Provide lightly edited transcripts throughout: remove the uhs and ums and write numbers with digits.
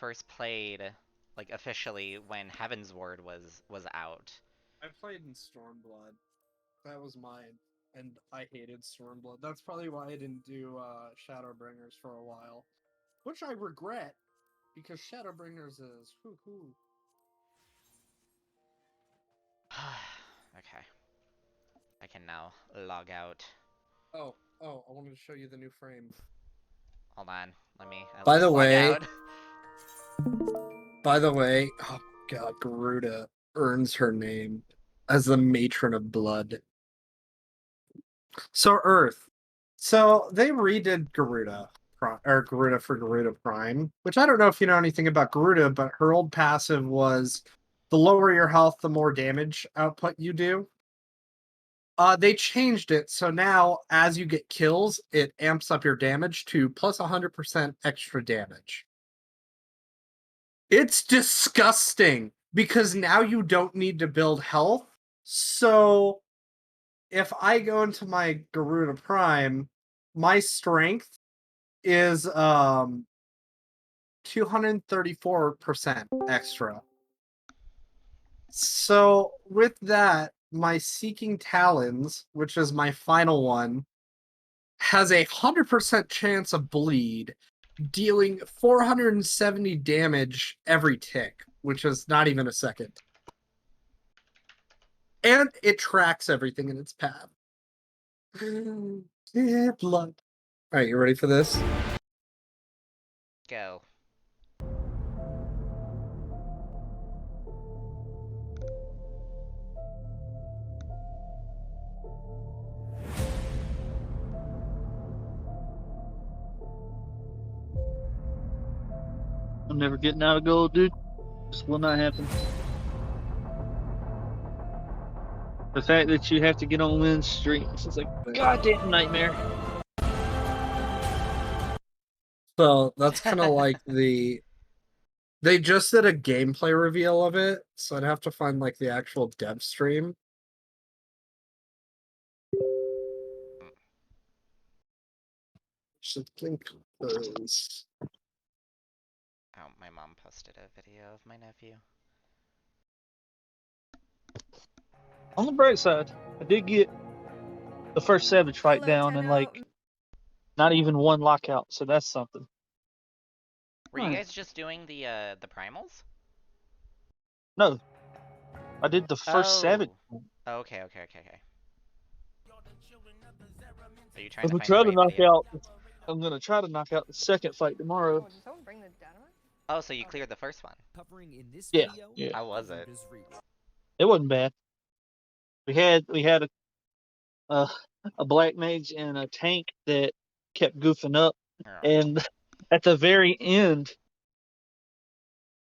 first played, like officially, when Heaven's Ward was out. I played in Stormblood. That was mine, and I hated Stormblood. That's probably why I didn't do Shadowbringers for a while, which I regret because Shadowbringers is hoo. Okay. I can now log out. Oh, I wanted to show you the new frame. Hold on. Let me at By least the log way, out. oh god, Garuda earns her name as the matron of blood. So Earth. So they redid Garuda, or Garuda for Garuda Prime, which I don't know if you know anything about Garuda, but her old passive was the lower your health, the more damage output you do. They changed it, so now as you get kills, it amps up your damage to plus 100% extra damage. It's disgusting because now you don't need to build health. So if I go into my Garuda Prime, my strength is 234% extra. So with that, my Seeking Talons, which is my final one, has a 100% chance of bleed, dealing 470 damage every tick, which is not even a second. And it tracks everything in its path. Yeah, blood. Alright, you ready for this? Go. I'm never getting out of gold, dude. This will not happen. The fact that you have to get on win streaks is a goddamn nightmare. So that's kind of like the... They just did a gameplay reveal of it, so I'd have to find like the actual dev stream. Should think was... Oh, my mom posted a video of my nephew. On the bright side, I did get the first Savage fight down in like not even one lockout, so that's something. Were you guys just doing the primals? No, I did the first Savage. Oh, okay. Are you trying I'm to gonna find try the to right knock video? out. I'm gonna try to knock out the second fight tomorrow. Oh, did someone bring the dynamite? Oh, so you cleared the first one. Yeah. How was it? It wasn't bad. We had a black mage and a tank that kept goofing up, and at the very end,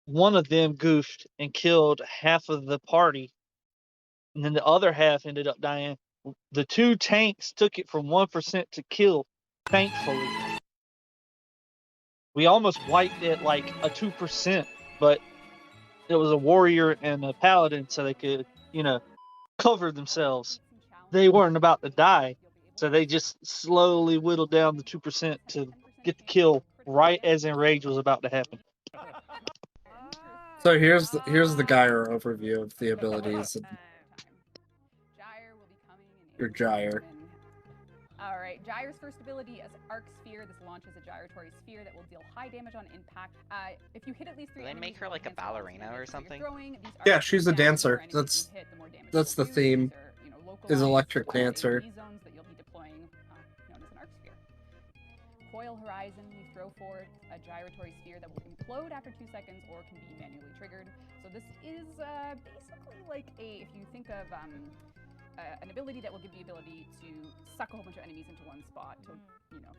one of them goofed and killed half of the party, and then the other half ended up dying. The two tanks took it from 1% to kill, thankfully. We almost wiped it like a 2%, but it was a warrior and a paladin, so they could, cover themselves. They weren't about to die, so they just slowly whittled down the 2% to get the kill right as Enrage was about to happen. So here's the Gyre overview of the abilities. Your Gyre. Alright, Gyre's first ability is Arc Sphere. This launches a gyratory sphere that will deal high damage on impact. If you hit at least 3 Do they make her like a ballerina or something? Yeah, she's a dancer. That's the theme. Is electric dancer. Coil Horizon, we throw forth a gyratory sphere that will implode after 2 seconds or can be manually triggered. So this is basically like if you think of an ability that will give the ability to suck a whole bunch of enemies into one spot to,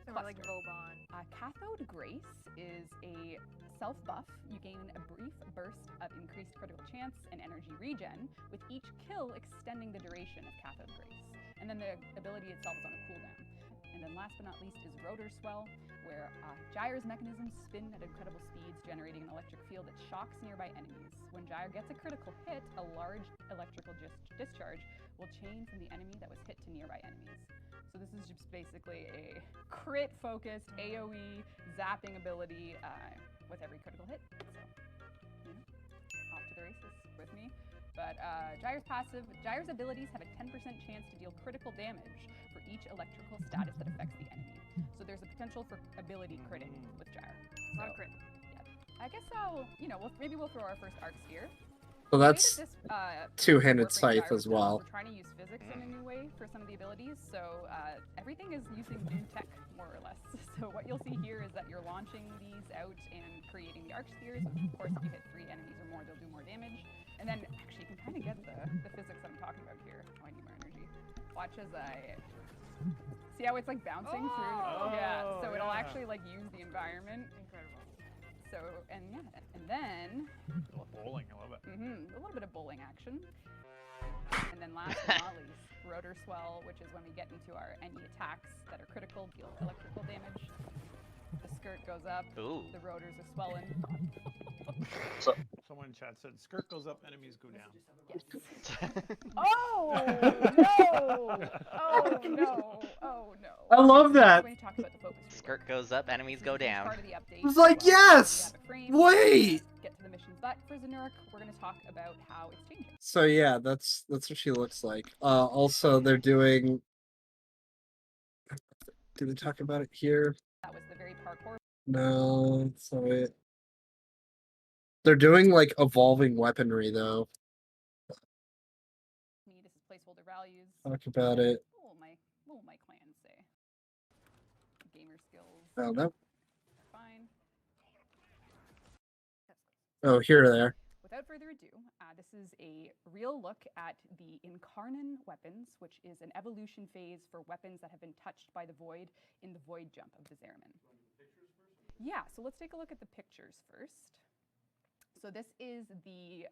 cluster. Like Vauban. Cathode Grace is a self-buff. You gain a brief burst of increased critical chance and energy regen, with each kill extending the duration of Cathode Grace. And then the ability itself is on a cooldown. And then last but not least is Rotor Swell, where Gyre's mechanisms spin at incredible speeds, generating an electric field that shocks nearby enemies. When Gyre gets a critical hit, a large electrical discharge will chain from the enemy that was hit to nearby enemies. So this is just basically a crit-focused AoE zapping ability with every critical hit. but Gyre's abilities have a 10% chance to deal critical damage for each electrical status that affects the enemy. So there's a potential for ability critting with Gyre. A lot of crit. Yeah. I guess maybe we'll throw our first arc sphere. So The way that's that this, two-handed working scythe Gyro as does, well. We're trying to use physics in a new way for some of the abilities, so everything is using new tech, more or less. So what you'll see here is that you're launching these out and creating the arc spheres, which of course if you hit 3 enemies or more, they'll do more damage. And then, actually, you can kind of get the physics I'm talking about here. Oh, I need more energy. Watch as I... See how it's like bouncing through? Yeah, so it'll actually like use the environment. Incredible. So, and then... Bowling, I love it. A little bit of bowling action. And then last but not least, Rotor Swell, which is when we get into our any attacks that are critical, deal electrical damage. The skirt goes up, Ooh. the rotors are swelling. Someone in chat said, skirt goes up, enemies go down. Yes. Oh no! Oh no! Oh no! I love that. When you talk about the focus rework. Skirt goes up, enemies go down. Part of the update. I was like, as well. yes! We have a frame, Wait! Get to the missions, but for Zenuric, we're going to talk about how it's changing. So yeah, that's what she looks like. Also they're doing. Did we talk about it here? That was the very parkour. No, that's not it. They're doing like evolving weaponry though. This is placeholder values. Talk about it. What will my clan say? Gamer skills. Oh no. Fine. Oh, here or there. Without further ado, this is a real look at the Incarnan Weapons, which is an evolution phase for weapons that have been touched by the Void in the Void jump of the Zeramin. Yeah, so let's take a look at the pictures first. So this is the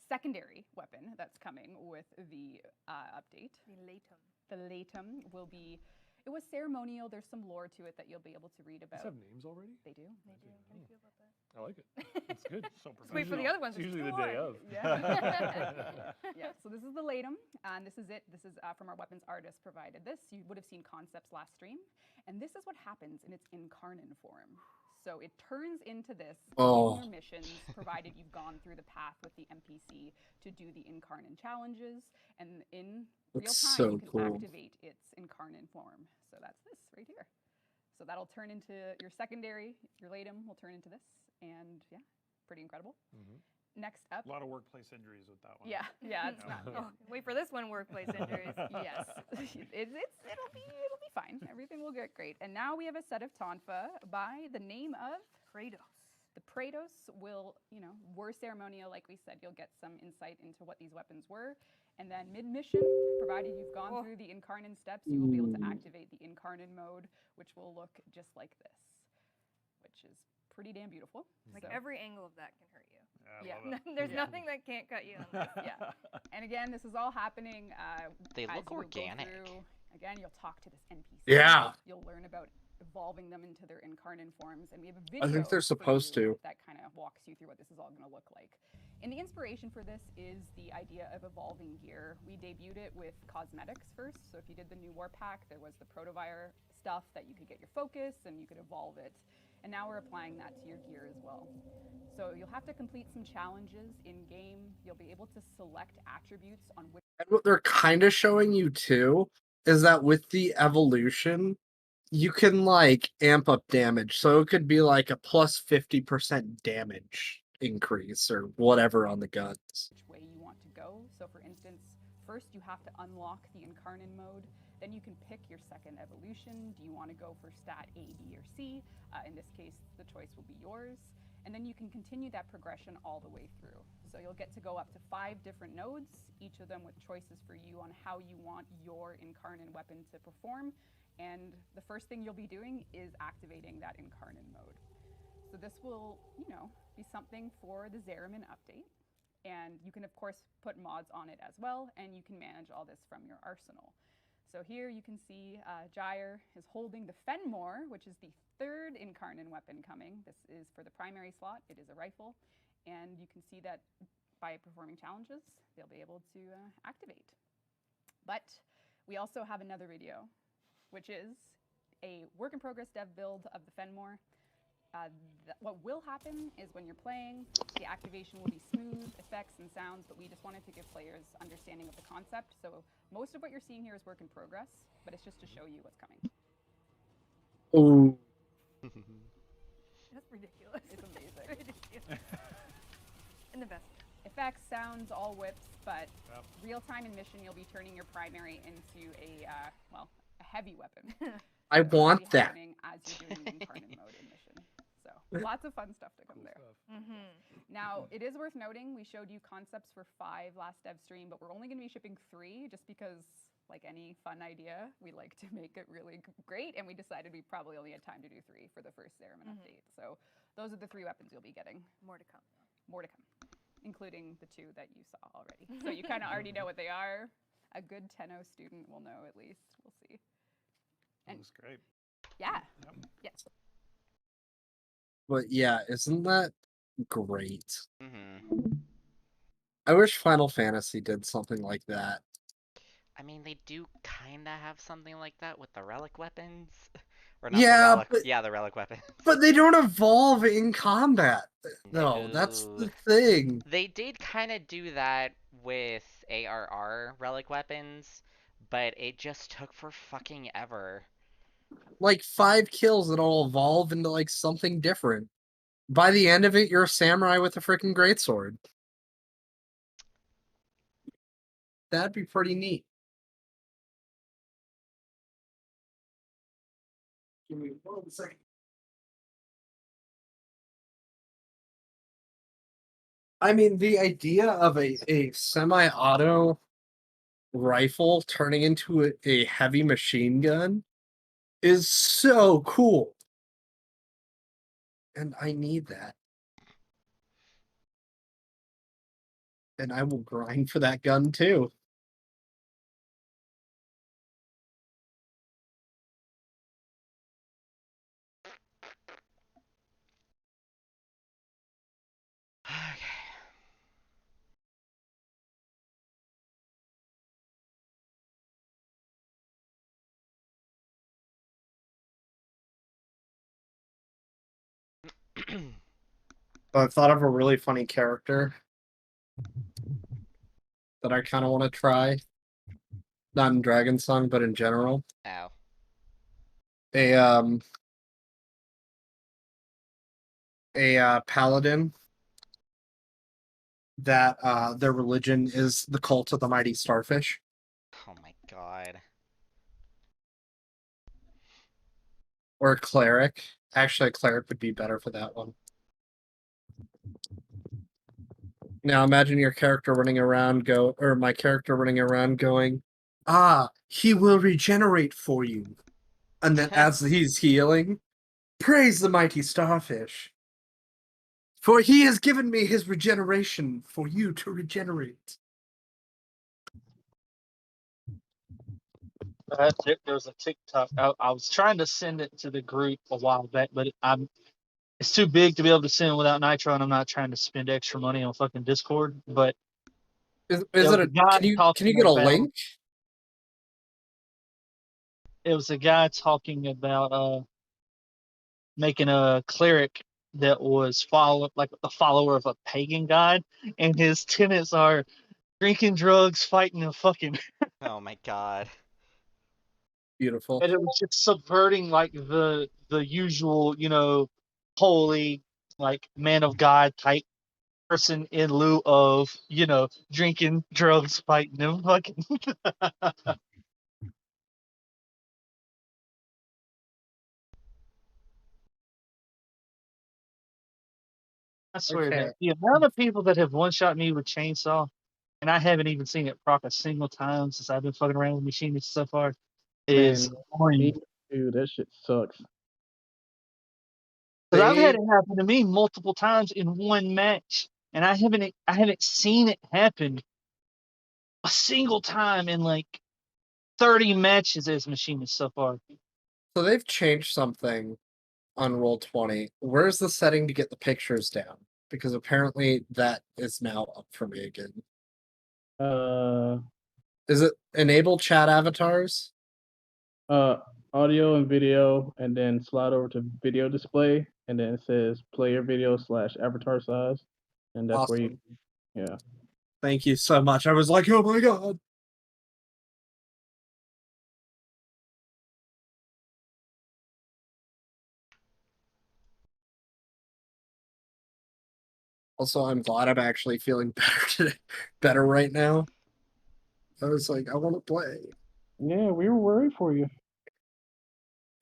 secondary weapon that's coming with the update. The Latum. The Latum will be, it was ceremonial. There's some lore to it that you'll be able to read about. Does it have names already? They do. They do. How do you feel about that? I like it. It's good. So Let's wait for the professional. other ones. It's to usually the score. day of. Yeah. Yeah, so this is the Latum, and this is it. This is from our weapons artist provided this. You would have seen concepts last stream. And this is what happens in its Incarnan form. So it turns into this in your missions, provided you've gone through the path with the NPC to do the Incarnan challenges. And in real That's time, so you can cool. activate its Incarnan form. So that's this right here. So that'll turn into your secondary, your Latum will turn into this. And yeah, pretty incredible. Next up. A lot of workplace injuries with that one. Yeah, it's not. Oh, wait for this one, workplace injuries. Yes, it'll be fine. Everything will get great. And now we have a set of Tonfa by the name of Kratos. the Praetos. Will were ceremonial, like we said. You'll get some insight into what these weapons were, and then mid-mission, provided you've gone through the Incarnan steps, you will be able to activate the Incarnate Mode, which will look just like this, which is pretty damn beautiful. Like So- every angle of that can hurt you. Yeah, I love it. There's Yeah. nothing that can't cut you on this. Yeah. And again, this is all happening. They as look you go organic. through. Again, you'll talk to this NPC. Yeah. You'll learn about evolving them into their Incarnan forms, and we have a video. think they're for supposed you to. That kind of walks you through what this is all going to look like. And the inspiration for this is the idea of evolving gear. We debuted it with cosmetics first. So if you did the new war pack, there was the Protovire stuff that you could get your focus and you could evolve it. And now we're applying that to your gear as well. So you'll have to complete some challenges in game. You'll be able to select attributes on which. And what they're kind of showing you too is that with the evolution, you can like amp up damage. So it could be like a plus 50% damage increase or whatever on the guns. Which way you want to go. So for instance, first you have to unlock the Incarnate Mode. Then you can pick your second evolution. Do you want to go for stat A, B, or C? In this case, the choice will be yours. And then you can continue that progression all the way through. So you'll get to go up to 5 different nodes, each of them with choices for you on how you want your Incarnate weapon to perform. And the first thing you'll be doing is activating that Incarnate Mode. So this will, be something for the Zeramin update. And you can, of course, put mods on it as well, and you can manage all this from your arsenal. So here you can see Gyre is holding the Fenmore, which is the 3rd Incarnate weapon coming. This is for the primary slot. It is a rifle. And you can see that by performing challenges, they'll be able to activate. But we also have another video, which is a work-in-progress dev build of the Fenmore. What will happen is when you're playing, the activation will be smooth, effects and sounds, but we just wanted to give players understanding of the concept. So most of what you're seeing here is work in progress, but it's just to show you what's coming. Ooh. That's ridiculous. It's amazing. Ridiculous. In the best. Effects, sounds, all whips, but Yep. real time in mission, you'll be turning your primary into a heavy weapon. I That's gonna want be that. happening as you're doing the Incarnate Mode in mission. So lots of fun stuff to come Cool there. stuff. Now, it is worth noting, we showed you concepts for 5 last dev stream, but we're only going to be shipping 3 just because, like any fun idea, we like to make it really great, and we decided we probably only had time to do 3 for the first Zeraman update. So those are the 3 weapons you'll be getting. More to come. More to come, including the 2 that you saw already. So you kind of already know what they are. A good Tenno student will know at least. We'll see. And Looks great. yeah, Yep. yes. But yeah, isn't that great? Mm-hmm. I wish Final Fantasy did something like that. I mean, they do kind of have something like that with the relic weapons. Or not Yeah, the relic. but- Yeah, the relic weapons. But they don't evolve in combat. No, that's No. the thing. They did kind of do that with ARR relic weapons, but it just took for fucking ever. Like 5 kills, it'll evolve into like something different. By the end of it, you're a samurai with a freaking greatsword. That'd be pretty neat. Give me 1 second. I mean, the idea of a semi-auto rifle turning into a heavy machine gun is so cool. And I need that. And I will grind for that gun too. Okay. But I've thought of a really funny character that I kind of want to try. Not in DragonSong, but in general. Ow. A paladin that their religion is the cult of the mighty starfish. Oh my god. Or a cleric. Actually, a cleric would be better for that one. Now imagine your character running around my character running around going, "Ah, he will regenerate for you." And then as he's healing, "Praise the mighty starfish. For he has given me his regeneration for you to regenerate." There's a TikTok. I was trying to send it to the group a while back, but it's too big to be able to send without Nitro, and I'm not trying to spend extra money on fucking Discord. But Is there it was a a guy can you talking get a about- link? It was a guy talking about making a cleric that was like a follower of a pagan god, and his tenets are drinking, drugs, fighting, and fucking. Oh my god. Beautiful. And it was just subverting like the usual, holy, like man of God type person in lieu of, drinking, drugs, fighting, and fucking. I swear Okay. that the amount of people that have one shot me with chainsaw, and I haven't even seen it proc a single time since I've been fucking around with machines so far, is Me annoying. too. That shit sucks. Because I've had it happen to me multiple times in one match, and I haven't seen it happen a single time in like 30 matches as machinists so far. So they've changed something on Roll20. Where's the setting to get the pictures down? Because apparently that is now up for me again. Is it enable chat avatars? Audio and video, and then slide over to video display, and then it says player video / avatar size, and that's where you. Awesome. Yeah. Thank you so much. I was like, oh my god. Also, I'm glad I'm actually feeling better today, better right now. I was like, I want to play. Yeah, we were worried for you.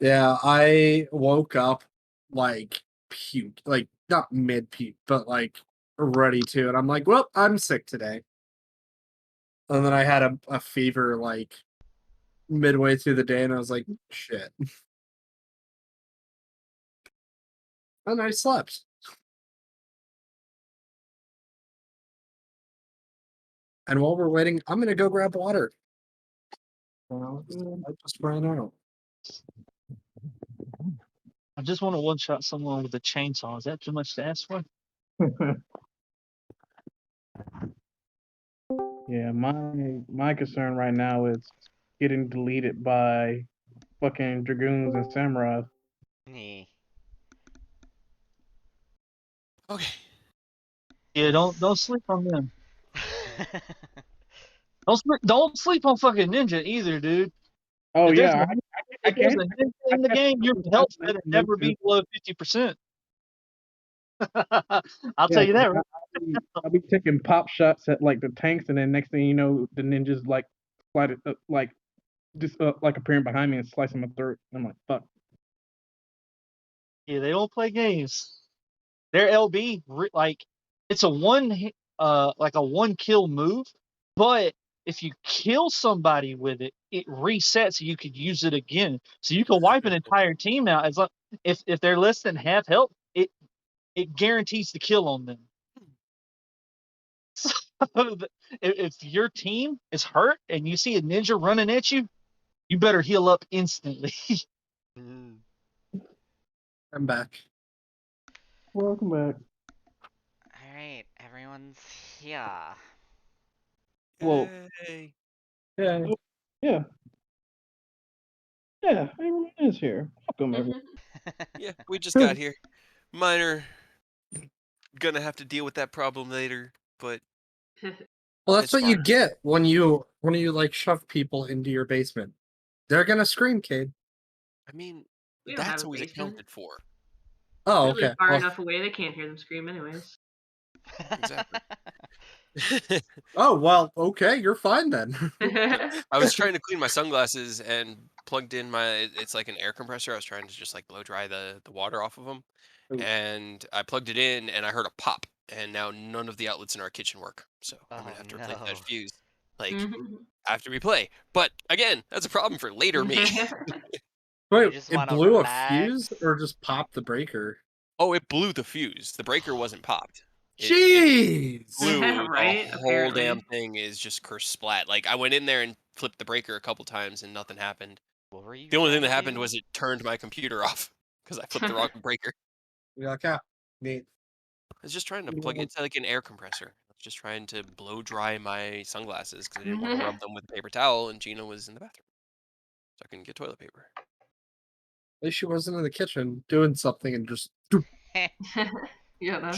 Yeah, I woke up like puke, like not mid puke, but like ready to, and I'm like, well, I'm sick today. And then I had a fever like midway through the day, and I was like, shit. And I slept. And while we're waiting, I'm gonna go grab water. I just ran out. I just want to one-shot someone with a chainsaw. Is that too much to ask for? Yeah, my concern right now is getting deleted by fucking dragoons and samurais. Nee. Okay. Yeah, don't sleep on them. Don't sleep on fucking ninja either, dude. Oh If there's yeah, I if there's can't. a ninja in the game, your health better never be below 50%. I'll tell you that. Right? I'll be taking pop shots at like the tanks, and then next thing you know, the ninjas like slide it like just like appearing behind me and slicing my throat. I'm like, fuck. Yeah, they don't play games. Their LB like it's a one kill move, but if you kill somebody with it, it resets so you could use it again. So you can wipe an entire team out as long if they're less than half health, it guarantees the kill on them. So if your team is hurt and you see a ninja running at you, you better heal up instantly. Mm. I'm back. Welcome back. Alright, everyone's here. Well, Yay. Yeah. yeah, everyone is here. Welcome everyone. Yeah, we just got here. Minor. Gonna have to deal with that problem later, but Well, that's it's what you fine. get when you like shove people into your basement. They're gonna scream, Cade. I mean, We don't have that's a always basement. accounted for. Oh, We okay. live far Well, enough away they can't hear them scream anyways. Exactly. oh well, okay. You're fine then. I was trying to clean my sunglasses and plugged in it's like an air compressor. I was trying to just like blow dry the water off of them. Ooh. And I plugged it in and I heard a pop. And now none of the outlets in our kitchen work. So I'm going to have to replace that fuse like after we play. But again, that's a problem for later me. Wait, just it wanna blew relax. a fuse or just popped the breaker? Oh, it blew the fuse. The breaker wasn't popped. It Jeez! blew. Right, The whole damn apparently. thing is just cursed splat. Like I went in there and flipped the breaker a couple times and nothing happened. What were you The only thing trying that to happened do? was it turned my computer off because I flipped the wrong breaker. You're like, yeah, neat. I was just trying to plug it into like an air compressor. I was just trying to blow dry my sunglasses because I didn't want to rub them with a paper towel, and Gina was in the bathroom, so I couldn't get toilet paper. At least she wasn't in the kitchen doing something and just. Yeah, no.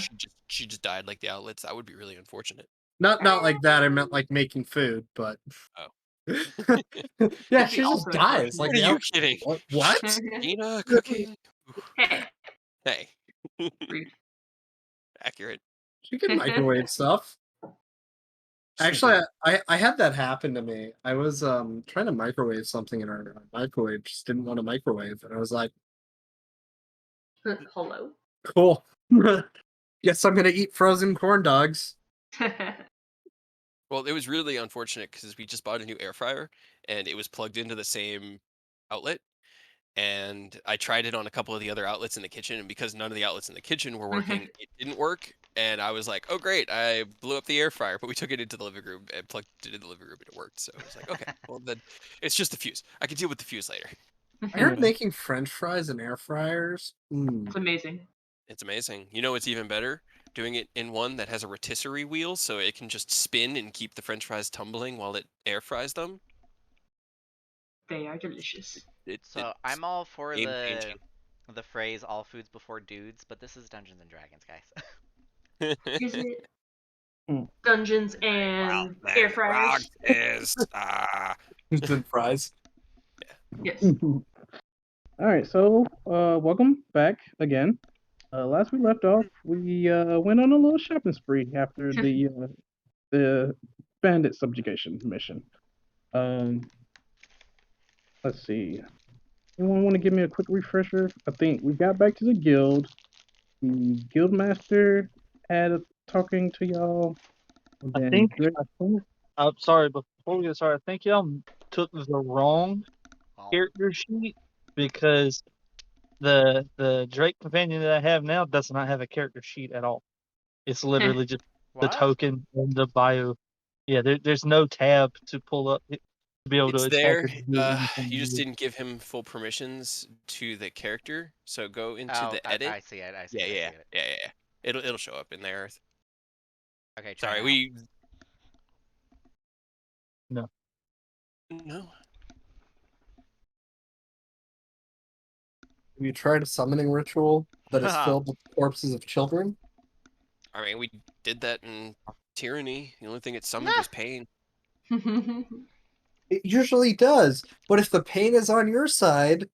She just died like the outlets. That would be really unfortunate. Not like that. I meant like making food, but. Oh. Yeah, That'd she be just also dies. Like, What are yeah, you kidding? What? Gina cooking? Hey, Hey. rude. Accurate. She can microwave stuff. Actually, I had that happen to me. I was trying to microwave something in our microwave, just didn't want to microwave, and I was like, Hello. cool. Guess I'm gonna eat frozen corn dogs. Well, it was really unfortunate because we just bought a new air fryer and it was plugged into the same outlet. And I tried it on a couple of the other outlets in the kitchen, and because none of the outlets in the kitchen were working, it didn't work. And I was like, "Oh, great! I blew up the air fryer." But we took it into the living room and plugged it in the living room, and it worked. So I was like, "Okay, well then, it's just the fuse. I can deal with the fuse later." I heard making French fries in air fryers. It's amazing. It's amazing. You know, it's even better doing it in one that has a rotisserie wheel, so it can just spin and keep the French fries tumbling while it air fries them. They are delicious. So I'm all for game the changing. the phrase "all foods before dudes," but this is Dungeons and Dragons, guys. Is it Hmm. Dungeons and air fryers? is Instant fries. Yes. All right, so welcome back again. Last we left off, we went on a little shopping spree after the bandit subjugation mission. Let's see. Anyone want to give me a quick refresher? I think we got back to the guild. The guild master had a talking to y'all. And I then think I'm sorry, but before we get started, I think y'all took the wrong Oh. character sheet because the Drake companion that I have now does not have a character sheet at all. It's literally just the What? token and the bio. Yeah, there's no tab to pull up to be able to It's attack there. or do anything. You just didn't give him full permissions to the character. So go into Oh, the edit. I see it. I see Yeah, it. I yeah, see it. yeah, yeah. It'll show up in there. Okay, try Sorry, now. we No. no. Have you tried a summoning ritual that is filled with corpses of children? I mean, we did that in Tyranny. The only thing it summoned was pain. It usually does, but if the pain is on your side,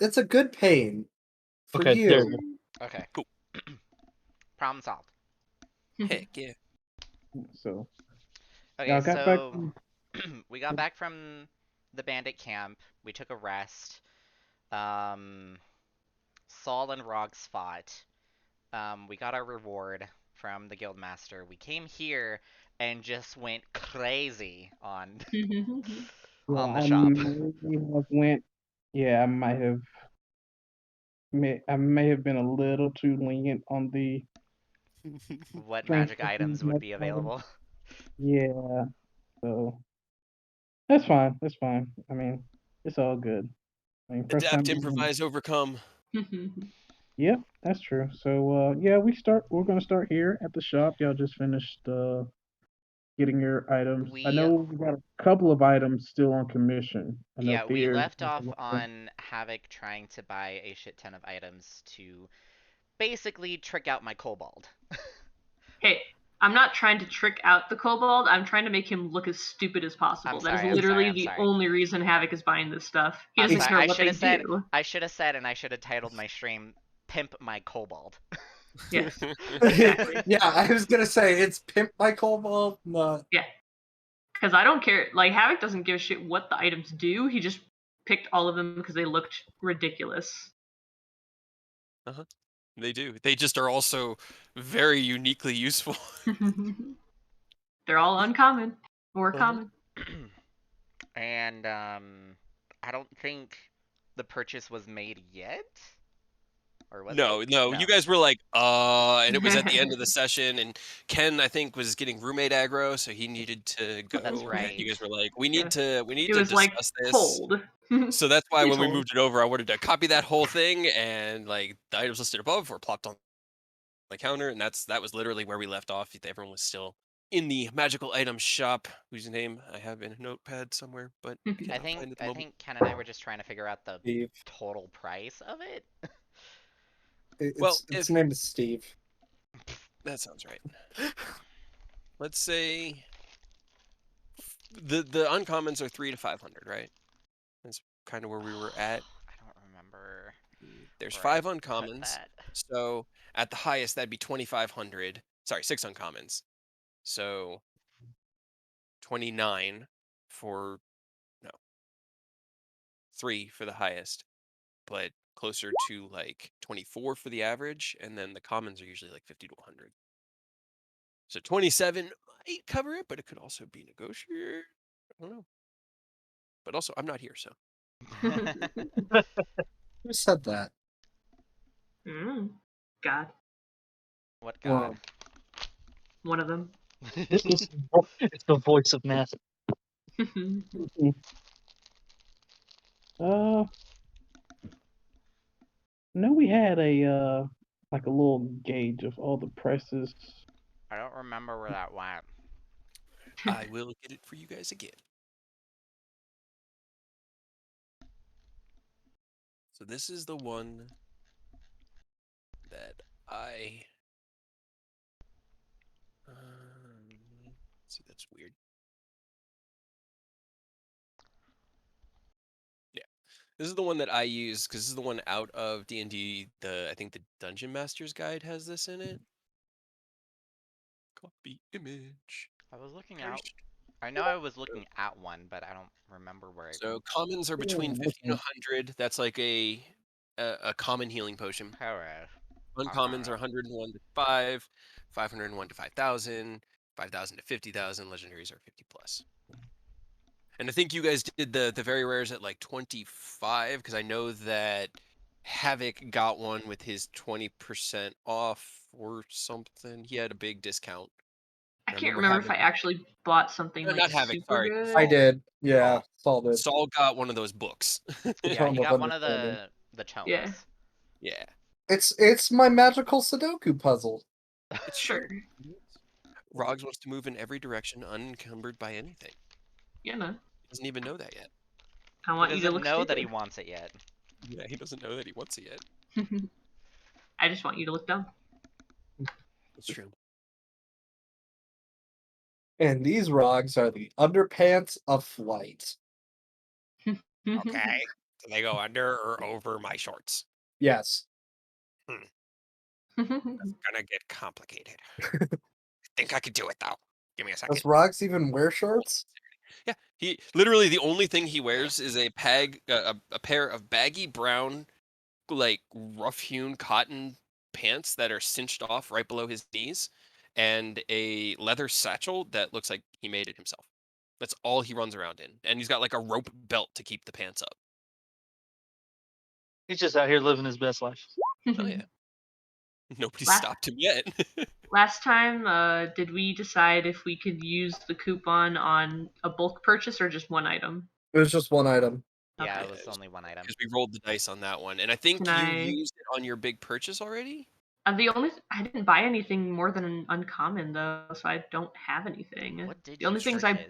it's a good pain for Okay, there we you. go. Okay. Cool. Problem solved. Heck yeah. So Okay, y'all got back. so we got back from the bandit camp. We took a rest. Saul and Rogs fought. We got our reward from the guild master. We came here and just went crazy on on the I shop. may have went. Yeah, I might have. I may have been a little too lenient on the What strength magic of items would be available? Yeah, so that's fine. That's fine. I mean, it's all good. I mean, first time. Adapt, improvise, overcome. Yep, that's true. So yeah, we're gonna start here at the shop. Y'all just finished getting your items. I We know we got a couple of items still on commission. I know Yeah, we Fear. left off on Havoc trying to buy a shit ton of items to basically trick out my kobold. Hey, I'm not trying to trick out the kobold. I'm trying to make him look as stupid as possible. I'm That is sorry, I'm literally sorry, I'm the sorry. only reason Havoc is buying this stuff. He I'm doesn't sorry. care I what should they have said. do. I should have said, and I should have titled my stream "Pimp My Kobold." Yes, exactly. Yeah, I was gonna say it's pimp my kobold. Not... Yeah, because I don't care. Like Havoc doesn't give a shit what the items do. He just picked all of them because they looked ridiculous. They do. They just are also very uniquely useful. They're all uncommon or common. And I don't think the purchase was made yet. Or was No, it? no, you guys were like, and it was at the end of the session, and Ken, I think, was getting roommate aggro, so he needed to go. That's And right. you guys were like, we Yeah. need to It was like discuss this. hold. So that's why Please when we hold. moved it over, I wanted to copy that whole thing, and like the items listed above were plopped on the counter, and that was literally where we left off. Everyone was still in the magical item shop, whose name I have in a notepad somewhere, but I cannot find at the I moment. think Ken and I were just trying to figure out the Steve. total price of it. Well, Its name is Steve. That sounds right. Let's say the uncommons are 300 to 500, right? That's kind of where we were at. I don't remember. There's where 5 I put uncommons, that. so at the highest that'd be 2,500. Sorry, 6 uncommons. So 29 for 3 for the highest, but closer to like 24 for the average, and then the commons are usually like 50 to 100. So 27 might cover it, but it could also be negotiated. I don't know. But also, I'm not here, so. Who said that? God, What god? Well, one of them. It's the voice of math. No, we had a like a little gauge of all the prices. I don't remember where that went. I will get it for you guys again. So this is the one that I. Let's see, that's weird. Yeah, this is the one that I use because this is the one out of D&D. I think the Dungeon Master's Guide has this in it. Copy image. I was looking out. I know I was looking at one, but I don't remember where it. So commons are between 50 and 100. That's like a common healing potion. Alright. Uncommons are 101 to 5, 501 to 5,000, 5,000 to 50,000. Legendaries are 50 plus. And I think you guys did the very rares at like 25 because I know that Havoc got one with his 20% off or something. He had a big discount. I can't remember if I actually bought something like not Havoc, super sorry. good. I did. Yeah, Saul did. Saul got one of those books. Yeah, he got one of the tomes. Yeah. Yeah. It's my magical Sudoku puzzle. It's Sure. Rogs wants to move in every direction unencumbered by anything. Yeah, no. He doesn't even know that yet. I want He you to doesn't look know that stupid. he wants it yet. Yeah, he doesn't know that he wants it yet. I just want you to look dumb. That's true. And these Rogs are the underpants of flight. Okay. Do they go under or over my shorts? Yes. It's gonna get complicated. I think I could do it though. Give me a second. Does Rogs even wear shorts? Yeah, he literally the only thing he wears is a pair of baggy brown, like rough-hewn cotton pants that are cinched off right below his knees, and a leather satchel that looks like he made it himself. That's all he runs around in, and he's got like a rope belt to keep the pants up. He's just out here living his best life. Oh yeah. Nobody's stopped him yet. Last time, did we decide if we could use the coupon on a bulk purchase or just one item? It was just one item. Yeah, Okay. it was only one item. Because we rolled the dice on that one, and I think Can you I- used it on your big purchase already. I didn't buy anything more than an uncommon though, so I don't have anything. What did The only you things purchase?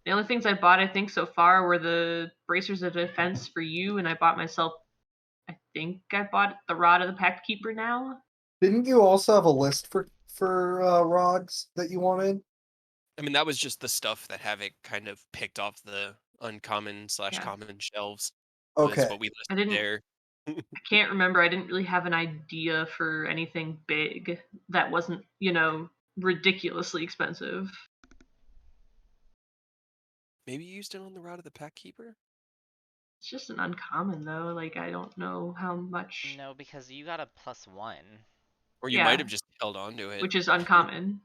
the only things I bought I think so far were the bracers of defense for you, and I bought myself. I think I bought the Rod of the Pact Keeper now. Didn't you also have a list for Rogs that you wanted? I mean, that was just the stuff that Havoc kind of picked off the uncommon / common shelves. Was Okay. what we I listed didn't. there. I can't remember. I didn't really have an idea for anything big that wasn't, ridiculously expensive. Maybe you used it on the Rod of the Pact Keeper? It's just an uncommon though. Like I don't know how much. No, because you got a +1. Or you Yeah. might have just held on to it. Which is uncommon.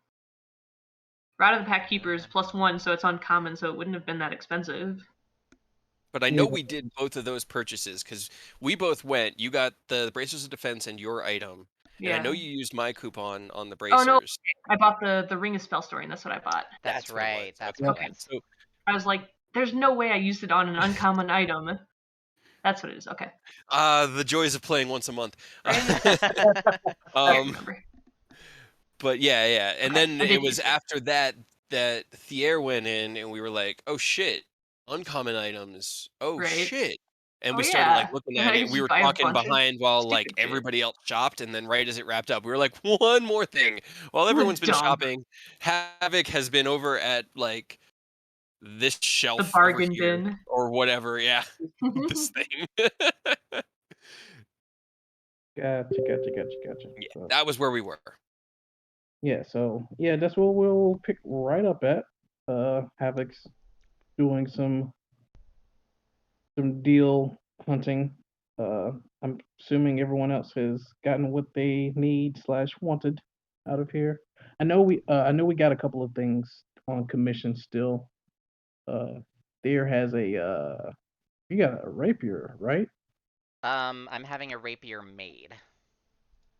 Rod of the Pact Keeper is +1, so it's uncommon, so it wouldn't have been that expensive. But I know we did both of those purchases because we both went. You got the Bracers of Defense and your item. Yeah. And I know you used my coupon on the Bracers. Oh no, I bought the Ring of Spellstoring. That's what I bought. That's what it right. was. That's Okay. what it was. So I was like, there's no way I used it on an uncommon item. That's what it is. Okay. the joys of playing once a month. I remember. But yeah. And Okay, then I it did was use it. after that Thier went in and we were like, oh shit, uncommon items. Oh Right. shit. And Oh, we started yeah. like looking And at I it. used We to were buy a talking bunch of behind while like stupid shit. everybody else shopped, and then right as it wrapped up, we were like, one more thing. While everyone's been Dumb. shopping, Havoc has been over at like this shelf The bargain over here, bin. or whatever. Yeah, this thing. Gotcha. Yeah, So, that was where we were. yeah, so yeah, that's what we'll pick right up at. Havoc's doing some deal hunting. I'm assuming everyone else has gotten what they need / wanted out of here. I know we got a couple of things on commission still. There has a you got a rapier, right? I'm having a rapier made.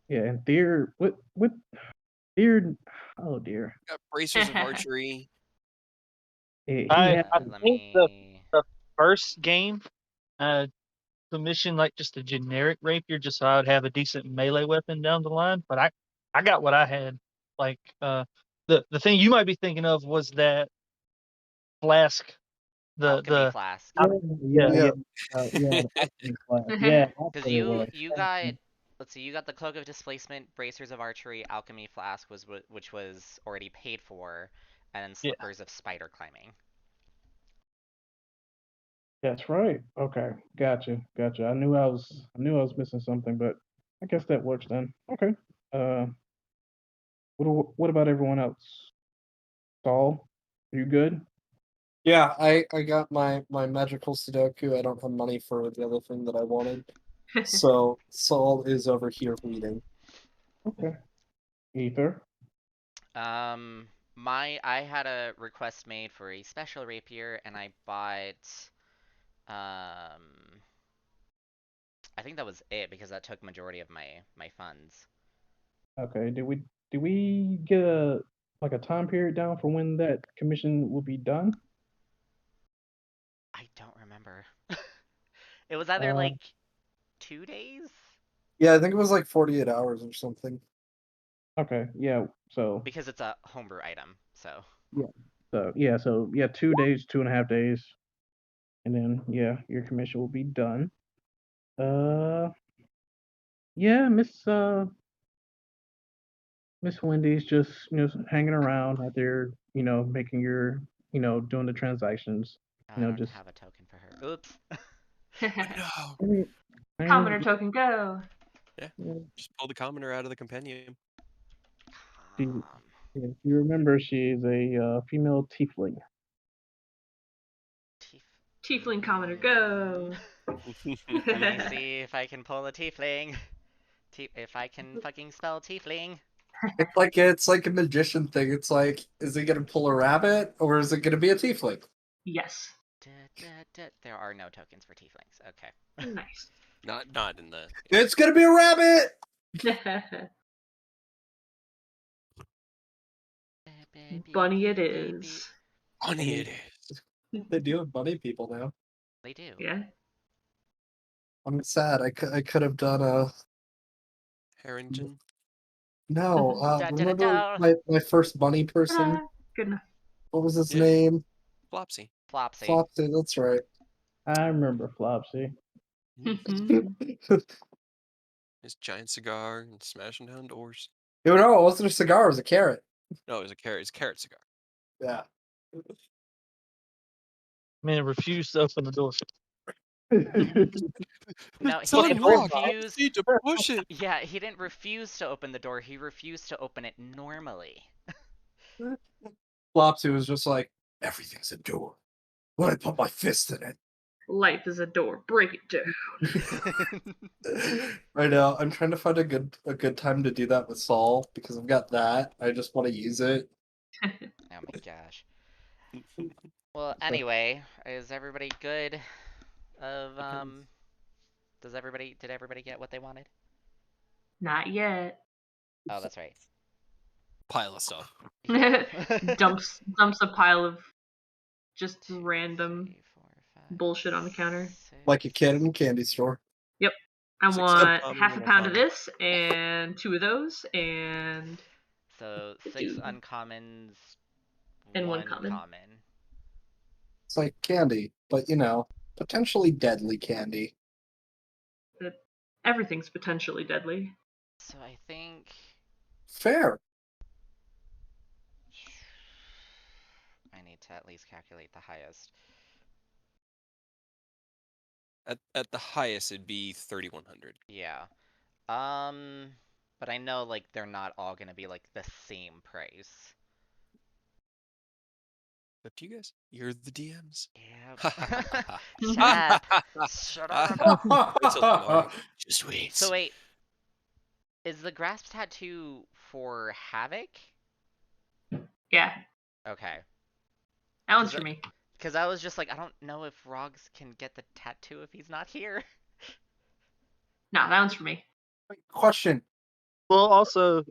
Yeah, and there what there oh dear. Got bracers of archery. He I had Let think me. the first game, commissioned like just a generic rapier, just so I would have a decent melee weapon down the line. But I got what I had. Like the thing you might be thinking of was that flask Alchemy flask. Yeah, Yeah. the alchemy class. Yeah, that's Because what it was. you got, let's see, you got the Cloak of Displacement, Bracers of Archery, Alchemy Flask which was already paid for, and then Yeah. Slippers of Spider Climbing. That's right. Okay, gotcha. I knew I was missing something, but I guess that works then. Okay. What about everyone else? Saul, you good? Yeah, I got my magical Sudoku. I don't have money for the other thing that I wanted. So Saul is over here reading. Okay. Ether. I had a request made for a special rapier, and I bought, I think that was it because that took majority of my funds. Okay. Did we get a time period down for when that commission will be done? I don't remember. It was either Uh, like 2 days Yeah, I think it was like 48 hours or something. Okay. Yeah. So because it's a homebrew item. So so 2 days, 2.5 days, and then your commission will be done. Yeah, Miss Wendy's just hanging around out there, making your doing the transactions. I don't Just have a token for her. Oops. No. Commoner token, go. Yeah. Just pull the commoner out of the compendium. If you remember, she is a female tiefling. Tiefling commoner, go. Let me see if I can pull a tiefling. If I can fucking spell tiefling. It's like a magician thing. It's like, is he gonna pull a rabbit or is it gonna be a tiefling? Yes. There are no tokens for tieflings. Okay. Nice. Not in the. It's gonna be a rabbit. Bunny it is. Bunny it is. They do have bunny people now. They do. Yeah. I'm sad. I could have done a Harrington. no. Da, da, da, Remember da. my first bunny person? Good enough. What was his Yeah. name? Flopsy. Flopsy. Flopsy. That's right. I remember Flopsy. His giant cigar and smashing down doors. No, it wasn't a cigar. It was a carrot. No, it was a carrot. It's a carrot cigar. Yeah. Man refused to open the door. No, It's he didn't unlocked. refuse. You need to push it. Yeah, he didn't refuse to open the door. He refused to open it normally. Flopsy was just like, everything's a door. When I put my fist in it. Life is a door. Break it down. Right now, I'm trying to find a good time to do that with Saul because I've got that. I just want to use it. Oh my gosh. Well, anyway, is everybody good? Did everybody get what they wanted? Not yet. Oh, that's right. Pile of stuff. dumps a pile of just random 3, 4, 5, bullshit on the counter. 6. Like a kid in a candy store. Yep. I 6 want uncommon half a and pound of uncommon. this and 2 of those and So 6 Dude. uncommons, And 1 common. It's like candy, but potentially deadly candy. everything's potentially deadly. So I think Fair. I need to at least calculate the highest. At the highest, it'd be 3,100. Yeah. But I know like they're not all gonna be like the same price. Up to you guys. You're the DMs. Yeah. Shut up. Wait till tomorrow. Just wait. So wait, is the grasp tattoo for Havoc? Yeah. Okay. That one's Is for it- me. Because I was just like, I don't know if Rogs can get the tattoo if he's not here. No, that one's for me. Question. Well, also,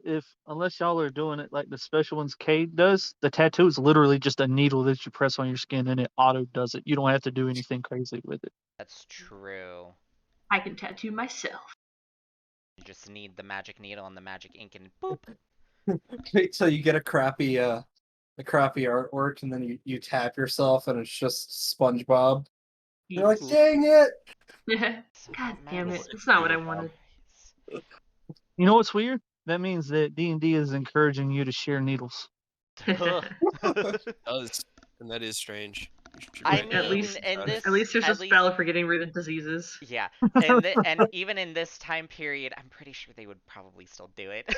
unless y'all are doing it like the special ones Cade does, the tattoo is literally just a needle that you press on your skin and it auto does it. You don't have to do anything crazy with it. That's true. I can tattoo myself. You just need the magic needle and the magic ink and boop. Wait till you get a crappy the crappy artwork, and then you tap yourself, and it's just SpongeBob. You're like, dang it! God damn it! That's not what I wanted. You know what's weird? That means that D&D is encouraging you to share needles. It does, and that is strange. I Right. mean, At least, in this, at least there's at a spell for getting rid of diseases. Yeah, and even in this time period, I'm pretty sure they would probably still do it.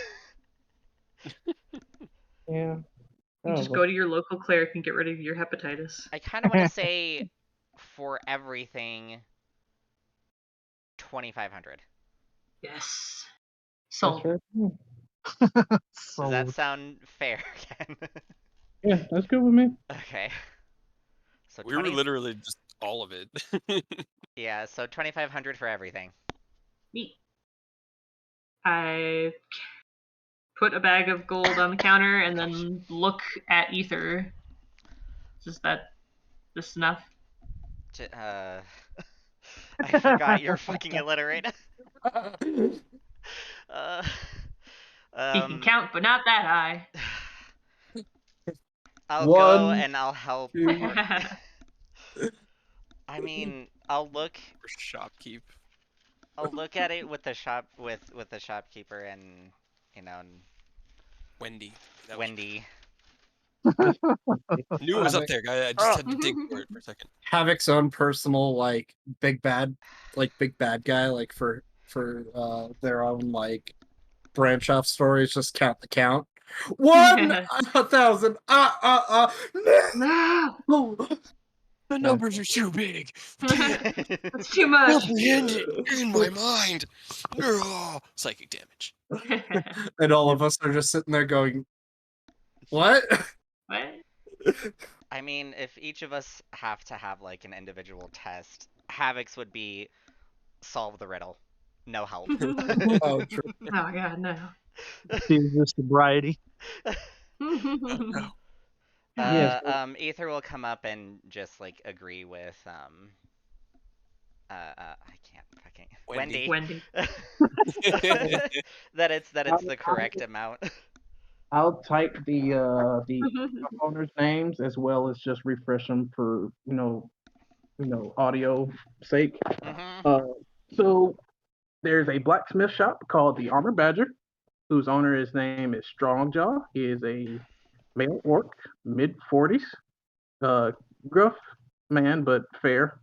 Yeah. You just go to your local cleric and get rid of your hepatitis. I kind of want to say, for everything, 2,500. Yes. That's Sold. fair. Does that sound fair, Ken? Yeah, that's good with me. Okay. So We were literally just all of it. Yeah, so 2,500 for everything. Neat. I put a bag of gold on the counter and then look at Ether. Is this enough? I forgot you're fucking illiterate. He can count, but not that high. I'll One, go and I'll help. two. I mean, I'll look For shopkeep. I'll look at it with the shopkeeper and Wendy. That was- Wendy. Knew it was up there, guy. I just had to dig for it for a second. Havoc's own personal like big bad guy, like for their own like branch off stories. Just count the count. 1,000. No! The numbers are too big. That's too much. Comprehend it in my mind. Psychic damage. And all of us are just sitting there going, "What?" What? I mean, if each of us have to have like an individual test, Havoc's would be solve the riddle. No help. Oh, true. Oh my god, no. Jesus, sobriety. No. Yes. Ether will come up and just like agree with I can't fucking Wendy. Wendy. that it's the correct amount. I'll type the owners' names as well as just refresh them for audio sake. Mhm. So there's a blacksmith shop called the Armor Badger, whose owner's name is Strongjaw. He is a male orc, mid-40s, gruff man but fair.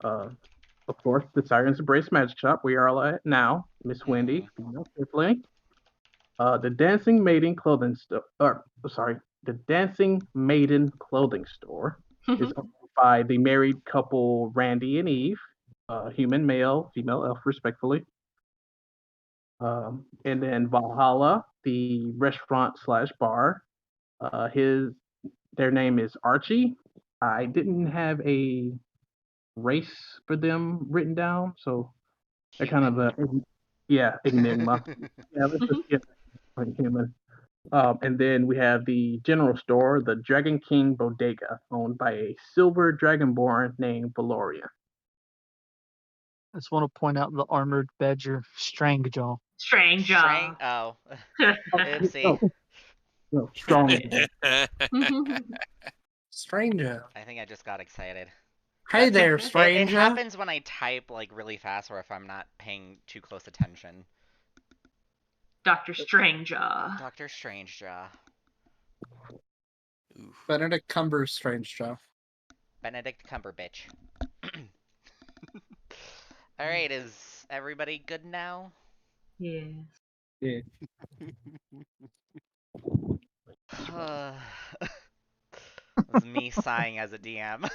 Of course, the Sirens Embrace Magic Shop. We are all at now. Miss Wendy, female tripling. The Dancing Maiden Clothing Store. The Dancing Maiden Clothing Store is owned by the married couple Randy and Eve, human male, female elf, respectfully. And then Valhalla, the restaurant / bar. Their name is Archie. I didn't have a race for them written down, so they're kind of a enigma. Yeah, let's just get human. And then we have the general store, the Dragon King Bodega, owned by a silver dragonborn named Valoria. I just want to point out the armored badger Strangjaw. Stranger. Oh. Oopsie. No, strong. Stranger. I think I just got excited. Hey there, It stranger. happens when I type like really fast or if I'm not paying too close attention. Dr. Stranger. Dr. Strangejaw. Benedict Cumber's Strangejaw. Benedict Cumberbatch. Alright, is everybody good now? Yes. Yeah. That was me sighing as a DM.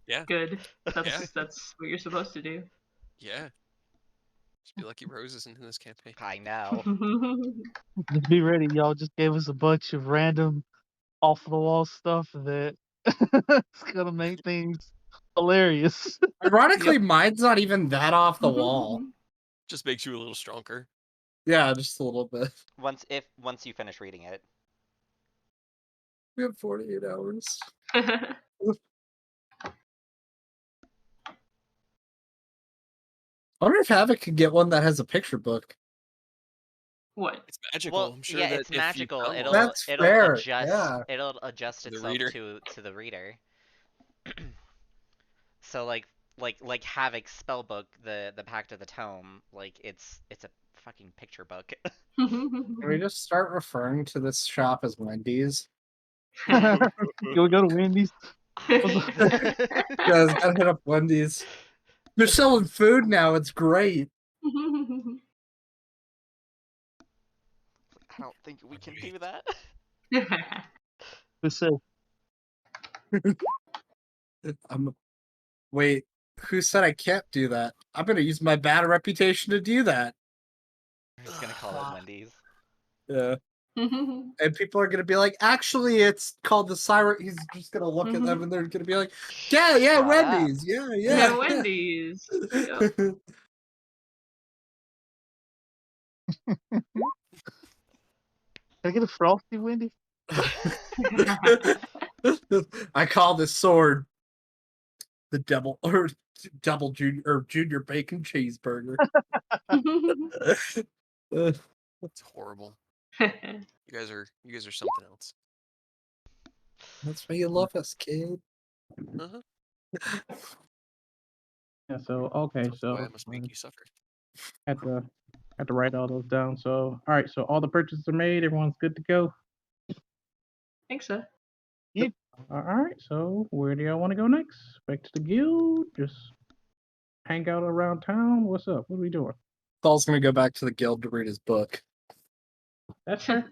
Yeah. Good. That's Yeah. that's what you're supposed to do. Yeah. Just be lucky Rose isn't in this campaign. I know. Just be ready, y'all. Just gave us a bunch of random off the wall stuff that it's gonna make things hilarious. Ironically, mine's not even that off the wall. Just makes you a little stronger. Yeah, just a little bit. Once you finish reading it. We have 48 hours. I wonder if Havoc could get one that has a picture book. What? It's magical. Well, I'm sure yeah, that it's if you magical. found It'll one That's fair, adjust. yeah. It'll adjust To the itself reader. to the reader. So like Havoc's spellbook, the Pact of the Tome, like it's a fucking picture book. Can we just start referring to this shop as Wendy's? Can we go to Wendy's? Guys, gotta hit up Wendy's. They're selling food now. It's great. I don't think we can do that. Who said? Wait, who said I can't do that? I'm gonna use my bad reputation to do that. We're just gonna call it Wendy's. Yeah. And people are gonna be like, actually, it's called the Siren. He's just gonna look at them and they're gonna be like, yeah, Shut up. Wendy's. Yeah. Yeah, Wendy's. Yep. Can I get a frosty Wendy? I call this sword the double junior bacon cheeseburger. It's horrible. You guys are something else. That's why you love us, kid. Uh-huh. Yeah. So okay. That's So why I must make you suffer. had to write all those down. So all right. So all the purchases are made. Everyone's good to go. Think so. All right. So where do y'all want to go next? Back to the guild? Just hang out around town? What's up? What are we doing? Saul's gonna go back to the guild to read his book. That's it.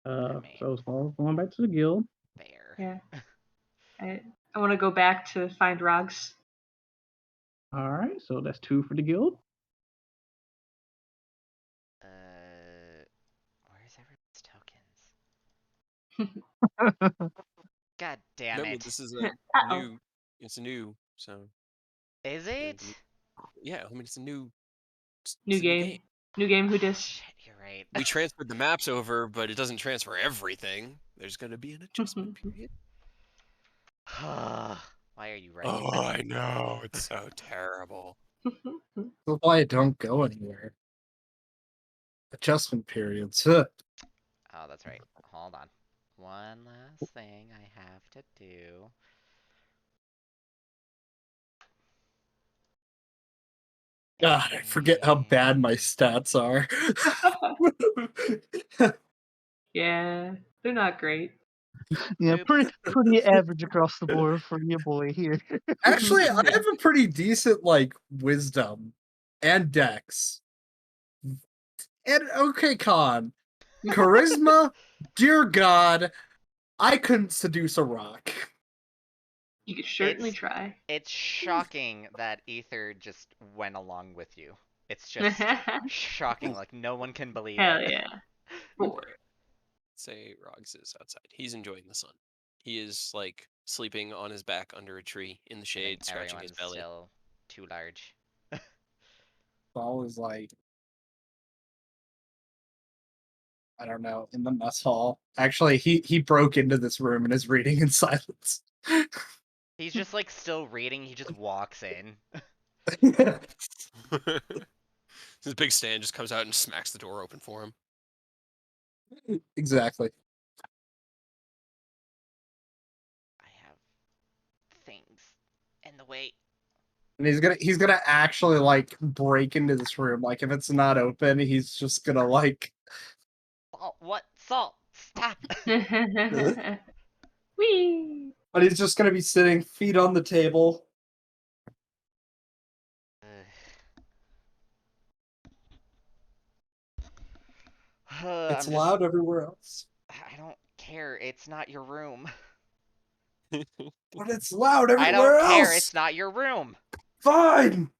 So Saul's going back to the guild. Fair. Yeah. I want to go back to find Rogs. All right. So that's 2 for the guild. Where's everyone's tokens? God damn Remember, it. this is a Uh-oh. new. It's new, so Is it? yeah. I mean, it's a new. It's New a game. New game, who dis? Shit, you're right. We transferred the maps over, but it doesn't transfer everything. There's gonna be an adjustment period. Why are you right? Oh, I know. It's so terrible. That's why I don't go anywhere. Adjustment periods. Huh. Oh, that's right. Hold on. One last thing I have to do. God, I forget how bad my stats are. Yeah, they're not great. Yeah, Oops. pretty average across the board for your boy here. Actually, I have a pretty decent wisdom and dex. And okay, con. Charisma, dear God, I couldn't seduce a rock. You could certainly It's- try. It's shocking that Ether just went along with you. It's just shocking. Like, no one can believe Hell it. yeah. 4. Say Rogs is outside. He's enjoying the sun. He is sleeping on his back under a tree in the I shade, think scratching his everyone's belly. still too large. Saul is I don't know, in the mess hall. Actually, he broke into this room and is reading in silence. He's just still reading. He just walks in. His big stand just comes out and smacks the door open for him. Exactly. I have things in the way. And he's gonna actually break into this room. Like if it's not open, he's just gonna Salt, what? Salt! Stop! Whee! but he's just gonna be sitting, feet on the table. It's loud everywhere else. I don't care. It's not your room. But it's loud I everywhere don't care. else. It's not your room. Fine.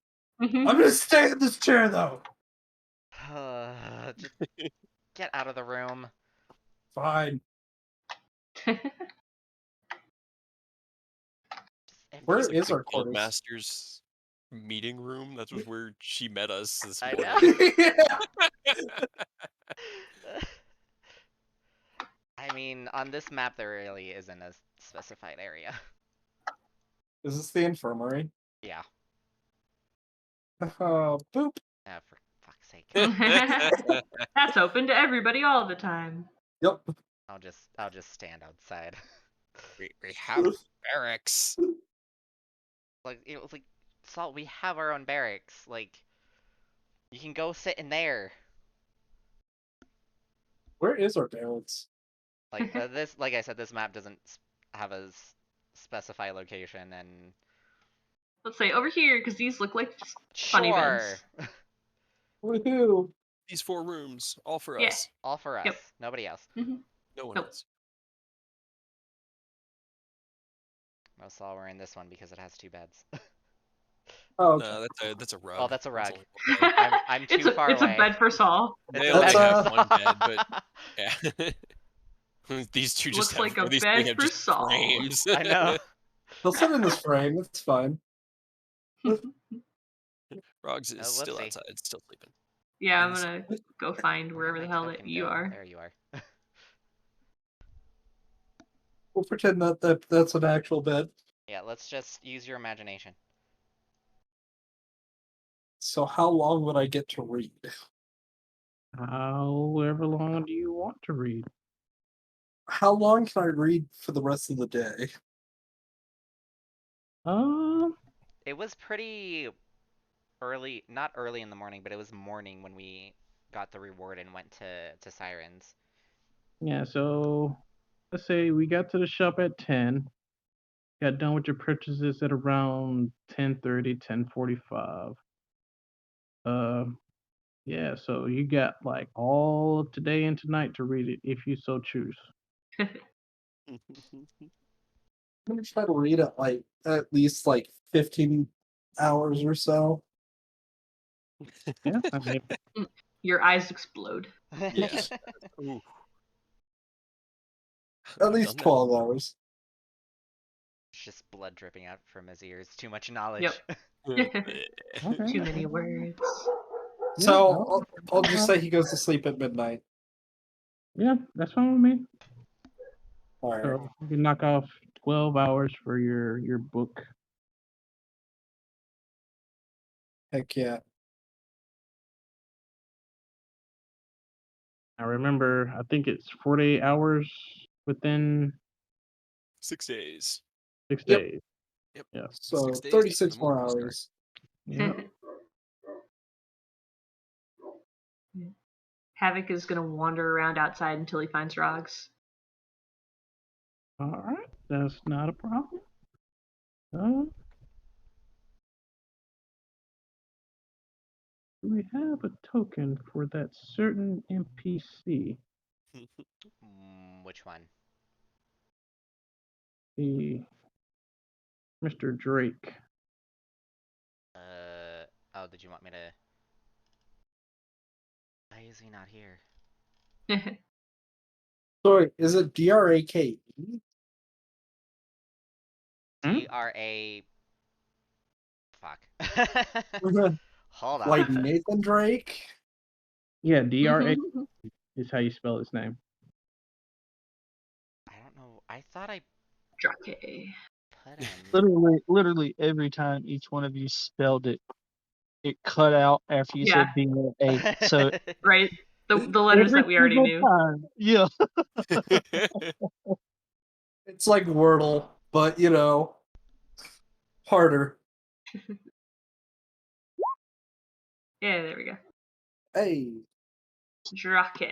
I'm gonna stay in this chair though. Just get out of the room. Fine. Just Where It's is the our quarters? Guildmaster's meeting room. That was where she met us this I morning. know. I mean, on this map, there really isn't a specified area. Is this the infirmary? Yeah. Oh, boop. For fuck's sake. That's open to everybody all the time. Yep. I'll just stand outside. we have barracks. Like it was like Salt, we have our own barracks. Like you can go sit in there. Where is our barracks? Like this, like I said, this map doesn't have a specify location, and Let's say over here, because these look like funny sure, beds. Woohoo! These 4 rooms, all for Yeah. us. all for us, Yep. nobody else. No one Nope. else. Most all we're in this one because it has 2 beds. Oh, okay. No, that's a rug. Oh, that's a rug. only one bed. I'm too far it's away. a bed for Saul. They It's a only bed have for one bed, Saul. but yeah. These two just Looks like a these bed three have for just Saul. frames. I know. They'll sit in this frame. It's fine. Rogs is still whoopsie. outside, still sleeping. Yeah, I'm Yes. gonna go find wherever the Where'd my hell that token you go? are. There you are. We'll pretend that's an actual bed. Yeah, let's just use your imagination. So how long would I get to read? However long do you want to read? How long can I read for the rest of the day? It was pretty early, not early in the morning, but it was morning when we got the reward and went to Sirens. Yeah, so let's say we got to the shop at 10. Got done with your purchases at around 10:30, 10:45. Yeah, so you got like all of today and tonight to read it if you so choose. I'm gonna try to read at least 15 hours or so. Yeah, I mean, Your eyes explode. Yeah. Ooh. At I've least done that. 12 hours. It's just blood dripping out from his ears. Too much knowledge. Yep. okay. Too many words. Yeah, So I'll just say he goes to sleep at midnight. yeah, that's fine with me. All right. So you can knock off 12 hours for your book. Heck yeah. Now remember, I think it's 48 hours within 6 days. 6 Yep. days. Yep. Yeah. So 6 days 36 from the more moment we start. hours. Yeah. Havoc is gonna wander around outside until he finds Rogs. All right, that's not a problem. Do we have a token for that certain NPC? Which one? The Mr. Drake. Oh, did you want me to? Why is he not here? Sorry, is it DRAKE? DRA. Fuck. Hold on. Like Nathan Drake? Yeah, DRA is how you spell his name. I don't know. I thought I Drake. put him. Literally every time each one of you spelled it, it cut out after you Yeah. said DRA. So Right? The letters that we already knew. time, yeah. It's like Wordle, but harder. Yeah, there we go. Hey. Drake.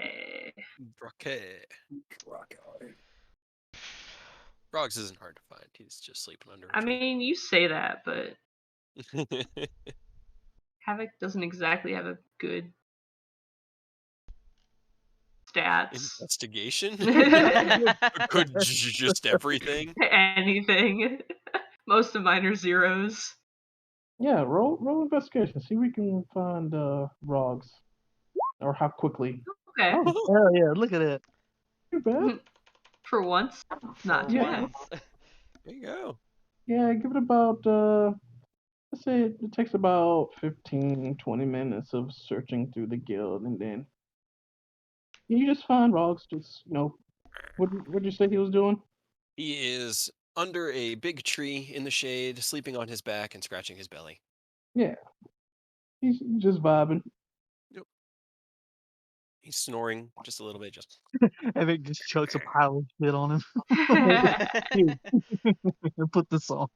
Rogs isn't hard to find. He's just sleeping under a I tree. mean, you say that, but Havoc doesn't exactly have a good stats. Investigation? Could just everything? Anything. Most of mine are zeros. Yeah, roll investigation. See if we can find Rogs. Or how quickly. Okay. Oh, hell yeah, look at that. Too bad. For once, not too bad. Once. There you go. Yeah, give it about let's say it takes about 15-20 minutes of searching through the guild, and then you just find Rogs. Just what'd you say he was doing? He is under a big tree in the shade, sleeping on his back and scratching his belly. Yeah, he's just vibing. Yep. He's snoring just a little bit. Just Epic just chucks a pile of shit on him. Put this on.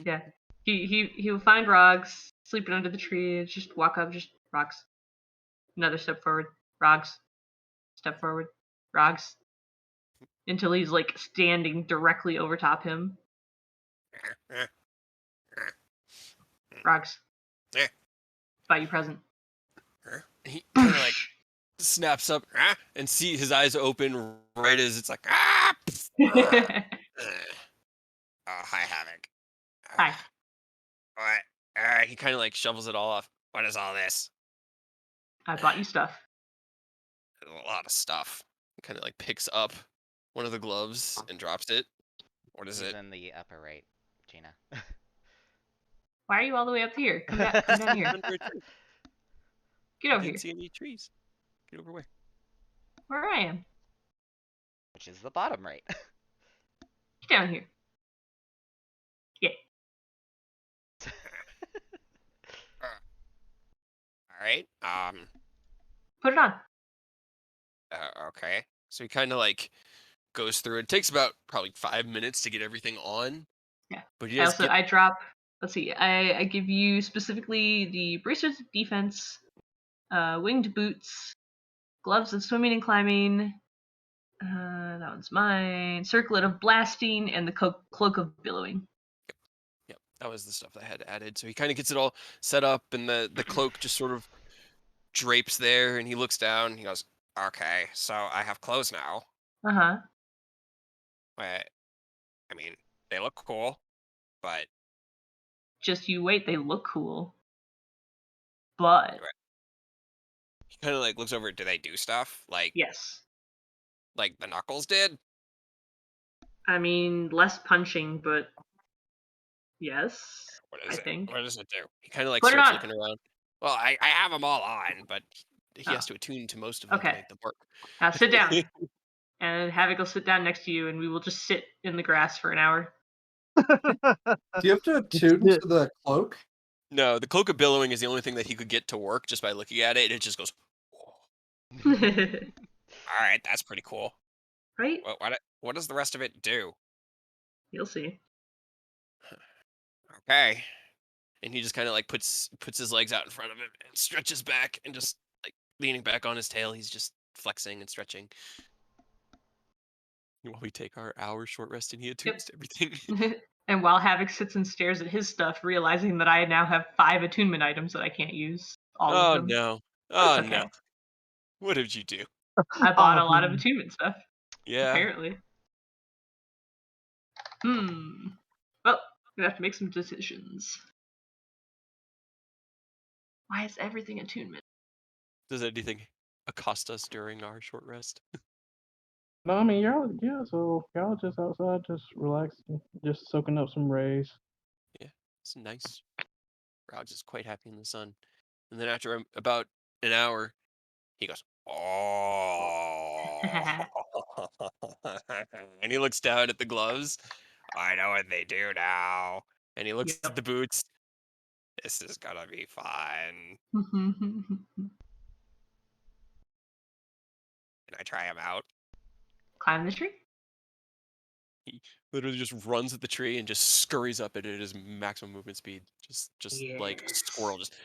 Yeah. He will find Rogs sleeping under the tree. Just walk up, just Rogs. Another step forward. Rogs. Step forward. Rogs. Until he's like standing directly over top him. Rogs. Buy you present. he kind of like snaps up and see his eyes open right as it's like ah. Oh, hi, Havoc. Hi. What? He kind of like shovels it all off. What is all this? I bought you stuff. A lot of stuff. He kind of like picks up one of the gloves and drops it. What is He's it? in the upper right, Gina. Why are you all the way up here? Come down here. Under a tree. Get over I here. didn't see any trees. Get over where? Where I am. Which is the bottom right. Get down here. Yeah. All right. Put it on. Okay. So he kind of like goes through it. It takes about probably 5 minutes to get everything on. Yeah. But he does I drop. Let's see. I give you specifically the bracers of defense, winged boots, gloves of swimming and climbing. That one's mine. Circlet of blasting and the cloak of billowing. Yep, that was the stuff that I had added. So he kind of gets it all set up, and the cloak just sort of drapes there, and he looks down. And he goes, "Okay, so I have clothes now. Uh-huh. I mean, they look cool, but Just you wait, they look cool. But he kind of like looks over. Do they do stuff like yes. like the Knuckles did? I mean, less punching, but yes. What is I it? think. What does it do?" He kind of like Put it starts on. looking around. Well, I have them all on, but he has to attune to most of them to Okay. make them work. Now sit down. And Havoc will sit down next to you, and we will just sit in the grass for an hour. Do you have to attune to the cloak? No, the cloak of billowing is the only thing that he could get to work just by looking at it. And it just goes. All right, that's pretty cool. Right? What does the rest of it do? You'll see. Okay. And he just kind of like puts his legs out in front of him and stretches back and just like leaning back on his tail. He's just flexing and stretching. While we take our hour short rest and he attunes to everything. And while Havoc sits and stares at his stuff, realizing that I now have 5 attunement items that I can't use. All of them. No. Oh okay. no. What did you do? I bought a lot of attunement stuff. Yeah. Apparently. Well, I'm gonna have to make some decisions. Why is everything attunement? Does anything accost us during our short rest? No, I mean so y'all just outside, just relaxing, just soaking up some rays. Yeah, it's nice. Raj is quite happy in the sun. And then after about an hour, he goes, "Oh." And he looks down at the gloves. I know what they do now. And he looks at the boots. This is gonna be fun. Can I try him out? Climb the tree? He literally just runs at the tree and just scurries up it at his maximum movement speed. Just like a squirrel. Just.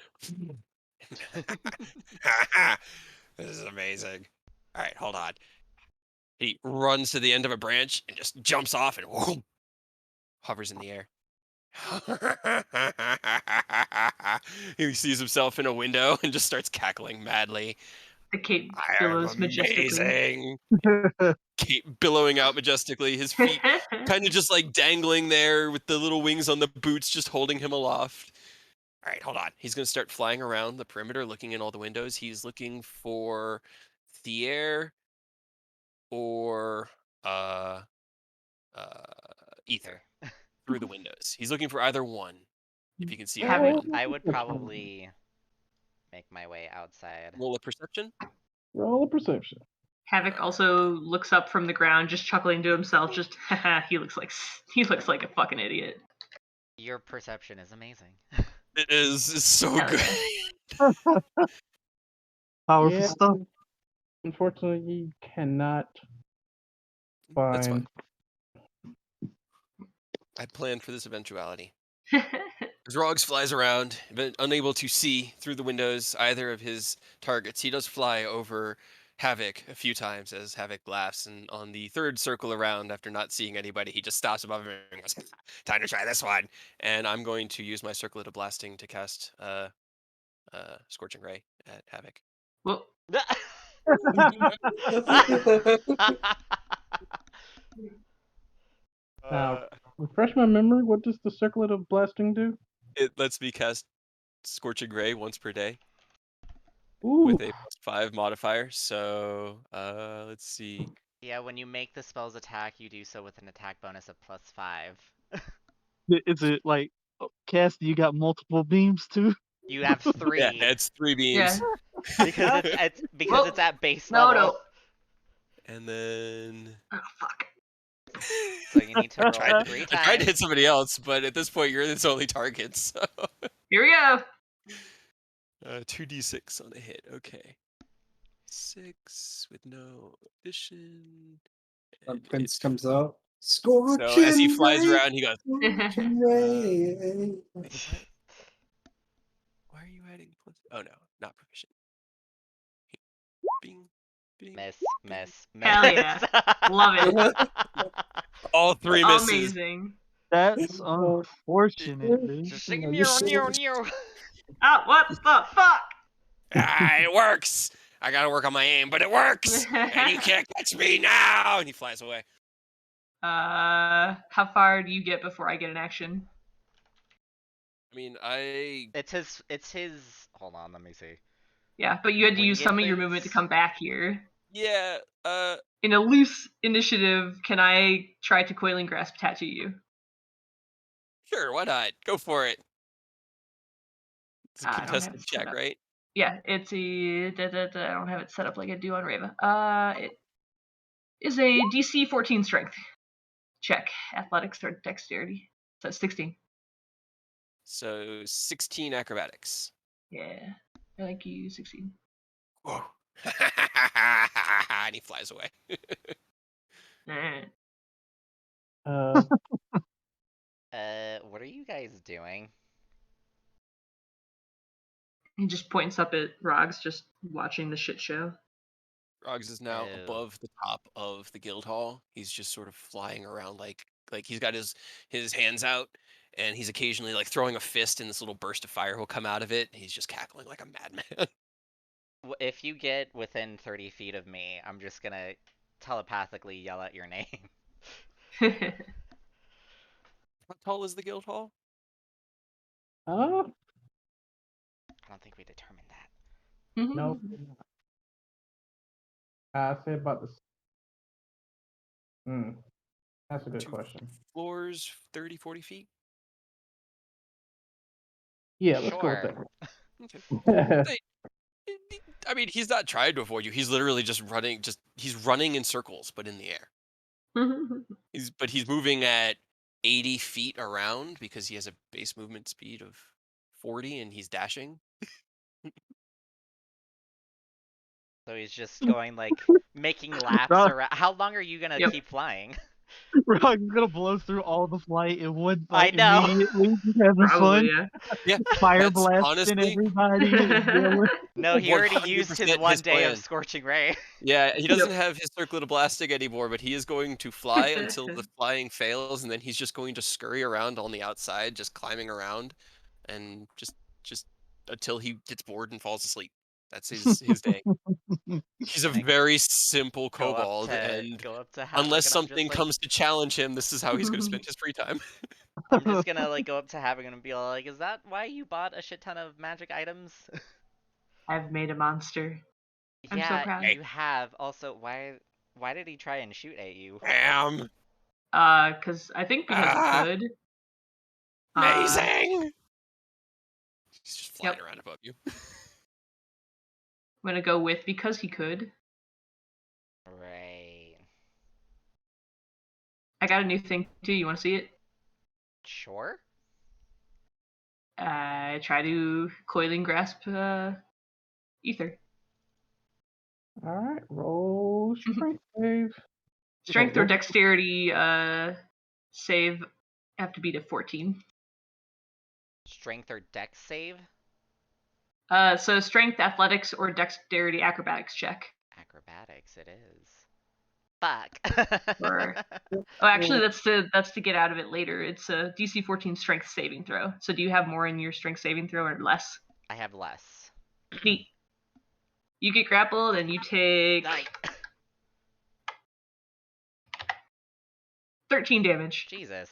This is amazing. All right, hold on. He runs to the end of a branch and just jumps off and whoom, hovers in the air. He sees himself in a window and just starts cackling madly. The cape billows majestically. Cape billowing out majestically. His feet kind of just like dangling there with the little wings on the boots just holding him aloft. All right, hold on. He's going to start flying around the perimeter, looking in all the windows. He's looking for Thier or Ether through the windows. He's looking for either one. If you can see Havoc. I would probably make my way outside. Roll a perception. Roll a perception. Havoc also looks up from the ground, just chuckling to himself. Just, he looks like a fucking idiot. Your perception is amazing. It is. It's so Hell good. yeah. Powerful Yeah, stuff. unfortunately, you cannot That's find. fine. I planned for this eventuality. As Rogs flies around, but unable to see through the windows either of his targets, he does fly over Havoc a few times as Havoc laughs, and on the third circle around, after not seeing anybody, he just stops above him and goes, "Time to try this one." And I'm going to use my Circlet of Blasting to cast Scorching Ray at Havoc. Well, Now, refresh my memory. What does the Circlet of Blasting do? It lets me cast Scorching Ray once per day Ooh, with a +5 modifier. So let's see. Yeah, when you make the spell's attack, you do so with an attack bonus of +5. Is it like Cassie? You got multiple beams too? You have 3. Yeah, it's 3 yeah. beams. Because it's at base No, level. no. And then Oh, fuck. So you need to roll tried 3 I tried to hit times. somebody else, but at this point you're its only target. So Here we go. 2d6 on a hit. Okay, 6 with no addition. And Prince it's- comes out. So as he flies Scorching around, he goes, ray. "Why are you adding plus? Oh no, not proficient." Bing, bing. Miss. Hell yeah. Love it. All 3 misses. Amazing. That's unfortunate, dude. Just You sing know, near. Oh, what the fuck? It works. I gotta work on my aim, but it works. And you can't catch me now. And he flies away. How far do you get before I get an action? I mean, It's his. Hold on, let me see. Yeah, but you had to When you use get some of your movement to things- come back here. yeah. In a loose initiative, can I try to Coiling Grasp tattoo you? Sure, why not? Go for it. It's a I don't have contested it set check, up. right? Yeah, it's a. I don't have it set up like I do on Reva. It is a DC 14 strength check, athletics or dexterity. So it's 16. So 16 acrobatics. Yeah, thank you, 16. Whoa. And he flies away. Eh. What are you guys doing? He just points up at Rogs, just watching the shit show. Rogs is now Oh. above the top of the guild hall. He's just sort of flying around like he's got his hands out, and he's occasionally like throwing a fist, and this little burst of fire will come out of it. He's just cackling like a madman. If you get within 30 feet of me, I'm just gonna telepathically yell out your name. How tall is the guild hall? I don't think we determined that. no. I say about this. That's a good 2 question. floors, 30, 40 feet. Yeah, let's go with Sure. that. Okay. I mean, he's not trying to avoid you. He's literally just running. He's running in circles, but in the air. He's moving at 80 feet around because he has a base movement speed of 40, and he's dashing. So he's just going like making laps Rob- around. How long are you gonna Yep. keep flying? Rock is gonna blow through all the flight in one I fight know. immediately. Just having Probably, fun. yeah. Yeah, Fire that's blasting honestly everybody. yelling. No, he already 100% used his his 1 day plan. of Scorching Ray. Yeah, he doesn't have his Circlet of Blasting anymore, but he is going to fly until the flying fails, and then he's just going to scurry around on the outside, just climbing around, and just until he gets bored and falls asleep. That's his day. He's a Like, very simple Go up kobold, to and Havoc, unless and I'm something just like, comes to challenge him, this is how he's going to spend his free time. I'm just gonna like go up to Havoc and be like, "Is that why you bought a shit ton of magic items?" I've made a monster. I'm so Yeah, proud. you have. Also, why did he try and shoot at you? Bam! Because I think because Ah! he could. Amazing! He's just flying Yep. around above you. I'm gonna go with because he could. Right. I got a new thing too. You want to see it? Sure. Try to Coiling Grasp Ether. All right, roll strength save. Strength or what- dexterity save have to beat a 14. Strength or dex save? So strength, athletics, or dexterity acrobatics check. Acrobatics it is. Fuck. Or oh, actually, that's to get out of it later. It's a DC 14 strength saving throw. So do you have more in your strength saving throw or less? I have less. Neat. You get grappled and you take Nice. 13 damage. Jesus.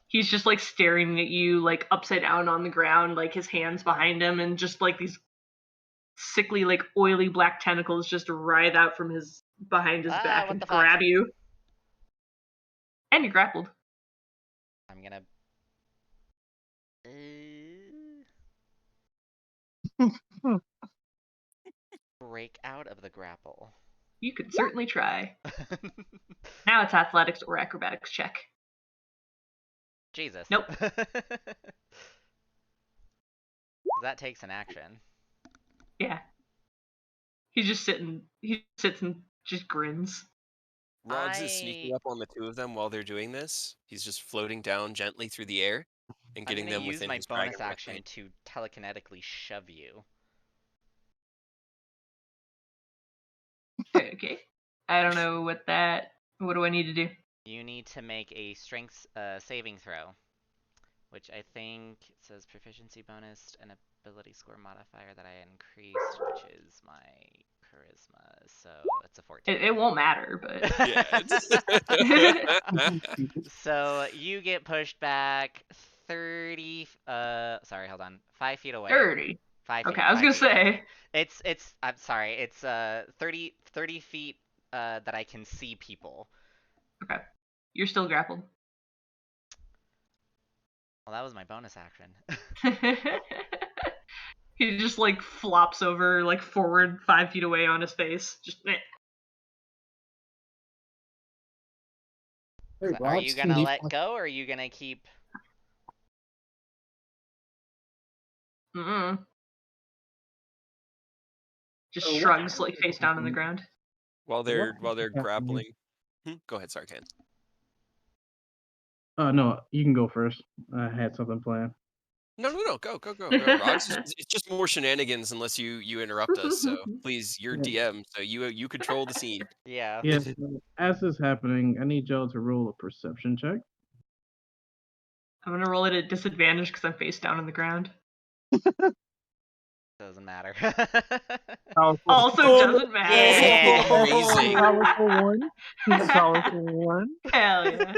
He's just like staring at you like upside down on the ground, like his hands behind him, and just like these sickly, like oily black tentacles just writhe out from his behind his back what and the fuck? grab you. And you're grappled. I'm gonna. Break out of the grapple. You could certainly try. Now it's athletics or acrobatics check. Jesus. Nope. That takes an action. Yeah. He's just sitting. He sits and just grins. Rogs is sneaking up on the two of them while they're doing this. He's just floating down gently through the air and getting them within his I'm gonna use dragon my bonus breath action range. to telekinetically shove you. Okay. I don't know what do I need to do? You need to make a strength saving throw, which I think it says proficiency bonus and ability score modifier that I increased, which is my charisma. So it's a 14. It won't matter, but So you get pushed back 30. Sorry, hold on. 5 feet away. 30. 5 feet. Okay, I was gonna say. It's. I'm sorry. It's 30 feet that I can see people. Okay. You're still grappled. Well, that was my bonus action. He just like flops over, like forward 5 feet away on his face. Just. Hey, So are you gonna let go, or are you gonna keep? Just what shrugs, like face down on the ground. While they're happening? grappling. Go ahead, sorry, Ken. No, you can go first. I had something planned. No, go. Rogs, it's just more shenanigans unless you interrupt us. So please, you're DM, so you control the scene. Yeah. Yes. As this is happening, I need y'all to roll a perception check. I'm gonna roll it at disadvantage because I'm face down on the ground. Doesn't matter. Also doesn't matter. Yeah. Amazing. Powerful one. Powerful one. Hell yeah.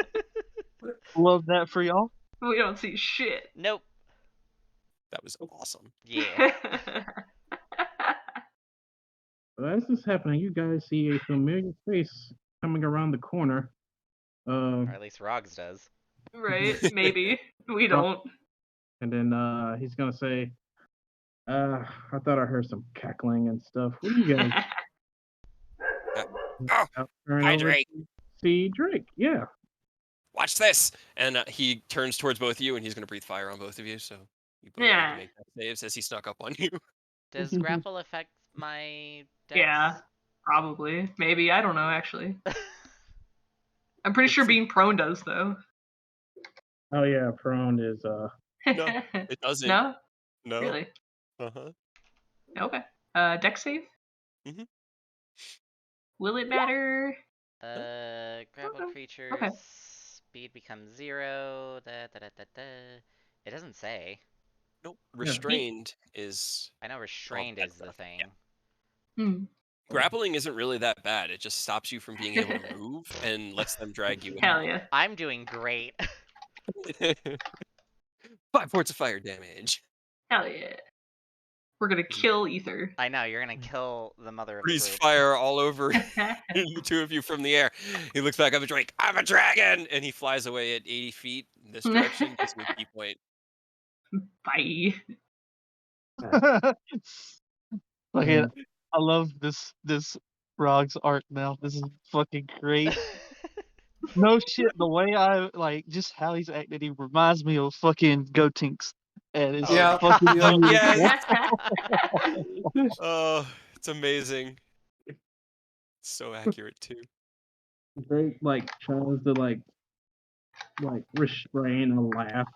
Love that for y'all. We don't see shit. Nope. That was awesome. Yeah. So as this is happening, you guys see a familiar face coming around the corner. Or at least Rogs does. Right? Maybe. We don't. And then he's gonna say, I thought I heard some cackling and stuff. What are you guys? Hi, Drake. See Drake, yeah. Watch this. And he turns towards both of you, and he's going to breathe fire on both of you. So you both need to make that saves as he snuck up on you. Does grapple affect my dex? Yeah. Probably. Maybe. I don't know, actually. I'm pretty sure being prone does, though. Oh yeah, prone is No, it doesn't. No? No. Really? Uh-huh. Okay. Dex save? Mm-hmm. Will it matter? Grappled creatures. Okay. Speed becomes 0. It doesn't say. Nope. Restrained is... I know restrained is the thing. Hmm. Grappling isn't really that bad. It just stops you from being able to move and lets them drag you. Hell yeah. I'm doing great. 5 points of fire damage. Hell yeah. We're gonna kill Ether. I know, you're gonna kill the mother of the Breeze group. fire all over the two of you from the air. He looks back up at Drake. I'm a dragon! And he flies away at 80 feet in this direction. Gives me a key point. Bye. Fucking, I love this Rogs art now. This is fucking great. No shit, the way I like just how he's acting, he reminds me of fucking Gotenks. and it's Yeah. fucking Oh, unbelievable. Oh, it's amazing. So accurate too. Drake like tries to like restrain a laugh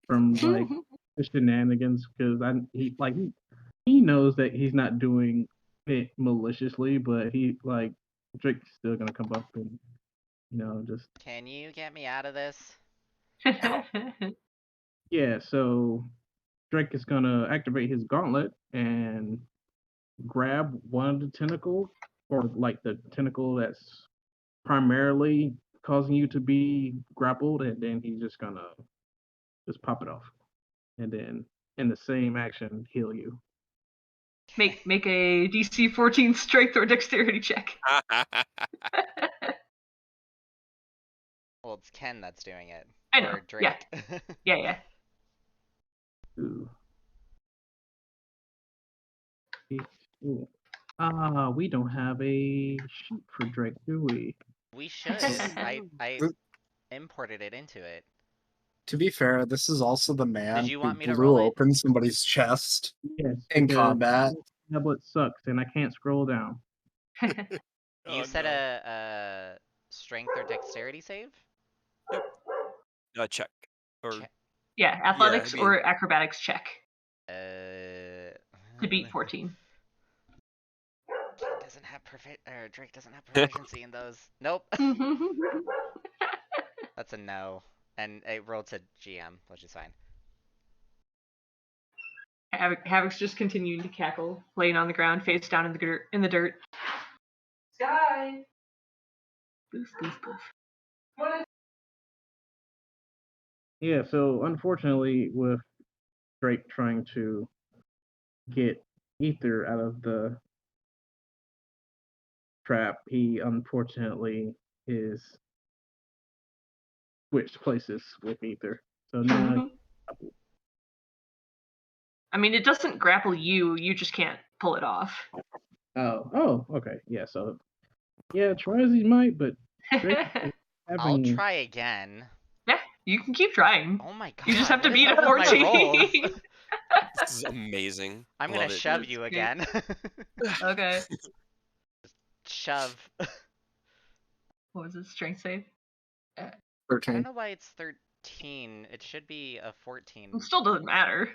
from like the shenanigans because he knows that he's not doing it maliciously, but Drake's still gonna come up and just Can you get me out of this? yeah. So Drake is gonna activate his gauntlet and grab one of the tentacles, or like the tentacle that's primarily causing you to be grappled, and then he's just gonna just pop it off, and then in the same action heal you. make a DC 14 strength or dexterity check. Well, it's Ken that's doing it. I know, Or yeah. Drake. Yeah. Ooh. Ooh. We don't have a sheet for Drake, do we? We should. I imported it into it. To be fair, this is also the man Did you who want me to blew roll it? open somebody's chest Yes. in because combat. the tablet sucks, and I can't scroll down. You Oh, said no. a strength or dexterity save? Check. Or Check. Yeah, athletics I mean- or acrobatics check To to beat 14. Doesn't have Drake doesn't have proficiency in those. Nope. That's a no. And it rolled to GM, which is fine. Havoc's just continuing to cackle, laying on the ground, face down in the dirt. Sky. Boof, boof, boof. Yeah, so unfortunately, with Drake trying to get Ether out of the trap, he unfortunately is switched places with Ether. So now, I mean, it doesn't grapple you. You just can't pull it off. okay, yeah. So yeah, try as he might, but Drake is I'll having try again. Yeah, you can keep trying. Oh my god. You just have to what is beat a up with my 14. rolls? This is amazing. I'm gonna Love it. shove you That's again. Okay. Shove. What was it? Strength save? I 13. don't know why it's 13. It should be a 14. It still doesn't matter.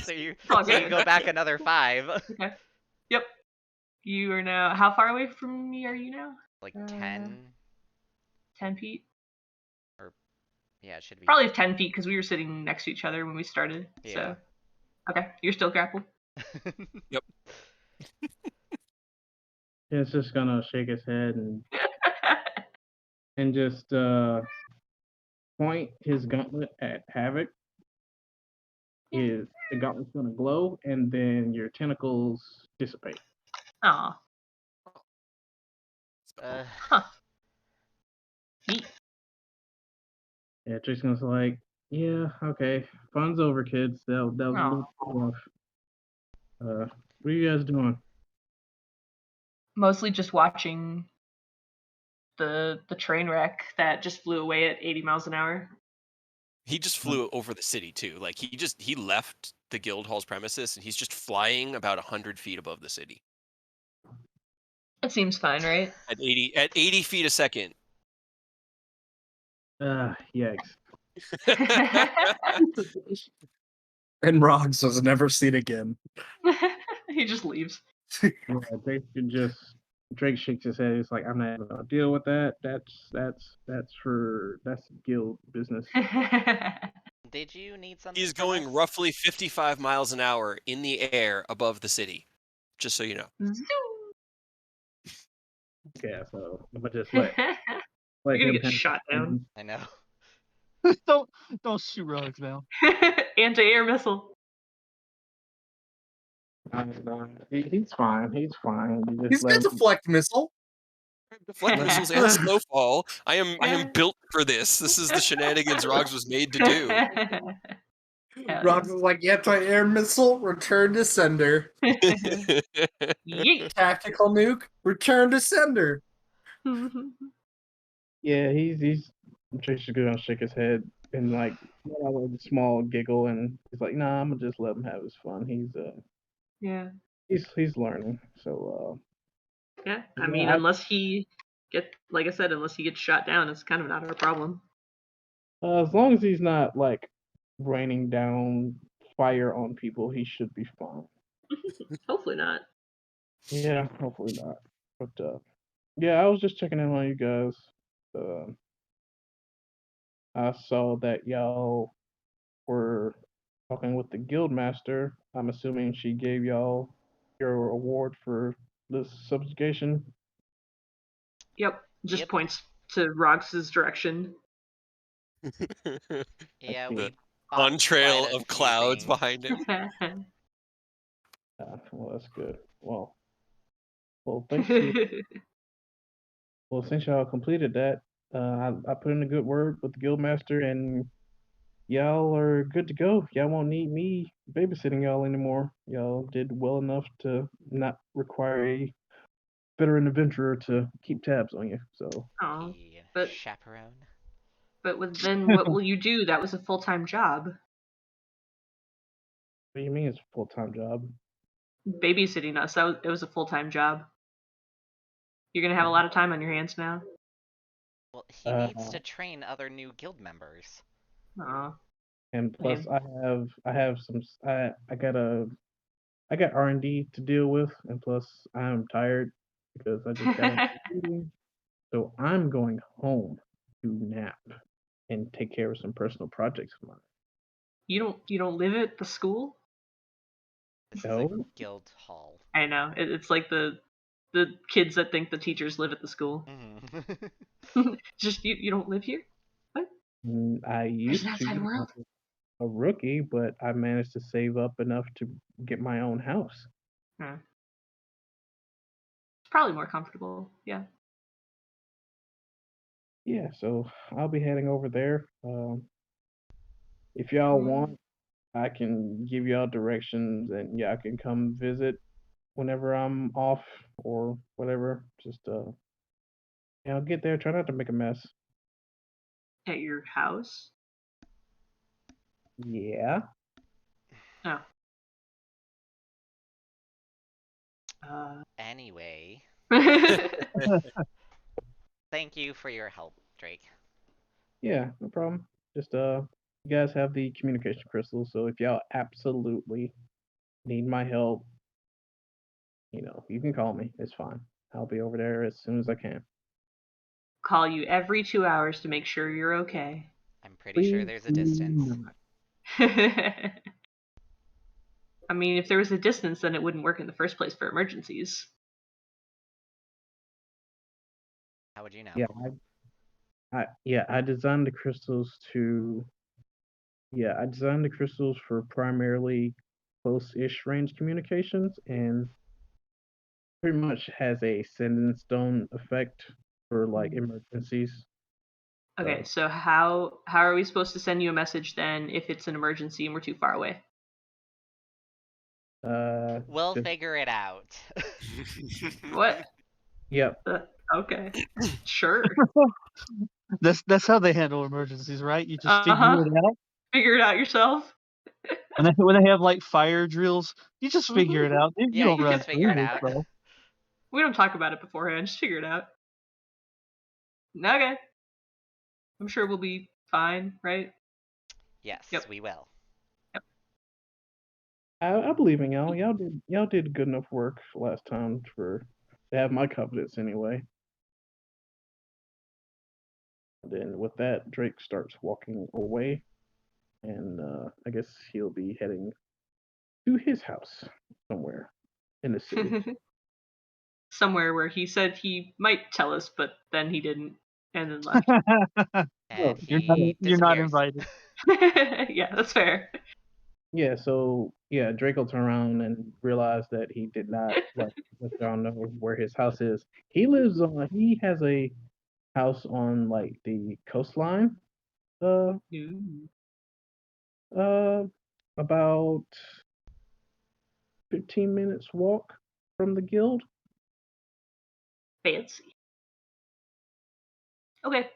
so you all so you good. go back another 5. Okay. Yep. You are now. How far away from me are you now? Like 10. 10 feet. Yeah, it should be. Probably 10 feet because we were sitting next to each other when we started. Yeah. So. Okay, you're still grappled. Yep. it's just gonna shake his head and just point his gauntlet at Havoc. The gauntlet's gonna glow, and then your tentacles dissipate. Aw. Huh. Neat. Yeah, Drake's gonna say like, yeah, okay, fun's over, kids. That was a little rough. What are you guys doing? Mostly just watching the train wreck that just flew away at 80 miles an hour. He just flew over the city too. Like he left the guild hall's premises and he's just flying about 100 feet above the city It seems fine, right? at 80 feet a second. Yikes. And Roggs was never seen again. He just leaves. Yeah, Drake shakes his head. He's like, I'm not gonna deal with that. That's guild business. Did you need something? He's from going us? roughly 55 miles an hour in the air above the city. Just so you know. Yeah, so I'm gonna just let You're gonna him get handle shot it. I know. don't shoot Rogues now. Anti-air missile. He's fine. He's fine. You just He's let got him- deflect missile. Deflect missiles and snowfall. I am built for this. This is the shenanigans Roggs was made to do. Hell Roggs is like, anti-air missile, return to sender. Yeet. Tactical nuke, return to sender. Yeah, he's Drake's gonna shake his head. And like let out a small giggle, and he's like, "Nah, I'm gonna just let him have his fun. Yeah. He's learning." So Yeah. I yeah, mean, unless he like I said, unless he gets shot down, it's kind of not our problem. as long as he's not like raining down fire on people, he should be fine. Hopefully not. Yeah, hopefully not. But yeah, I was just checking in on you guys. Uh, I saw that y'all were talking with the guild master. I'm assuming she gave y'all your award for this subjugation. Yep. Just Yep. points to Rox's direction. Yeah, see. we On bought trail quite a of few clouds things. behind him. Well, that's good. Well, thanks you. Well, since y'all completed that, I put in a good word with the guildmaster, and y'all are good to go. Y'all won't need me babysitting y'all anymore. Y'all did well enough to not require a veteran adventurer to keep tabs on you. So, Oh, A but chaperone. then what will you do? That was a full-time job. what do you mean it's a full time job? Babysitting us. It was a full-time job. You're gonna have a lot of time on your hands now. Well, he needs to train other new guild members. Aw. And plus, Man. I have some I got R&D to deal with, and plus I'm tired because I just got into meeting. So I'm going home to nap and take care of some personal projects of mine. You don't live at the school? This is a No, guild hall. I know. It's like the kids that think the teachers live at the school. Just you don't live here? What? I There's an used to outside when I world. was a rookie, but I managed to save up enough to get my own house. Huh. It's probably more comfortable. Yeah. Yeah, so I'll be heading over there. If y'all want, I can give y'all directions, and y'all can come visit whenever I'm off or whatever. Just I'll get there. Try not to make a mess. At your house? Yeah. Oh. Uh. Anyway, thank you for your help, Drake. Yeah, no problem. Just you guys have the communication crystals, so if y'all absolutely need my help, you can call me. It's fine. I'll be over there as soon as I can. Call you every 2 hours to make sure you're okay. I'm pretty sure Please there's a do distance. not. I mean, if there was a distance, then it wouldn't work in the first place for emergencies. How would you know? Yeah, I designed the crystals to. Yeah, I designed the crystals for primarily close-ish range communications, and pretty much has a send and stone effect for like emergencies. Okay, so how are we supposed to send you a message then if it's an emergency and we're too far away? We'll Just figure it out. What? yep. Okay. Sure. That's how they handle emergencies, right? You just figure Uh-huh. it out. Figure it out yourself. When they have like fire drills, you just figure it out. You Yeah, don't you run just figure it through out. this, bro. We don't talk about it beforehand. Just figure it out. Okay. I'm sure we'll be fine, right? Yes, Yep. we will. Yep. I believe in y'all. Y'all did good enough work last time to have my confidence anyway. Then with that, Drake starts walking away, and I guess he'll be heading to his house somewhere in the city. Somewhere where he said he might tell us, but then he didn't, and then left. And You're he not disappears. invited. Yeah, that's fair. Yeah, so yeah, Drake will turn around and realize that he did not let y'all know where his house is. He has a house on like the coastline. Uh Ooh, uh about 15 minutes walk from the guild. fancy. Okay.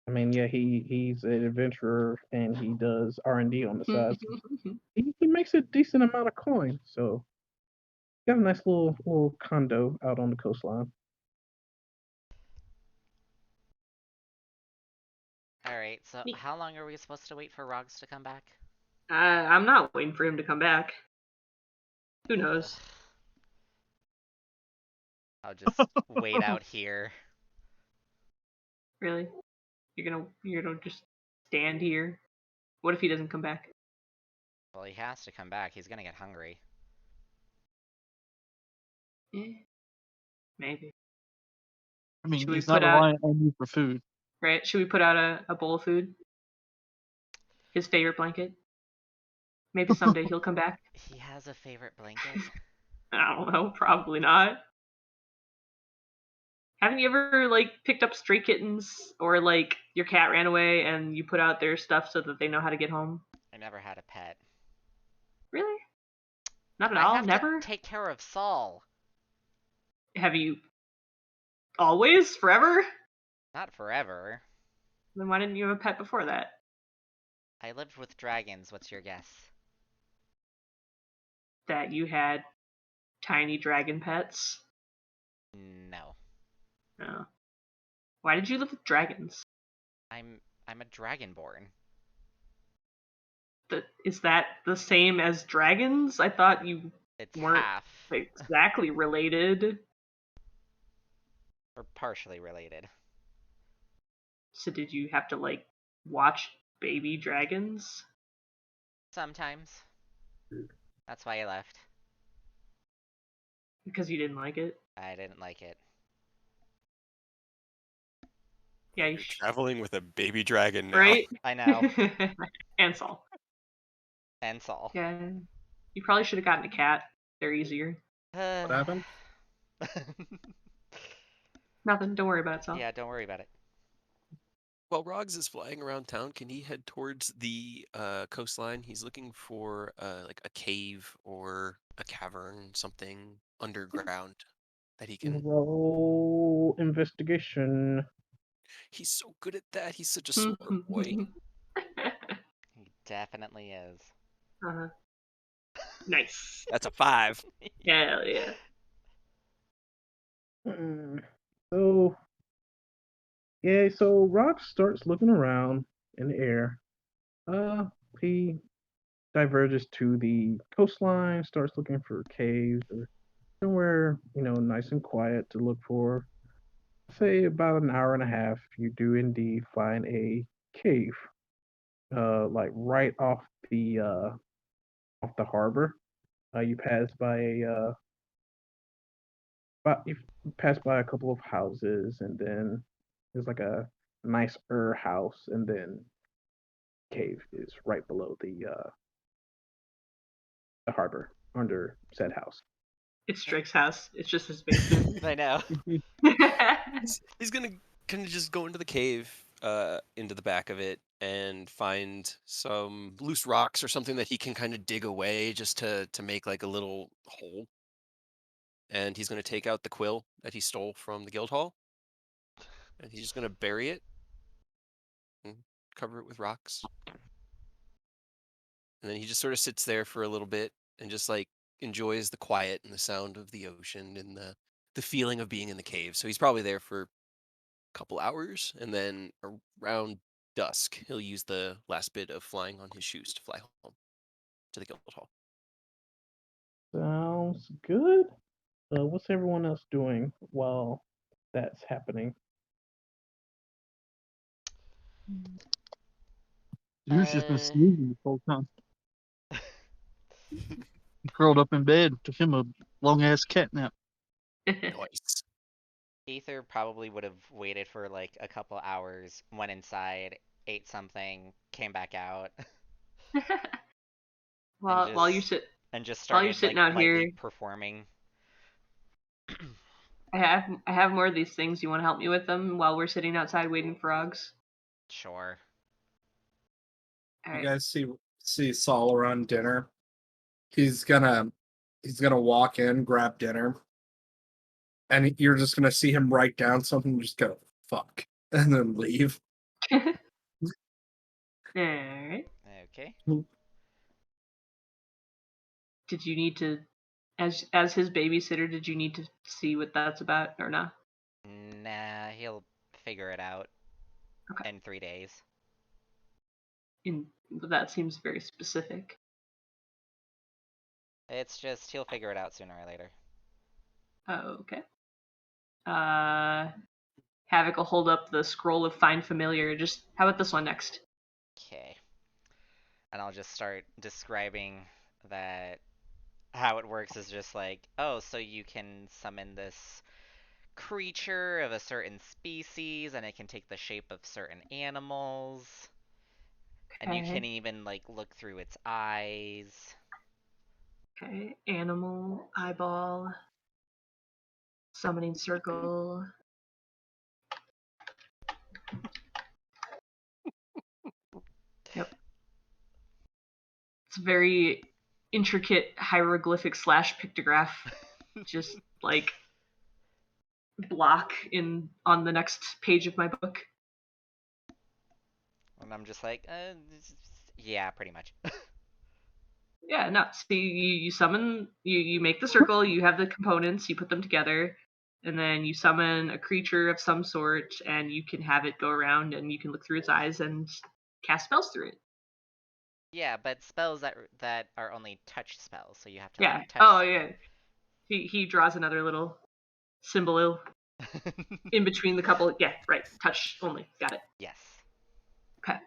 I mean, yeah, he's an adventurer and he does R&D on the side. So he makes a decent amount of coin, so got a nice little condo out on the coastline. Alright, so Neat. how long are we supposed to wait for Rogs to come back? I'm not waiting for him to come back. Who knows? I'll just wait out here. Really? You're gonna just stand here? What if he doesn't come back? Well, he has to come back. He's gonna get hungry. Maybe. I mean, Should we he's not put out- reliant on you for food. Right? Should we put out a bowl of food? His favorite blanket? Maybe someday he'll come back. He has a favorite blanket? I don't know. Probably not. Haven't you ever picked up stray kittens or your cat ran away and you put out their stuff so that they know how to get home? I never had a pet. Really? Not at I all? have Never? to take care of Saul. Have you always? Forever? Not forever. Then why didn't you have a pet before that? I lived with dragons. What's your guess? That you had tiny dragon pets? No. No. Why did you live with dragons? I'm a dragonborn. Is that the same as dragons? I thought you It's weren't half. exactly related. Or partially related. So did you have to watch baby dragons? Sometimes. That's why I left. Because you didn't like it? I didn't like it. Yeah, you You're traveling with a baby dragon now. right? I know. And Saul. And Saul. Yeah. You probably should have gotten a cat. They're easier. What happened? Nothing. Don't worry about it, Saul. Yeah, don't worry about it. While Rogs is flying around town, can he head towards the coastline? He's looking for like a cave or a cavern, something underground that he can. Roll investigation. He's so good at that. He's such a smart boy. He definitely is. Uh-huh. Nice. That's a 5. Hell yeah. So, yeah, so Rock starts looking around in the air. He diverges to the coastline, starts looking for caves or somewhere, nice and quiet to look for. Say about an hour and a half, you do indeed find a cave, like right off the harbor. You pass by you pass by a couple of houses, and then there's like a nice house, and then cave is right below the harbor under said house. It's Drake's house. It's just his basement. I know. He's gonna kind of just go into the cave, into the back of it, and find some loose rocks or something that he can kind of dig away just to make like a little hole. And he's gonna take out the quill that he stole from the guild hall, and he's just gonna bury it and cover it with rocks. And then he just sort of sits there for a little bit and just enjoys the quiet and the sound of the ocean and the feeling of being in the cave. So he's probably there for a couple hours, and then around dusk he'll use the last bit of flying on his shoes to fly home to the guild hall. Sounds good. What's everyone else doing while that's happening? You've just been Uh, snoozing the whole time. He curled up in bed, took him a long ass cat nap. Nice. Ether probably would have waited for a couple hours, went inside, ate something, came back out. While you just- sit, And just While you're started sitting out lightly here- performing. I have more of these things. You want to help me with them while we're sitting outside waiting for Uggs? Sure. All You right. guys see Saul around dinner. He's gonna walk in, grab dinner, and you're just gonna see him write down something, and just go fuck, and then leave. Alright. Okay. Did you need to, as his babysitter, did you need to see what that's about or not? Nah, he'll figure it out Okay. in 3 days. That seems very specific. It's just he'll figure it out sooner or later. Oh, okay. Havoc will hold up the scroll of Find Familiar. Just, how about this one next? Okay. And I'll just start describing that how it works is just like, oh, so you can summon this creature of a certain species and it can take the shape of certain animals. And you can even like look through its eyes. Okay, animal, eyeball, summoning circle. Yep. It's very intricate hieroglyphic / pictograph. Just like block on the next page of my book. And I'm just like, yeah, pretty much. Yeah, no. So you summon, you make the circle, you have the components, you put them together, and then you summon a creature of some sort, and you can have it go around, and you can look through its eyes and cast spells through it. Yeah, but spells that are only touch spells, so you have to Yeah. like touch. Oh yeah. He draws another little symbol in between the couple. Yeah, right. Touch only. Got it. Yes. Okay.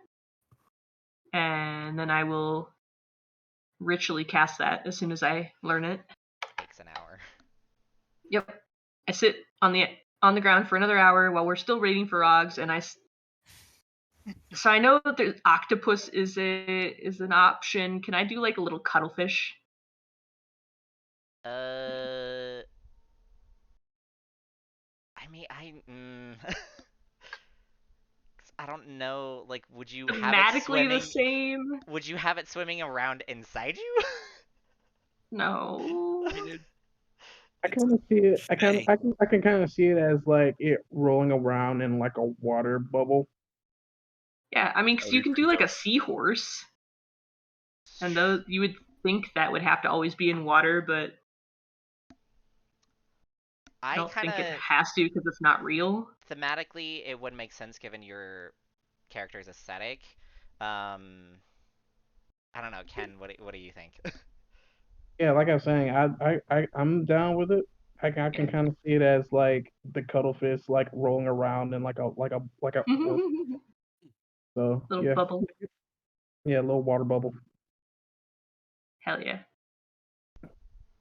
And then I will ritually cast that as soon as I learn it. Takes an hour. Yep. I sit on the ground for another hour while we're still waiting for Rogs, and so I know that the octopus is an option. Can I do like a little cuttlefish? I mean, I don't know. Like, would you have it Thematically swimming? the same. Would you have it swimming around inside you? No. I kind of see it. I can kind of see it as like it rolling around in like a water bubble. Yeah, I mean, because you can do like a seahorse, and those you would think that would have to always be in water, but I don't think it has to because it's not real. Thematically, it would make sense given your character's aesthetic. I don't know, Ken. What do you think? Yeah, like I was saying, I'm down with it. I can kind of see it as like the cuttlefish, like rolling around in like a so Little yeah, bubble. yeah, a little water bubble. Hell yeah.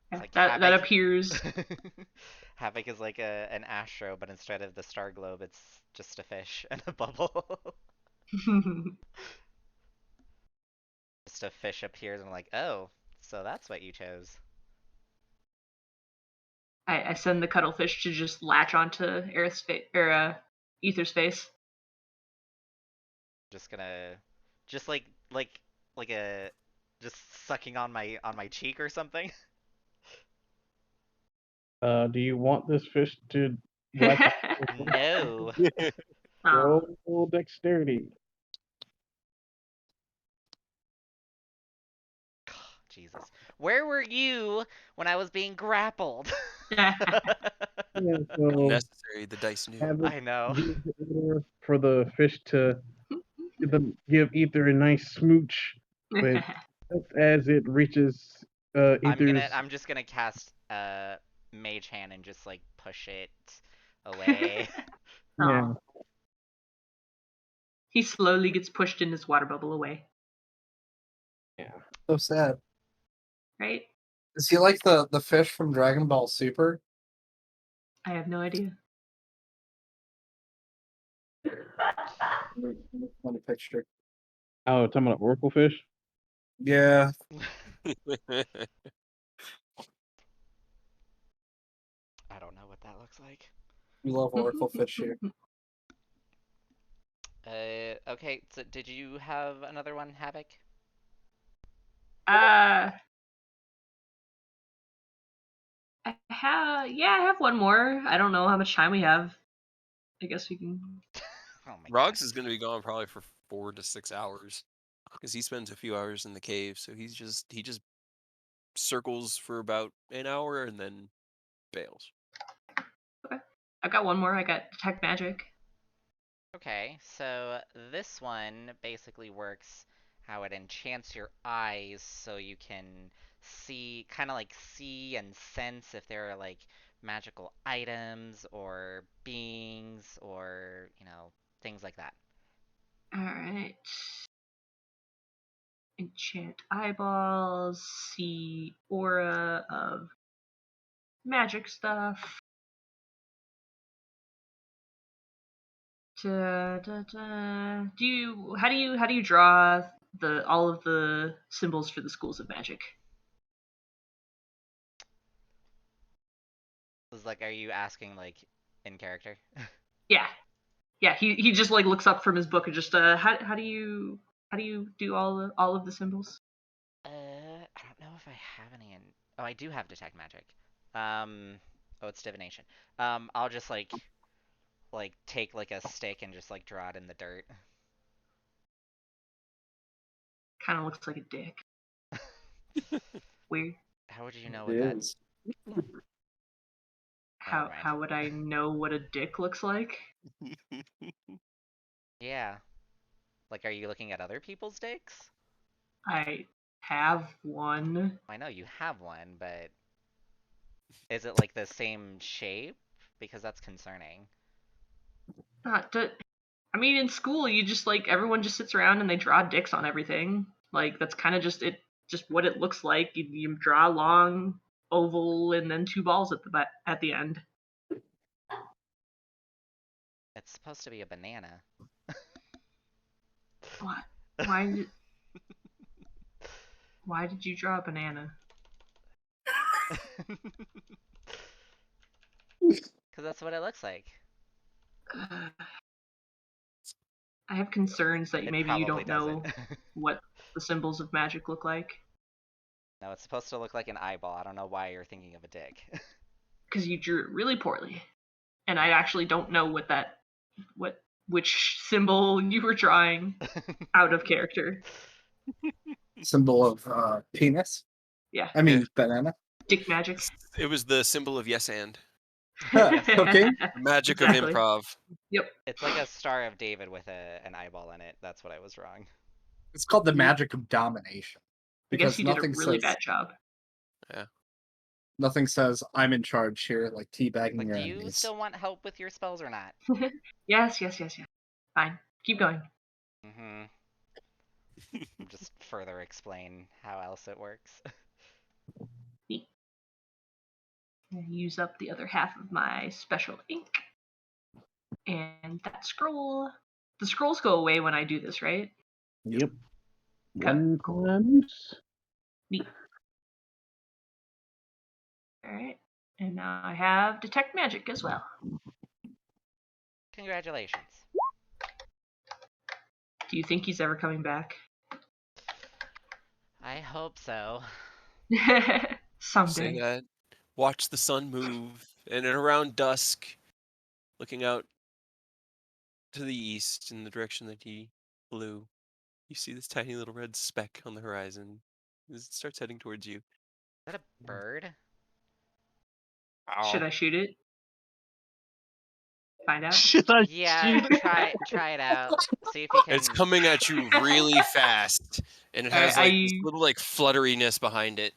Like that appears. Havoc is like an astro, but instead of the star globe, it's just a fish and a bubble. Just a fish appears, and I'm like, oh, so that's what you chose. I send the cuttlefish to just latch onto Aerith's face or Ether's face. Just gonna, just like a, just sucking on my cheek or something. Do you want this fish to No. roll dexterity? Jesus. Where were you when I was being grappled? Yeah, so Unnecessary. The dice knew. I know. gives the order for the fish to give Ether a nice smooch, but as it reaches Ether's. I'm just gonna cast Mage Hand and just like push it away. Yeah. He slowly gets pushed in his water bubble away. Yeah. So sad. Right? Is he like the fish from Dragon Ball Super? I have no idea. Funny picture. Oh, talking about Oracle fish? Yeah. I don't know what that looks like. We love Oracle fish here. Okay, so did you have another one, Havoc? I have one more. I don't know how much time we have. I guess we can. Oh my Rogs god. is going to be gone probably for 4 to 6 hours because he spends a few hours in the cave. So he just circles for about an hour and then bails. Okay. I got one more. I got Detect Magic. Okay, so this one basically works how it enchants your eyes so you can see, kind of like see and sense if there are like magical items or beings or, things like that. Alright. Enchant eyeballs, see aura of magic stuff. How do you draw all of the symbols for the schools of magic? It's like, are you asking like in character? Yeah. Yeah, he just like looks up from his book and just how do you do all of the symbols? I don't know if I have any in. Oh, I do have detect magic. Oh, it's divination. I'll just like take like a stick and just like draw it in the dirt. Kind of looks like a dick. Weird. How would you know It what that? is. Never mind. How would I know what a dick looks like? Yeah. Like, are you looking at other people's dicks? I have one. I know you have one, but is it like the same shape? Because that's concerning. I mean, in school, you just like everyone just sits around and they draw dicks on everything. Like that's kind of just just what it looks like. You draw a long oval and then two balls at the end. It's supposed to be a banana. What? Why did Why did you draw a banana? Because that's what it looks like. I have concerns that It maybe you probably don't know doesn't. what the symbols of magic look like. No, it's supposed to look like an eyeball. I don't know why you're thinking of a dick. Because you drew it really poorly, and I actually don't know which symbol you were drawing out of character. Symbol of penis. Yeah, I mean banana. dick magic. It was the symbol of yes and. Yes. Okay. The magic Exactly. of improv. Yep. It's like a Star of David with an eyeball in it. That's what I was wrong. It's called the Magic of Domination. I guess Because you did a really bad job. nothing says I'm in charge here, like teabagging Like, your do you enemies. still want help with your spells or not? Yes. Fine. Keep going. Mm-hmm. Just further explain how else it works. Use up the other half of my special ink. And that scroll. The scrolls go away when I do this, right? Yep. Okay, One cool. times. Neat. Alright. And now I have Detect Magic as well. Congratulations. Do you think he's ever coming back? I hope so. Say Someday. that. Watch the sun move, and at around dusk, looking out to the east in the direction that he flew, you see this tiny little red speck on the horizon as it starts heading towards you. Is that a bird? Should I shoot it? Find out. Should I Yeah, shoot? try it out. See if you can. It's coming at you really fast, and it has like this little like flutteriness behind it.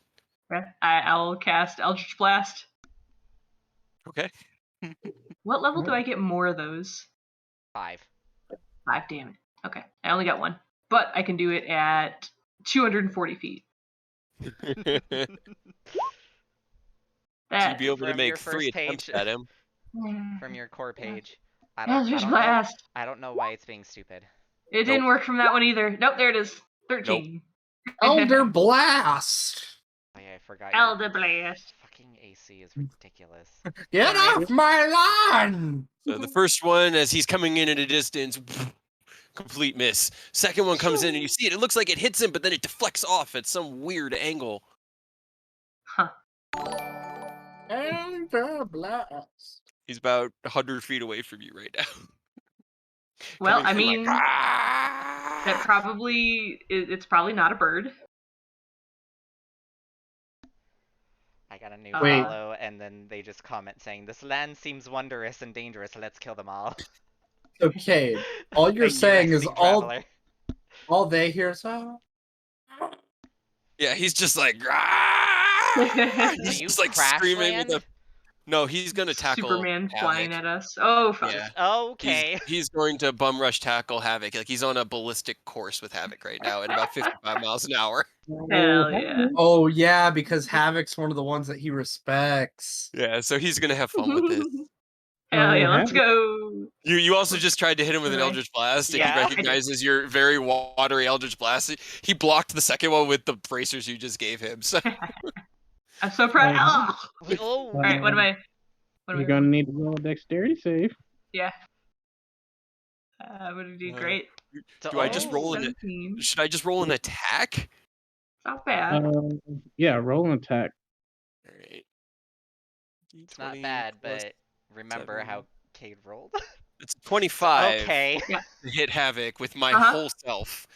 I'll cast Eldritch Blast. Okay. What level do I get more of those? 5. 5, damn it. Okay, I only got one. But I can do it at 240 feet. So That you'd be able to From make your 3 first attempts page. at him. From your core page. Eldritch Blast. I don't know why it's being stupid. It didn't work from that one either. Nope, there it is. 13. Elder Blast. Oh yeah, I forgot. Elder Blast. Fucking AC is ridiculous. Get off my lawn! So the first one, as he's coming in at a distance, complete miss. Second one comes in and you see it. It looks like it hits him, but then it deflects off at some weird angle. Huh. Elder Blast. He's about 100 feet away from you right now. Well, coming I from like, mean, that probably it's probably not a bird. I got a new Wait. follow, and then they just comment saying, "This land seems wondrous and dangerous. Let's kill them all." Okay, all you're Thank you, saying is Ice-Wing Traveler. all they hear is yeah, he's just like, Do he's you just like crash screaming land? with a. No, he's gonna tackle Superman flying Havoc. at us. Oh, fuck. Yeah, Okay. he's going to bum rush tackle Havoc. Like he's on a ballistic course with Havoc right now at about 55 miles an hour. Hell yeah. Oh yeah, because Havoc's one of the ones that he respects. Yeah, so he's gonna have fun with this. Hell yeah, Oh, let's Havoc. go. You also just tried to hit him with an Right. Eldritch Blast, and Yeah. he recognizes your very watery Eldritch Blast. He blocked the second one with the bracers you just gave him. So I'm so proud. Oh. Oh. All right, what am I? What am You're I? gonna need to roll a dexterity save. Yeah. I'm gonna do great. do I just roll an? 17. Should I just roll an attack? Not bad. Yeah, roll an attack. All right. It's not bad, but remember how Cade rolled? It's 25 Okay. Yeah. to hit Havoc with my Uh-huh. whole self.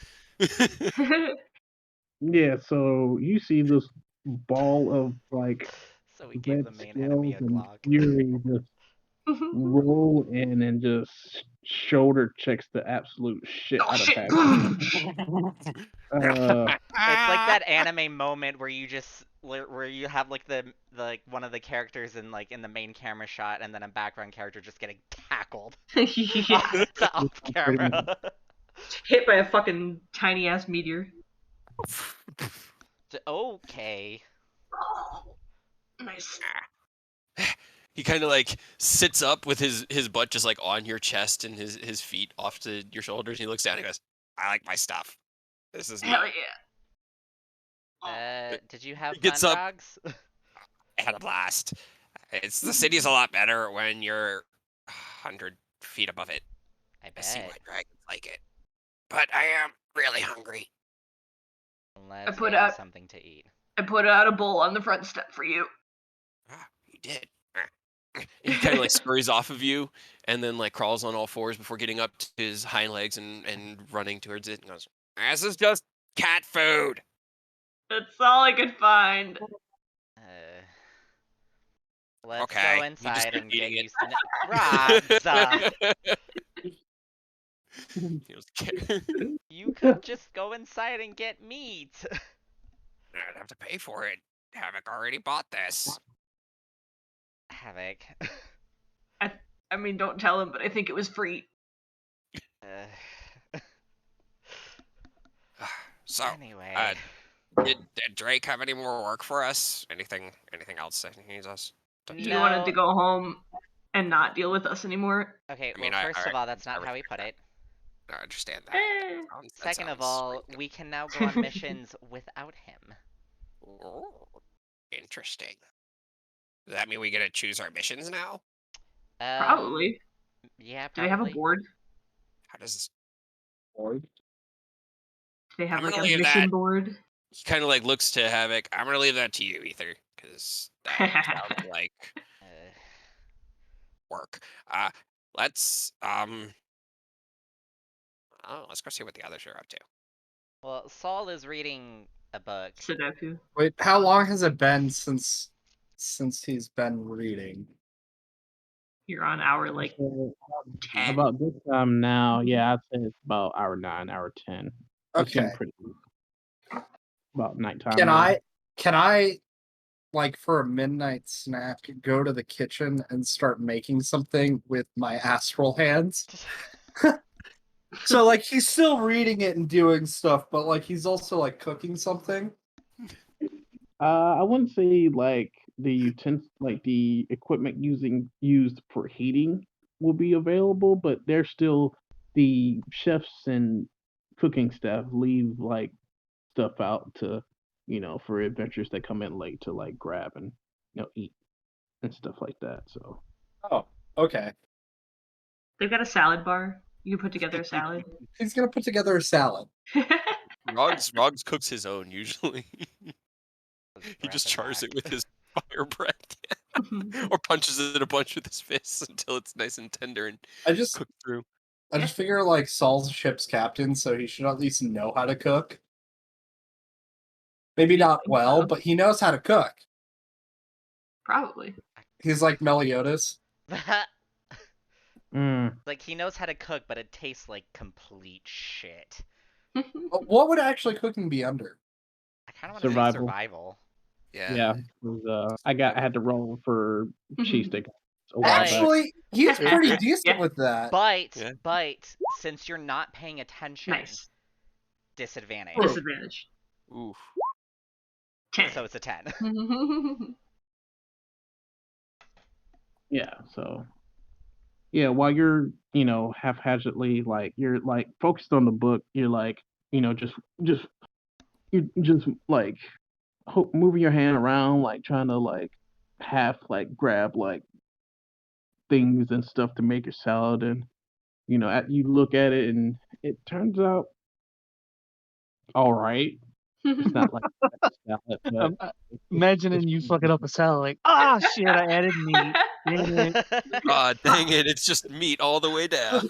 Yeah, so you see this ball of like So we gave red the main enemy scales a and Glock. fury just roll in and just shoulder checks the absolute shit Oh out of shit! Havoc. It's like that anime moment where where you have like the one of the characters in the main camera shot, and then a background character just getting tackled Yeah. off camera. Hit by a fucking tiny ass meteor. Okay. Oh, nice. He kind of like sits up with his butt just like on your chest and his feet off to your shoulders. He looks down and goes, "I like my stuff. This is Hell neat." yeah. Did you have He gets fun, up. Rogs? I had a blast. The city's a lot better when you're 100 feet above it. I I see why bet. dragons like it. But I am really hungry. Let's put get you out- something to eat. I put out a bowl on the front step for you. You did. He kind of like scurries off of you and then like crawls on all fours before getting up to his hind legs and running towards it and goes, "This is just cat food." That's all I could find. Let's Okay, go you just inside start and get eating you Rogs. He goes, You could just go inside and get meat. I'd have to pay for it. Havoc already bought this. Havoc. I mean, don't tell him, but I think it was free. So, Anyway. did Drake have any more work for us? Anything else that he needs us to do? He wanted to go home and not deal with us anymore. Okay, I mean, well, first of all, that's I not how he put respect it. I understand that. Eh. That Second of sounds all, really good. we can now go on missions without him. Ooh, interesting. Does that mean we get to choose our missions now? Probably. Yeah, Do probably. they have a board? How does this? Do they have I'm like gonna a leave mission that. board? He kind of like looks to Havoc. I'm gonna leave that to you, Ether, because that sounds like work. Let's let's go see what the others are up to. Well, Saul is reading a book. Sudoku. Wait, how long has it been since he's been reading? You're on hour like So, 10. about this time now, yeah, I'd say it's about hour 9, hour 10. It's getting Okay. pretty about nighttime. Can now. I like for a midnight snack go to the kitchen and start making something with my astral hands? So like he's still reading it and doing stuff, but like he's also like cooking something. I wouldn't say like the equipment used for heating will be available, but there's still the chefs and cooking staff leave like stuff out to for adventurers that come in late to like grab and eat and stuff like that. So Oh, okay. They've got a salad bar. You can put together a salad. He's gonna put together a salad. Rogs cooks his own usually. He just chars it with his fire breath, or punches it a bunch with his fists until it's nice and tender and I just cooked through. I just figure like Saul's ship's captain, so he should at least know how to cook. Maybe not think well, so. but he knows how to cook. Probably. He's like Meliodas. Like, he knows how to cook, but it tastes like complete shit. What would actually cooking be under? I kind of want to say Survival. survival. Yeah, I had to roll for cheesesteak. a while back. Actually, he's pretty decent Yeah. with that. But since you're not paying attention, Nice. disadvantage. Disadvantage. Oof. 10. So it's a 10. Yeah, so while you're, haphazardly, like, you're like focused on the book, you're like, just like moving your hand around, like trying to like half like grab like things and stuff to make your salad, and you look at it and it turns out all right. It's not like a salad, but Imagining you fucking up a salad like, shit, I added meat. Damn it. God dang it! It's just meat all the way down.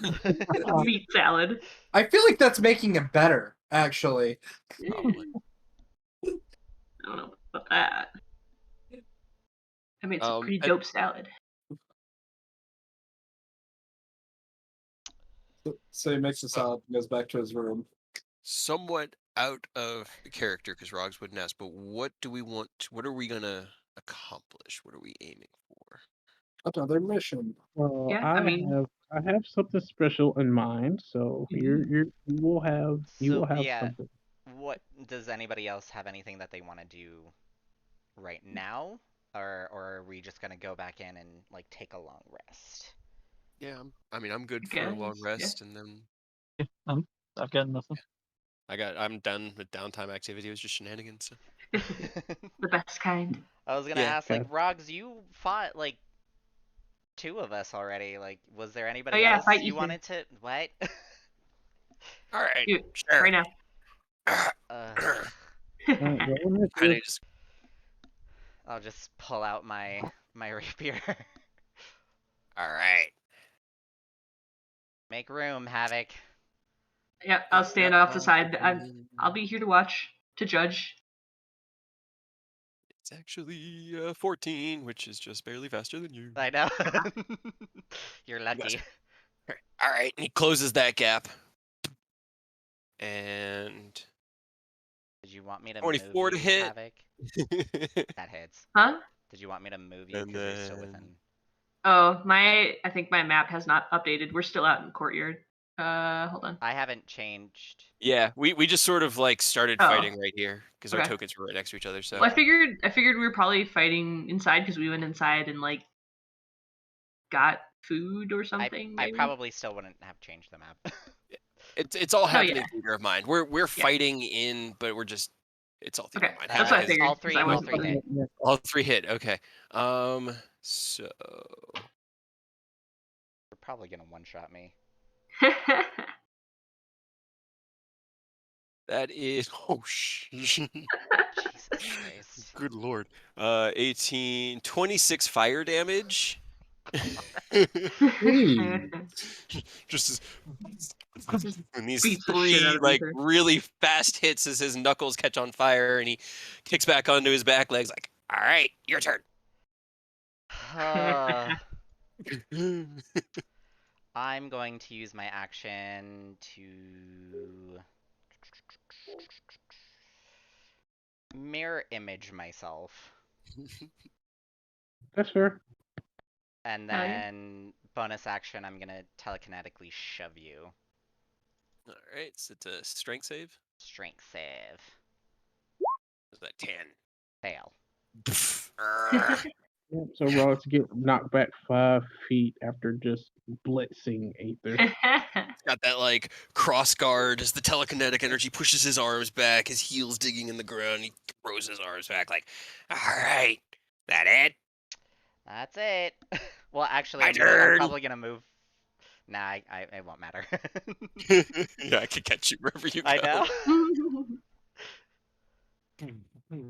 Meat salad. I feel like that's making it better, actually. Probably. I don't know about that. I mean, it's a pretty and- dope salad. So he makes the salad and goes back to his room. Somewhat out of character because Rogs wouldn't ask, but what do we want? What are we gonna accomplish? What are we aiming for? Another mission. well, Yeah, I I mean- have something special in mind, so you will have yeah. something. What does anybody else have anything that they want to do right now, or are we just gonna go back in and like take a long rest? Yeah, I'm good for a long Guess, yeah. rest, and then I've got nothing. I'm done with downtime activity. It was just shenanigans. So. The best kind. I was gonna Yeah, ask, like, Rogs, you fought like 2 of us already. Like, was there anybody yeah, else fight you Ethan. wanted to? What? All right, Dude, sure. right now. Kind of just I'll just pull out my rapier. all right. Make room, Havoc. Yeah, I'll stand off the side. I'll be here to watch, to judge. It's actually 14, which is just barely faster than you. I know. You're lucky. guys- All right, and he closes that gap. And Did you want me to 24 move to you, hit. Havoc? That hits. Huh? Did you want me to move you And because you're still then- within? Oh, I think my map has not updated. We're still out in courtyard. Hold on. I haven't changed. Yeah, we just sort of like started Oh. fighting right here because our Okay. tokens were right next to each other. So Well, I figured we were probably fighting inside because we went inside and like got food or something. I maybe? probably still wouldn't have changed the map. it's all happening yeah. theater of mind. We're fighting in, but we're just it's all theater Okay, of mind. that's what I Havoc is- figured. All 'cause three, I all wasn't three really- hit. All 3 hit. Okay. So You're probably gonna one-shot me. that is Jesus Christ. good lord. 18, 26 fire damage. Just as and these Beats the shit 3 out of like Ether. really fast hits as his knuckles catch on fire and he kicks back onto his back legs like, all right, your turn. I'm going to use my action to mirror image myself, That's fair. and Oh, yeah. then bonus action, I'm gonna telekinetically shove you. All right, so it's a strength save. Strength save. Is that 10? Fail. Yep, so Ross get knocked back 5 feet after just blitzing Aether. Got that like cross guard as the telekinetic energy pushes his arms back, his heels digging in the ground. He throws his arms back like, all right, that it? That's it. Well, actually, My I'm turn. probably gonna move. Nah, it won't matter. Yeah, I can catch you wherever you go. I know.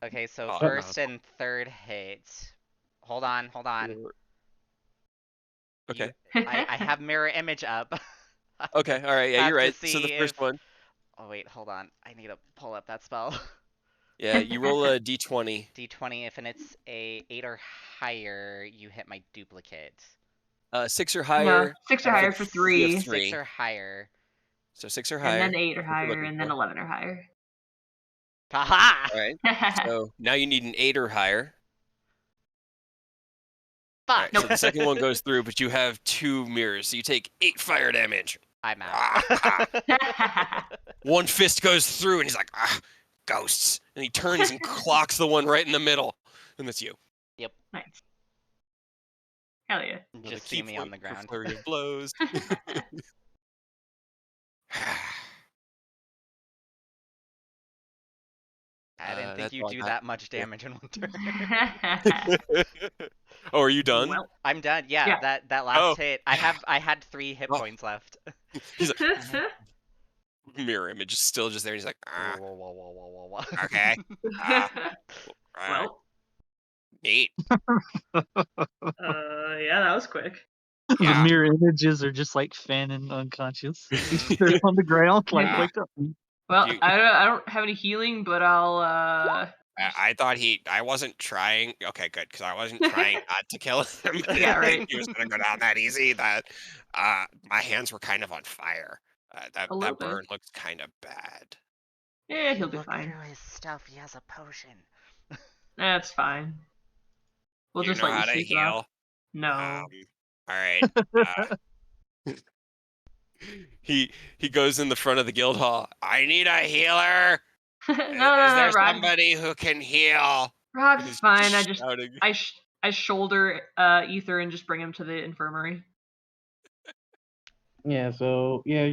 Okay, so Oh, first and third hit. Hold on. Okay. I have mirror image up. Okay. All right. Yeah, Have you're to right. So the see first if- one. Oh wait, hold on. I need to pull up that spell. Yeah, you roll a d20. D20. If it's a 8 or higher, you hit my duplicate. 6 or No, higher. 6 or you higher have for th- you have 3, 3. 6 or higher. So 6 or and higher. then 8 or That's what you're higher, looking and then for. 11 or higher. Haha! All right. So now you need an 8 or higher. All Fuck! right. So the second one goes through, but you have 2 mirrors, so you take 8 fire damage. I'm out. One fist goes through, and he's like, ghosts. And he turns and clocks the one right in the middle. And that's you. Nice. Hell yeah. Another Just key see me on point the for ground. flurry of blows. I didn't think that's you'd all I do got. that much damage in one turn. Oh, are you done? Well, I'm done. Yeah, Yeah. that last Oh. hit. I had 3 hit Oh. points left. He's like, mirror image is still just there. And he's like, okay. well, Neat. yeah, that was quick. Yeah. The mirror images are just like fanning unconscious. They're on the ground, like Yeah. wake up. Well, You- I don't have any healing, but I'll I thought I wasn't trying. Okay, good, because I wasn't trying not to kill him. But Yeah, I didn't right. think he was gonna go down that easy. That my hands were kind of on fire. That A little bit. burn looks kind of bad. yeah, he'll be Look fine. through his stuff. He has a potion. That's fine. We'll Do you just know let how you to sleep it off. heal? No. All right. He goes in the front of the guild hall. I need a healer. no, Is there Rog. somebody who can heal? Rog's He's fine. I just shouting. I shoulder Ether and just bring him to the infirmary. Yeah, so yeah,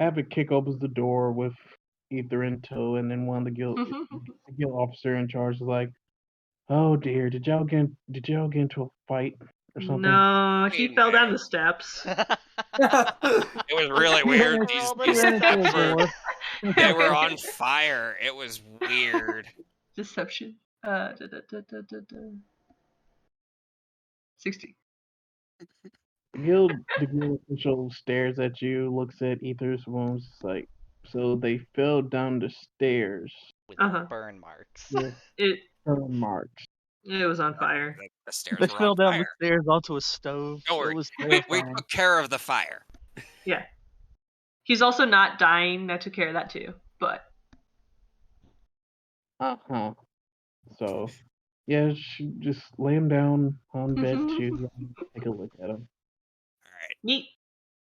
Abbott kick opens the door with Ether in tow, and then one of the guild officer in charge is like, "Oh dear, did y'all get into a fight or something?" No, he Wait a fell down minute. the steps. It was really weird. These Ran into a steps were, door. they were on fire. It was weird. Deception. 60. The guild official stares at you, looks at Ether's wounds, like, so they fell down the stairs. With Uh-huh. burn marks. With It burn marks. was on fire. The stairs They were fell on down fire. the stairs onto a stove. Don't worry. It was We terrifying. took care of the fire. Yeah. He's also not dying. I took care of that too. But Uh-huh. So, yeah, just lay him down on bed too. Take a look at him. All right. neat.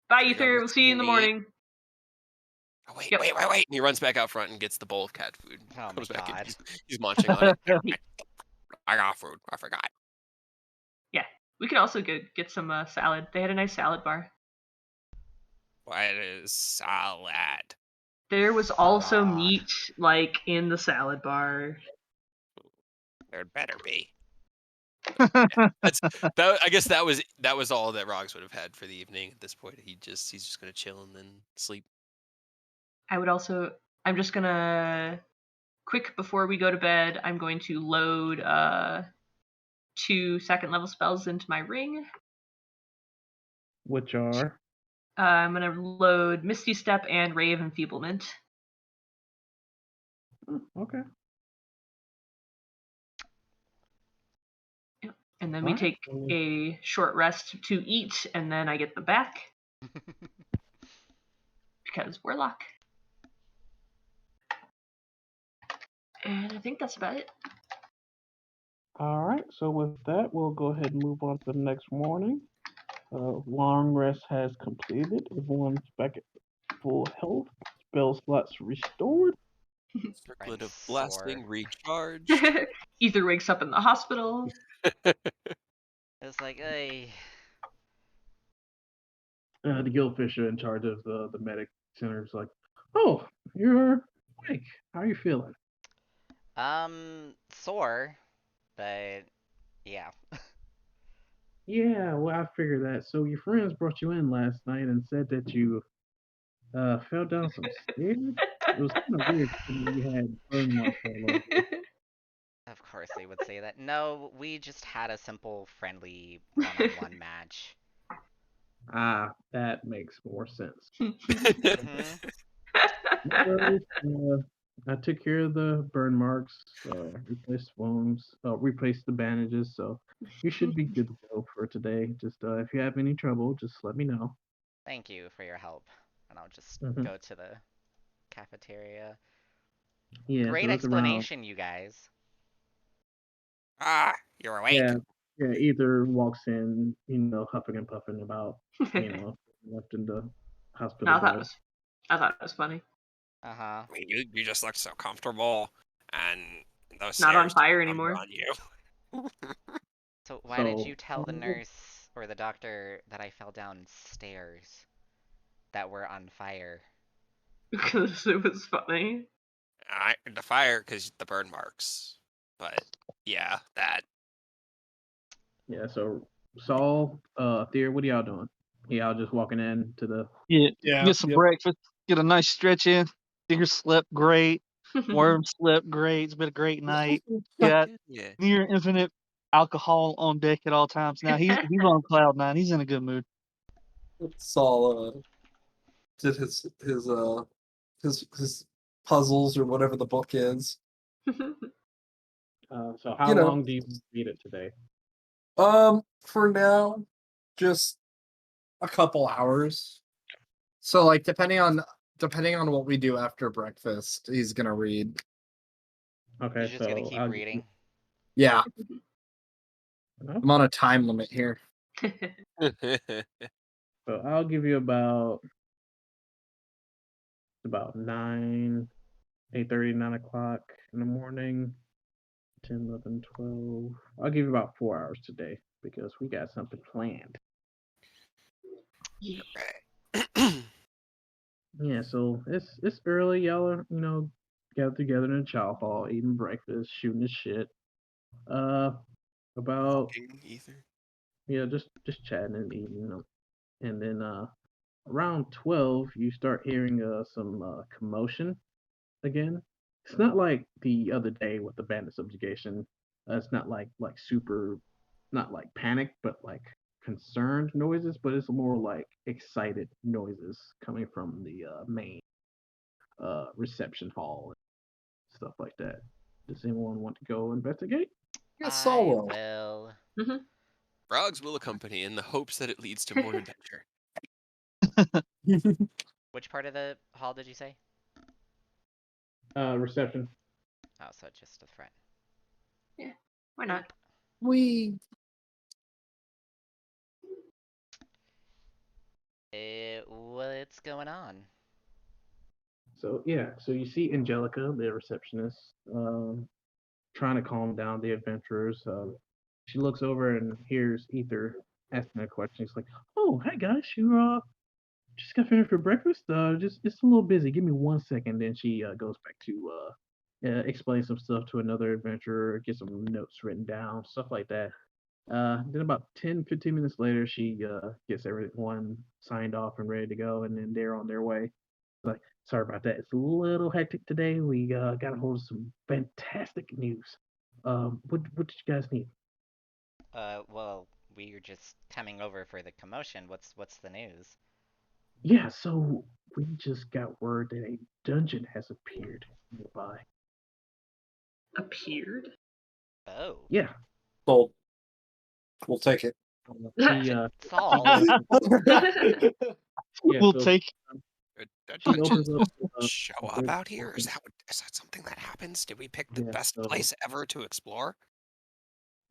Bye, So you Ether. got We'll see you in the neat. morning. Oh, wait, Yep. wait. And he runs back out front and gets the bowl of cat food. Oh my Comes back in. god. He's munching on it. Neat. I got food. I forgot. We could also get some salad. They had a nice salad bar. What is salad? There was also Salad. meat, like, in the salad bar. There better be. I guess that was all that Rogs would have had for the evening. At this point, he's just gonna chill and then sleep. I'm just gonna, quick before we go to bed, I'm going to load 2 second level spells into my ring. Which are? I'm gonna load Misty Step and Ray of Enfeeblement. Oh, okay. And then we Alright, take so- a short rest to eat, and then I get them back. Because Warlock. And I think that's about it. All right, so with that, we'll go ahead and move on to the next morning. Long rest has completed. Everyone's back at full health. Spell slots restored. Circlet I'm of blasting sore. recharge. Ether wakes up in the hospital. It's like, hey. The guild official in charge of the medic center is like, "Oh, you're awake. How are you feeling?" Sore, but yeah. Yeah, well, I figured that. So your friends brought you in last night and said that you fell down some stairs. It was kind of weird when you had burn marks all over you. Of course they would say that. No, we just had a simple, friendly one-on-one match. That makes more sense. Mhm. No worries, I took care of the burn marks, replaced wounds, replaced the bandages, so you should be good to go for today. Just if you have any trouble, just let me know. Thank you for your help. And I'll just Mhm. go to the cafeteria. Yeah, Great so it's around. explanation, you guys. You're awake. Yeah, yeah. Ether walks in, huffing and puffing about, left in the hospital No, bed. I thought it was funny. Uh-huh. I mean, you just look so comfortable, and those Not on stairs fire don't number anymore. on you. So why did So, you tell the nurse or the doctor that I fell down stairs that were on fire? Because it was funny. The fire, because the burn marks. But yeah, that. yeah, so Saul, Thea, what are y'all doing? Y'all just walking in to the. Yeah, Yeah. get some breakfast, get a nice stretch in. Deer slept great. Worm slept great. It's been a great night. Got Yeah. near infinite alcohol on deck at all times. Now he's on cloud nine. He's in a good mood. Saul did his puzzles or whatever the book is. So how You know. long do you read it today? For now, just a couple hours. So like depending on what we do after breakfast, he's gonna read. Okay, He's just so gonna keep I'll reading. Yeah, No? I'm on a time limit here. So I'll give you about 9, 8:30, 9 o'clock in the morning, 10, 11, 12. I'll give you about 4 hours today because we got something planned. Yeah. Yeah, so it's early. Y'all are gathered together in the chow hall, eating breakfast, shooting the shit. About Talking ether. just chatting and eating them, and then around 12, you start hearing some commotion again. It's not like the other day with the bandit subjugation. It's not like super, not like panic, but like concerned noises. But it's more like excited noises coming from the main reception hall and stuff like that. Does anyone want to go investigate? Yes, I Saul will. Frogs will accompany in the hopes that it leads to more adventure. will. Which part of the hall did you say? Reception. Oh, so just the front. Why not? we What's going on? So yeah, so you see Angelica, the receptionist, trying to calm down the adventurers. She looks over and hears Ether asking a question. She's like, "Oh, hi guys, you just got finished for breakfast? Just it's a little busy. Give me 1 second." Then she goes back to explain some stuff to another adventurer, get some notes written down, stuff like that. Then about 10, 15 minutes later, she gets everyone signed off and ready to go, and then they're on their way. Like, sorry about that. It's a little hectic today. We got a hold of some fantastic news. What did you guys need? Well, we're just coming over for the commotion. What's the news? Yeah, so we just got word that a dungeon has appeared nearby. Appeared? Oh. Yeah, Sold. We'll take it. she Saul. yeah, We'll so take. A she opens dungeon up. show up out here? Is that something that happens? Did we pick the Yeah, best so- place ever to explore?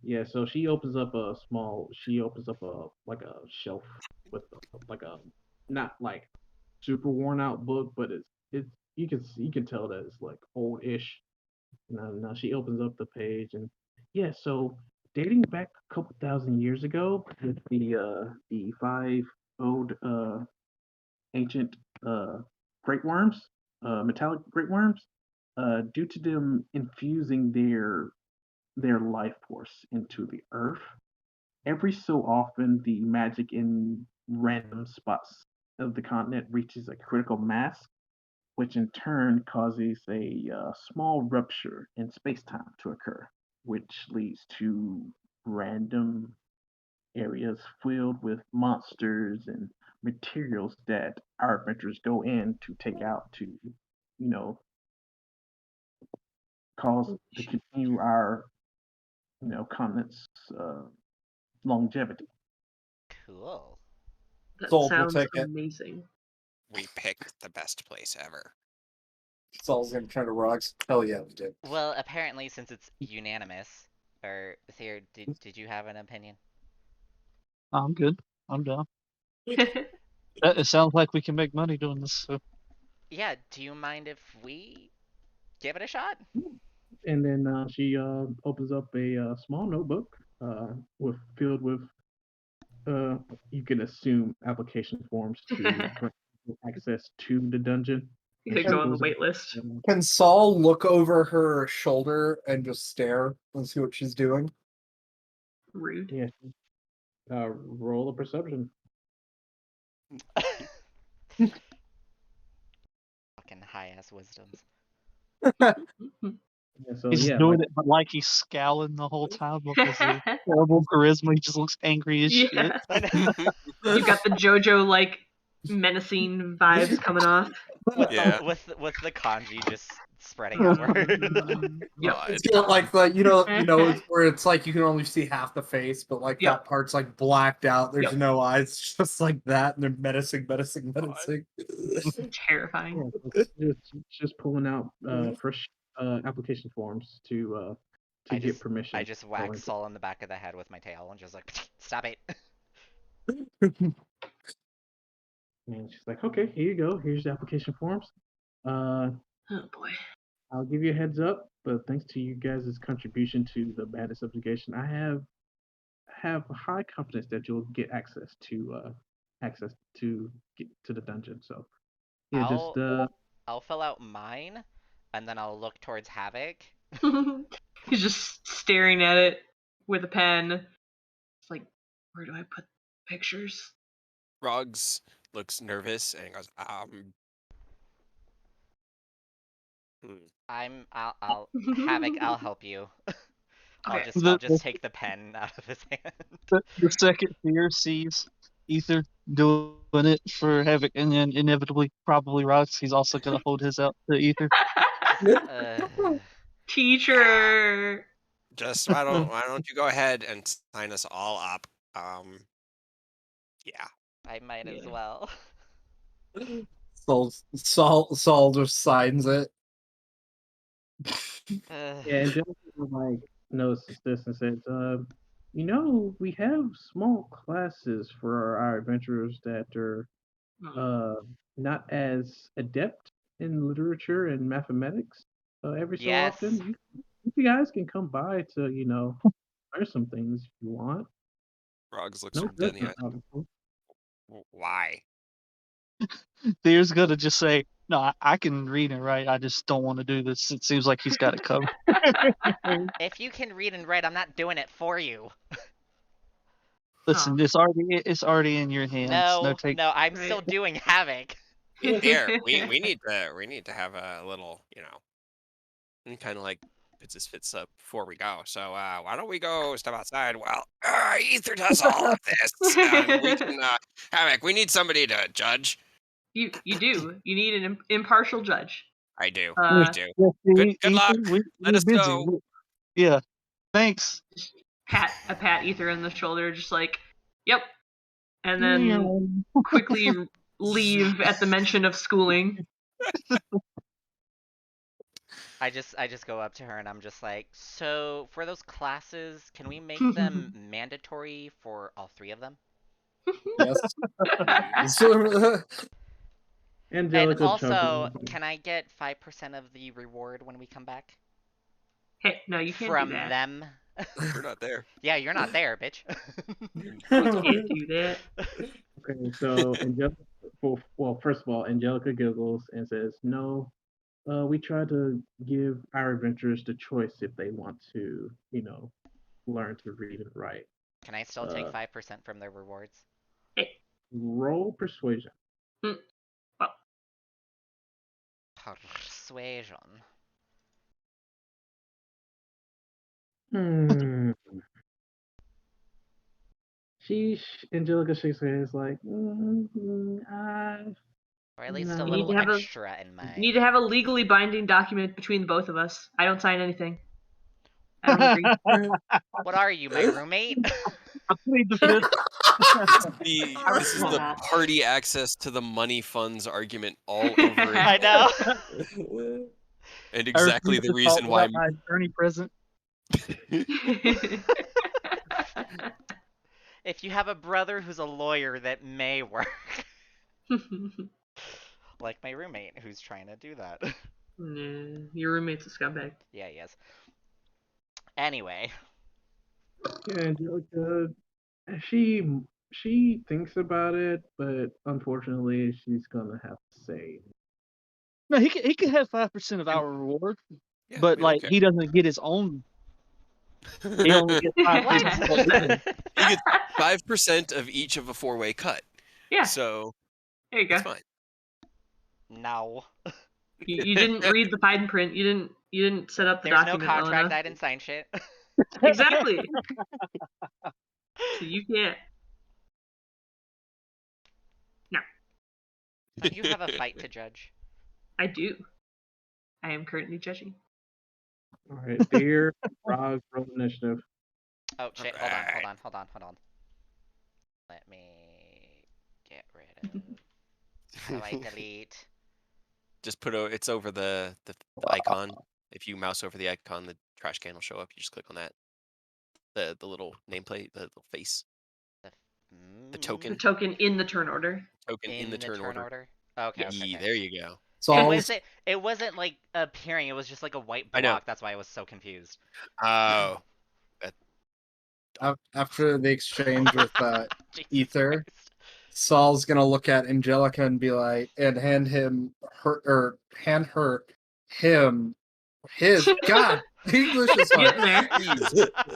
Yeah, so she opens up a small. She opens up a like a shelf with like a not like super worn out book, but it's you can tell that it's like old-ish. Now she opens up the page and yeah, so dating back a couple thousand years ago with the five old ancient great worms, metallic great worms, due to them infusing their life force into the earth. Every so often, the magic in random spots of the continent reaches a critical mass, which in turn causes a small rupture in space time to occur, which leads to random areas filled with monsters and materials that our adventurers go in to take out to, cause to continue our, continent's longevity. Cool. That Sold, we'll sounds take it. amazing. We picked the best place ever. Saul's gonna turn to Rocks. Hell yeah, we did. Well, apparently, since it's unanimous, or Theo, did you have an opinion? I'm good. I'm down. It sounds like we can make money doing this. So. Yeah, do you mind if we give it a shot? And then she opens up a small notebook filled with you can assume application forms to grant access to the dungeon. You And could she go on the pulls out, wait list. Can Saul look over her shoulder and just stare and see what she's doing? Rude. Yeah. Roll a perception. Fucking high ass wisdoms. Yeah, so He's yeah, doing like, it, but like he's scowling the whole time because of terrible charisma. He just looks angry as shit. Yeah. I know. You got the JoJo like menacing vibes coming off. Yeah. with the kanji just spreading outward. Yep. God. It's got like the it's where it's like you can only see half the face, but like Yep. that part's like blacked out. There's Yep. no eyes, it's just like that, and they're menacing. Terrifying. yeah, just pulling out fresh application forms to get permission. I just whack Saul in the back of the head with my tail and just like, stop it. And she's like, okay, here you go. Here's the application forms. Oh boy. I'll give you a heads up, but thanks to you guys' contribution to the bandit subjugation, I have high confidence that you'll get access to get to the dungeon. So yeah, I'll fill out mine, and then I'll look towards Havoc. He's just staring at it with a pen. It's like, where do I put pictures? Roggs looks nervous and goes, I'll Havoc, I'll help you. I'll Okay. just take the pen out of his hand. The second Fear sees Ether doing it for Havoc, and then inevitably, probably Rox, he's also gonna hold his out to Ether. Teacher. just why don't you go ahead and sign us all up? Yeah. I might as Yeah. well. Saul just signs it. yeah, and Angelica like notices this and says, we have small classes for our adventurers that are not as adept in literature and mathematics. Every so Yes. often, you guys can come by to, learn some things if you want. Roggs looks No dead in the judgment, eye. obviously. Why? Fear's gonna just say, "No, I can read and write. I just don't want to do this." It seems like he's got it covered. If you can read and write, I'm not doing it for you. Listen, it's already in your hands. No, I'm Right. still doing Havoc. Here, we need to have a little, and kind of like puts his fits up before we go. So why don't we go step outside? Well, Ether does all of this. And we can Havoc. We need somebody to judge. You do. You need an impartial judge. I do. Uh, I do. Yeah, see, Good luck. Ether, Let we're us busy. go. Yeah, thanks. Just pat Ether on the shoulder, just like, yep, and then quickly leave at the mention of schooling. I just go up to her and I'm just like, so for those classes, can we make them mandatory for all three of them? Yes. And Angelica also, chuckles. can I get 5% of the reward when we come back? Hey, no, you can't From do that. them? We're not there. Yeah, you're not there, bitch. You can't do that. Okay, so Angelica, well, first of all, Angelica giggles and says, "No, we try to give our adventurers the choice if they want to, learn to read and write. Can I still take 5% from their rewards? Roll persuasion." Persuasion. Angelica shakes her head, is like, Or at least a No. You need little to have a extra in mind. need to have a legally binding document between the both of us. I don't sign anything. I don't agree. What are you, my roommate? I plead the fifth. This is the party access to the money funds argument all over I again. know. And exactly the reason why. My attorney present. If you have a brother who's a lawyer, that may work. Like my roommate, who's trying to do that. Nah, your roommate's a scumbag. Yeah, he is. Anyway. Yeah, Angelica, she thinks about it, but unfortunately, she's gonna have to say. No, he can have 5% of our reward, Yeah, but we don't like care. he doesn't get his own. He only gets 5%. He gets 5% of each of a 4-way cut. Yeah, So there you go. that's fine. No. You didn't read the fine print. You didn't set up the There's no document well contract. enough. I didn't sign shit. Exactly. So you can't. No, Don't you have a fight to judge? I do. I am currently judging. All right, dear Frog, roll initiative. Oh shit, Alright. hold on. Let me get rid of. How do I delete? Just it's over the icon. If you mouse over the icon, the trash can will show up. You just click on that. The little nameplate, the little face, the token. The token in the turn order. Token in the turn order. Okay, Yeah, okay. there you go. So It wasn't like appearing, it was just like a white I know. block, that's why I was so confused. Oh. after the exchange with Jesus Ether, Christ. Saul's gonna look at Angelica and be like, and hand her his God. English is hard. Getting there.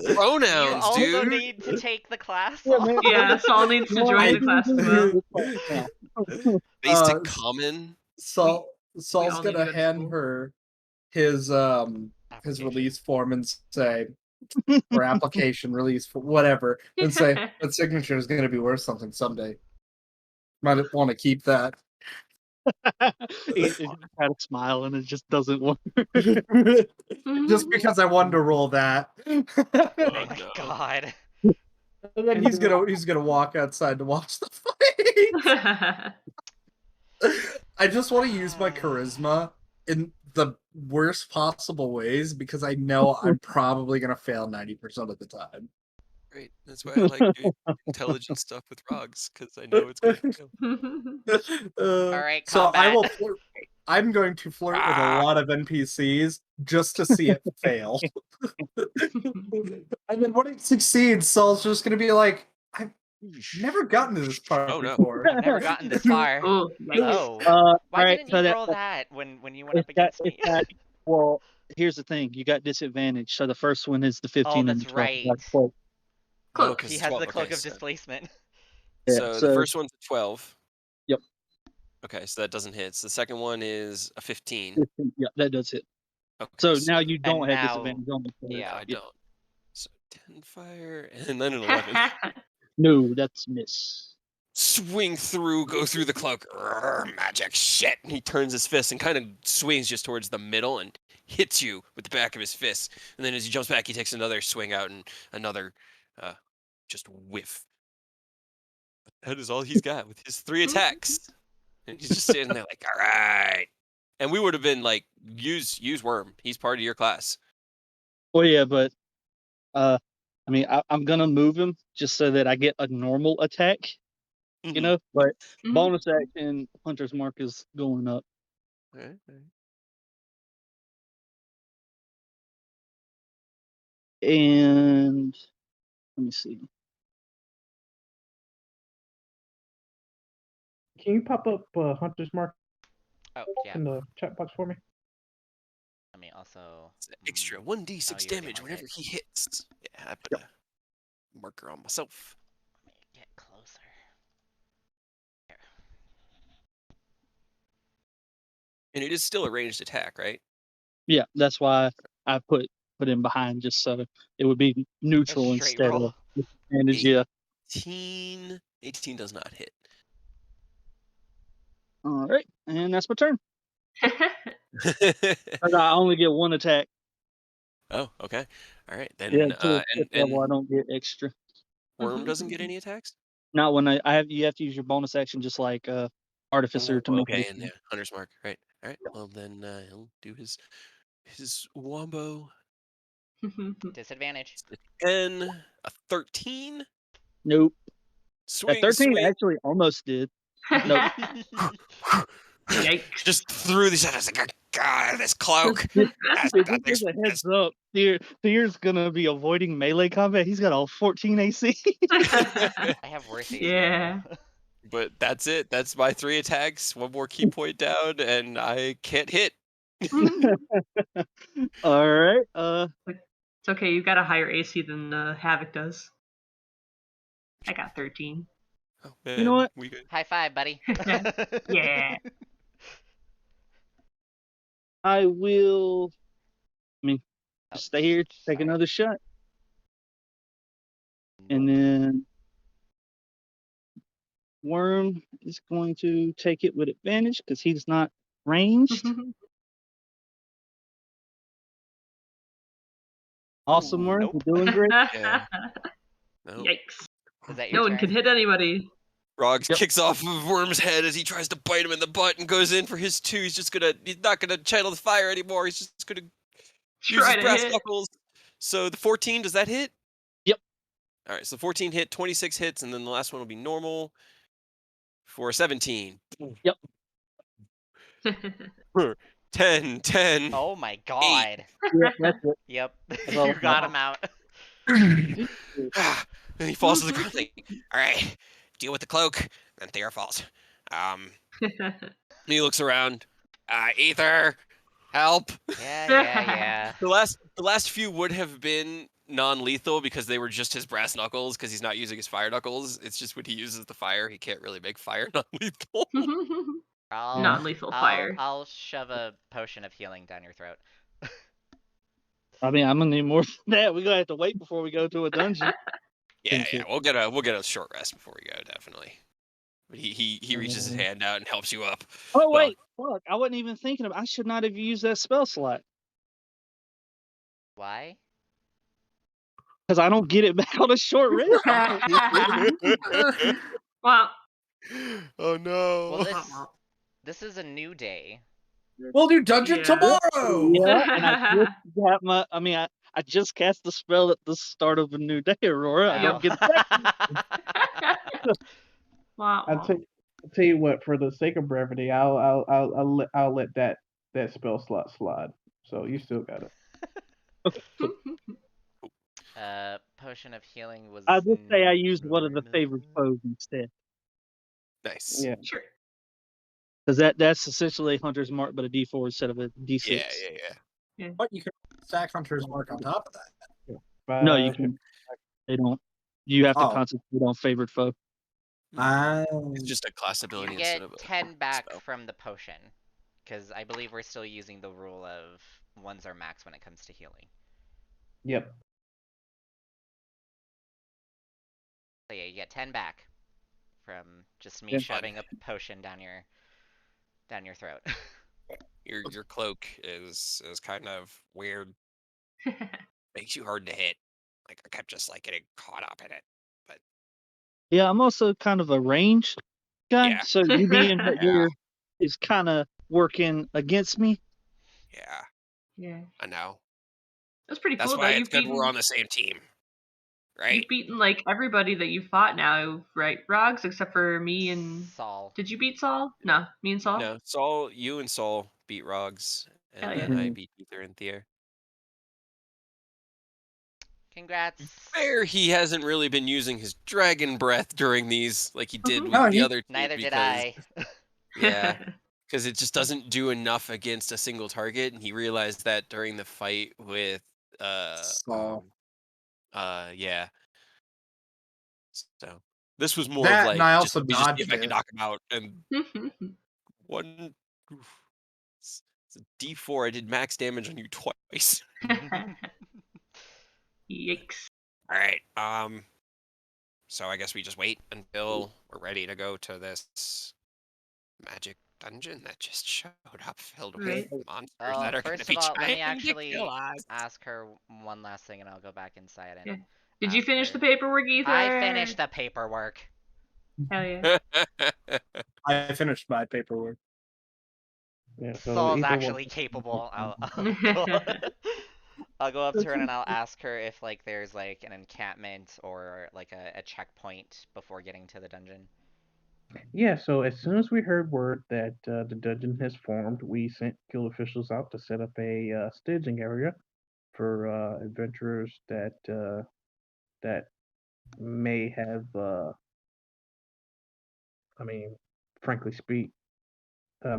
You Pronouns, also dude. need to take the class. Yeah, man. Yeah, Saul needs to join the class as well. Basic common. Saul's all need to gonna go to hand school. her his Application. release form and say, or application release for whatever, and say that signature is gonna be worth something someday. Might want to keep that. He had a smile and it just doesn't work. Just because I wanted to roll that. Oh my no. god. And then he's gonna walk outside to watch the fight. I just want to use my charisma in the worst possible ways because I know I'm probably gonna fail 90% of the time. Great. That's why I like doing intelligent stuff with Rogs, because I know it's going to fail. Alright, So combat. I will flirt. I'm going to flirt with a lot of NPCs just to see it fail. And then when it succeeds, Saul's just gonna be like, I've never gotten to this part Oh, no. before. I've never gotten this far. Oh, yikes. Oh. Why alright, didn't so you roll that when you went up If that, against me? if that, well, here's the thing. You got disadvantage. So the first one is the 15 and the that's 12. right. Like, well, Oh, Cloak. 'cause He it's has 12. the cloak Okay, of so- displacement. yeah, So the first one's a 12. Yep. Okay, so that doesn't hit. So the second one is a 15. 15, yeah, that does hit. Okay, So now you don't have now- disadvantage on the third. yeah. I don't. So 10 fire, and then an 11. No, that's miss. Swing through, go through the cloak. Urgh, magic shit. And he turns his fist and kind of swings just towards the middle and hits you with the back of his fist. And then as he jumps back, he takes another swing out and another just whiff. But that is all he's got with his 3 attacks. And he's just sitting there like, all right. And we would have been like, use Worm. He's part of your class. Well, yeah, but I mean, I'm gonna move him just so that I get a normal attack, you know. But Mhm. bonus action, Hunter's Mark is going up. All right. And let me see. Can you pop up Hunter's Mark Oh, yeah. in the chat box for me? Let me also. It's extra 1d6 Oh, you damage already whenever marked he hits. Yeah, I put a marker on myself. Let me get closer. Here. And it is still a ranged attack, right? Yeah, that's why I put him behind just so it would be neutral A straight instead roll. of disadvantage. Yeah. 18. 18 does not hit. All right, and that's my turn. I only get one attack. Oh, okay. All right, then. Yeah, to And level, I don't get extra. Worm doesn't get any attacks. Not when I have. You have to use your bonus action, just like Artificer, to make Okay, it. and yeah, Hunter's Mark. Right. All right. Well, then he'll do his wombo. Disadvantage. 10, a 13. Nope. Swing, That 13 swing. actually almost did. Nope. Yikes. Just threw these at us like, God, this cloak. Just a heads up. Theer's gonna be avoiding melee combat. He's got a 14 AC. I have worse AC. Yeah. But that's it. That's my 3 attacks. One more key point down, and I can't hit. All right. It's okay. You've got a higher AC than Havoc does. I got 13. Oh, man, You know what? We good. High five, buddy. Yeah. I will. Stay here, take Sorry. another shot, and then Worm is going to take it with advantage because he's not ranged. Awesome, Worm. Nope. You're doing great. Yeah. No. Yikes. Is that your No turn? one can hit anybody. Rogs Yep. kicks off of Worm's head as he tries to bite him in the butt and goes in for his 2. He's not gonna channel the fire anymore. He's just gonna use Try his to brass hit. knuckles. So the 14, does that hit? Yep. All right, so 14 hit, 26 hits, and then the last one will be normal for 17. Yep. 10, 10. Oh my god. Yeah, that's it. Yep. all You I got got. him out. And he falls to the ground like, all right, deal with the cloak. Then Thea falls. He looks around. Ether, help. Yeah. The last few would have been non-lethal because they were just his brass knuckles because he's not using his fire knuckles. It's just when he uses the fire, he can't really make fire non-lethal. Non-lethal fire. I'll shove a potion of healing down your throat. I'm gonna need more than that. We're gonna have to wait before we go to a dungeon. Yeah, we'll get a short rest before we go, definitely. But he reaches his hand out and helps you up. Oh Well, wait, fuck! I wasn't even thinking of. I should not have used that spell slot Why? because I don't get it back on a short rest. Well, Oh no. Well, this is a new day. We'll do dungeon Yeah. tomorrow. Yeah, and I just got my. I just cast the spell at the start of a new day, Aurora. I don't get it back. I'll tell you what. For the sake of brevity, I'll let that spell slot slide. So you still got it. Potion of healing was. I would say I used one of the favorite foes instead, Nice. Yeah. Sure. because that's essentially Hunter's Mark, but a D4 instead of a D6. Yeah. But you can stack Hunter's Mark on top of that. No, you can. They don't. You have to Oh. concentrate on favorite foe. It's just a class You ability get instead of a 10 back spell. from the potion, because I believe we're still using the rule of 1's our max when it comes to healing. Yep. So yeah, you get 10 back from just me Yeah. shoving a potion down your throat. Your cloak is kind of weird. Makes you hard to hit. Like I kept just like getting caught up in it. But Yeah, I'm also kind of a ranged guy, Yeah. so you being Yeah. here is kind of working against me. yeah, Yeah. I know. That's pretty That's cool why though. it's good we're on the same team. Right? You've beaten like everybody that you fought now, right, Rogs? Except for me and Saul. Did you beat Saul? No, me and Saul. No, Saul, you and Saul beat Rogs, and Hell then yeah. I beat Ether and Thea. Congrats. Fair, he hasn't really been using his dragon breath during these like he did with No, the he- other two. Neither did because- I. Yeah, because it just doesn't do enough against a single target, and he realized that during the fight with Saul. yeah. So this was more That, of and like I just, also let me just see if dodged I can it. knock him out, and one. It's a D4. I did max damage on you twice. Yikes. All right. So I guess we just wait until we're ready to go to this magic dungeon that just showed up filled Right. with monsters Oh, that are going to first of be all, let me trying to kill actually us. ask her one last thing, and I'll go back inside and Yeah. Did you ask finish her. the paperwork, Ether? I finished the paperwork. Hell yeah. I finished my paperwork. Yeah, so Saul's either actually one. capable. I'll go up to her and I'll ask her if like there's like an encampment or like a checkpoint before getting to the dungeon. Yeah, so as soon as we heard word that the dungeon has formed, we sent guild officials out to set up a staging area for adventurers that may have, I mean, frankly speak,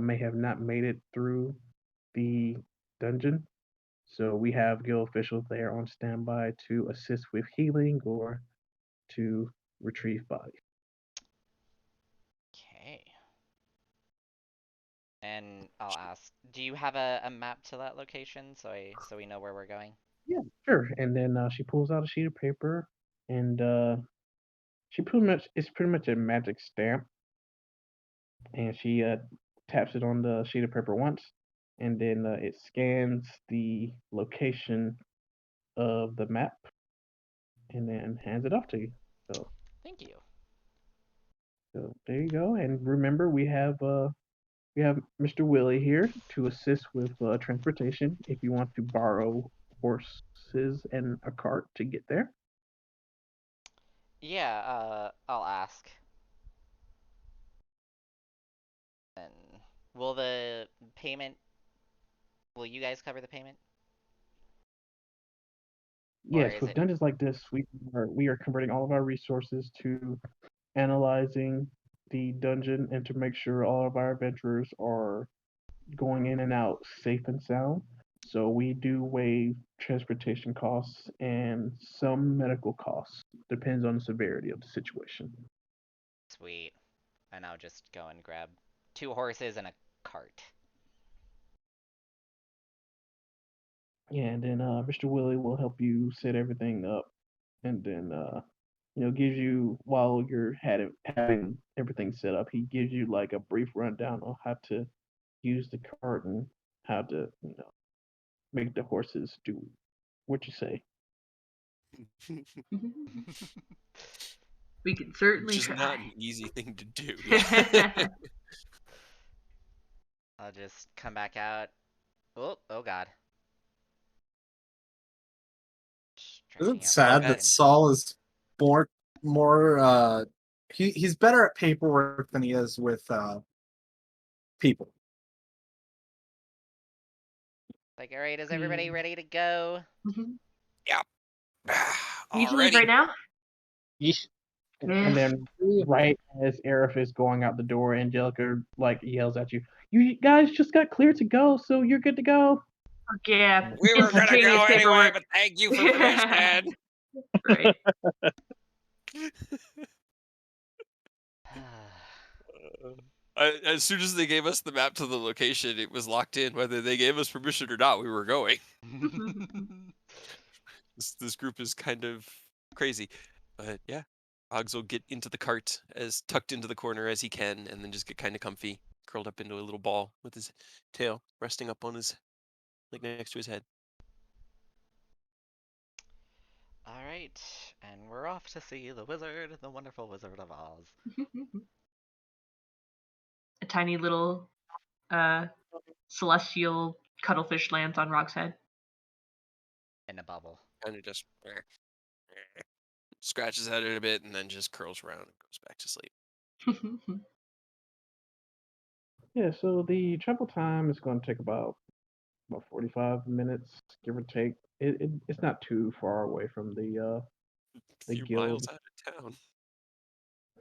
may have not made it through the dungeon. So we have guild officials there on standby to assist with healing or to retrieve bodies. Okay. And I'll ask, do you have a map to that location so we know where we're going? Yeah, sure. And then she pulls out a sheet of paper, and she it's pretty much a magic stamp, and she taps it on the sheet of paper once, and then it scans the location of the map, and then hands it off to you. So, Thank you. so there you go. And remember, we have Mr. Willie here to assist with transportation if you want to borrow horses and a cart to get there. Yeah, I'll ask. And will the payment, will you guys cover the payment? Or Yes, is with it dungeons like this, we are converting all of our resources to analyzing the dungeon and to make sure all of our adventurers are going in and out safe and sound. So we do waive transportation costs and some medical costs. Depends on the severity of the situation. sweet? And I'll just go and grab 2 horses and a cart. Yeah, and then Mr. Willie will help you set everything up, and then gives you while you're having everything set up, he gives you like a brief rundown on how to use the cart and how to make the horses do what you say. We can certainly Which is not try. an easy thing to do. Yeah. I'll just come back out. Oh god. Isn't Stretching it out my sad Okay. that dragon. Saul is more he's better at paperwork than he is with people. Like, alright, is everybody ready to go? Yep. Need to leave Already. right now? Yeesh. Yeah. And then right as Aerith is going out the door, Angelica like yells at you, "You guys just got cleared to go, so you're good to go." Yeah. We were gonna Instantaneous go anyway, paperwork. but thank you for permission. Right. As soon as they gave us the map to the location, it was locked in. Whether they gave us permission or not, we were going. This group is kind of crazy, but yeah, Oggs will get into the cart as tucked into the corner as he can, and then just get kind of comfy, curled up into a little ball with his tail resting up on his, like next to his head. Alright, and we're off to see the wizard, the wonderful Wizard of Oz. A tiny little celestial cuttlefish lands on Rock's head. In a bubble. Kind of just scratches at it a bit, and then just curls around and goes back to sleep. Yeah, so the travel time is going to take about 45 minutes, give or take. It's not too far away from the A few guild. miles out of town.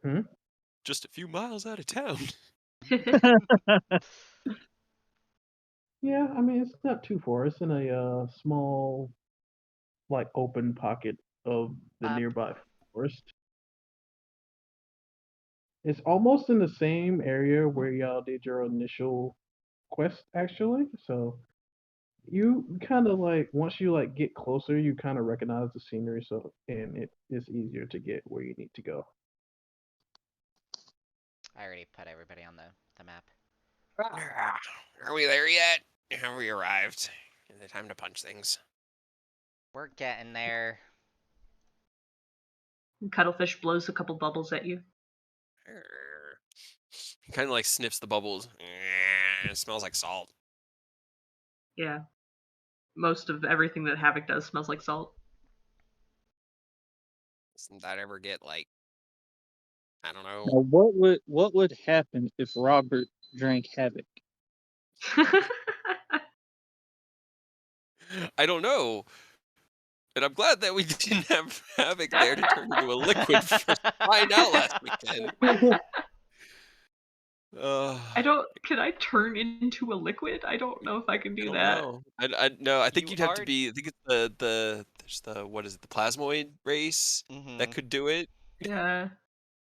Hmm? Just a few miles out of town. Yeah, I mean it's not too far. It's in a small, like open pocket of the Up. nearby forest. It's almost in the same area where y'all did your initial quest, actually. So you kind of like once you like get closer, you kind of recognize the scenery, so and it is easier to get where you need to go. I already put everybody on the map. Are we there yet? Have we arrived? Is it time to punch things? We're getting there. Cuttlefish blows a couple bubbles at you. He kind of like sniffs the bubbles. It smells like salt. Yeah. Most of everything that Havoc does smells like salt. Doesn't that ever get like, I don't Now, know. what would happen if Robert drank Havoc? I don't know. And I'm glad that we didn't have Havoc there to turn into a liquid for us to find out last weekend. Can I turn into a liquid? I don't know if I can I do don't that. know. No, I think You you'd have to are- be. I think it's there's the what is it, the plasmoid race that could do it. Yeah.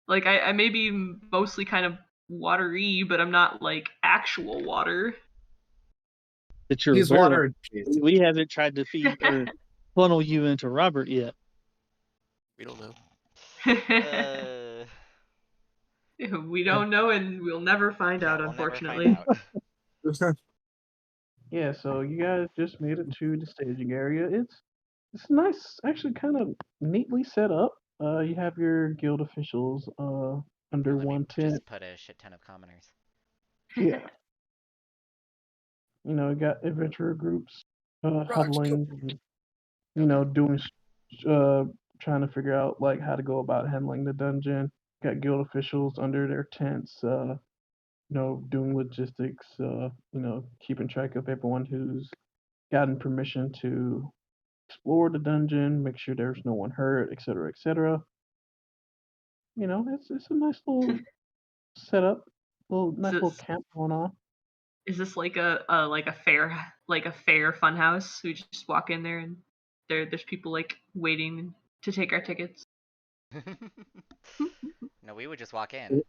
Like, I may be mostly kind of watery, but I'm not, like, actual water. That you're He's aware of. water adjacent. We haven't tried to feed or funnel you into Robert yet. We don't know. We don't know, and we'll never find out, we'll unfortunately. never find out. Yeah, so you guys just made it to the staging area. It's nice, actually, kind of neatly set up. You have your guild officials under Let me one tent. just put a shit ton of commoners. Yeah. You got adventurer groups huddling, and, doing, trying to figure out like how to go about handling the dungeon. Got guild officials under their tents, doing logistics, keeping track of everyone who's gotten permission to explore the dungeon, make sure there's no one hurt, etc., etc. It's a nice little setup, nice little camp going on. Is this like a fair fun house? We just walk in there and there's people like waiting to take our tickets. No, we would just walk in.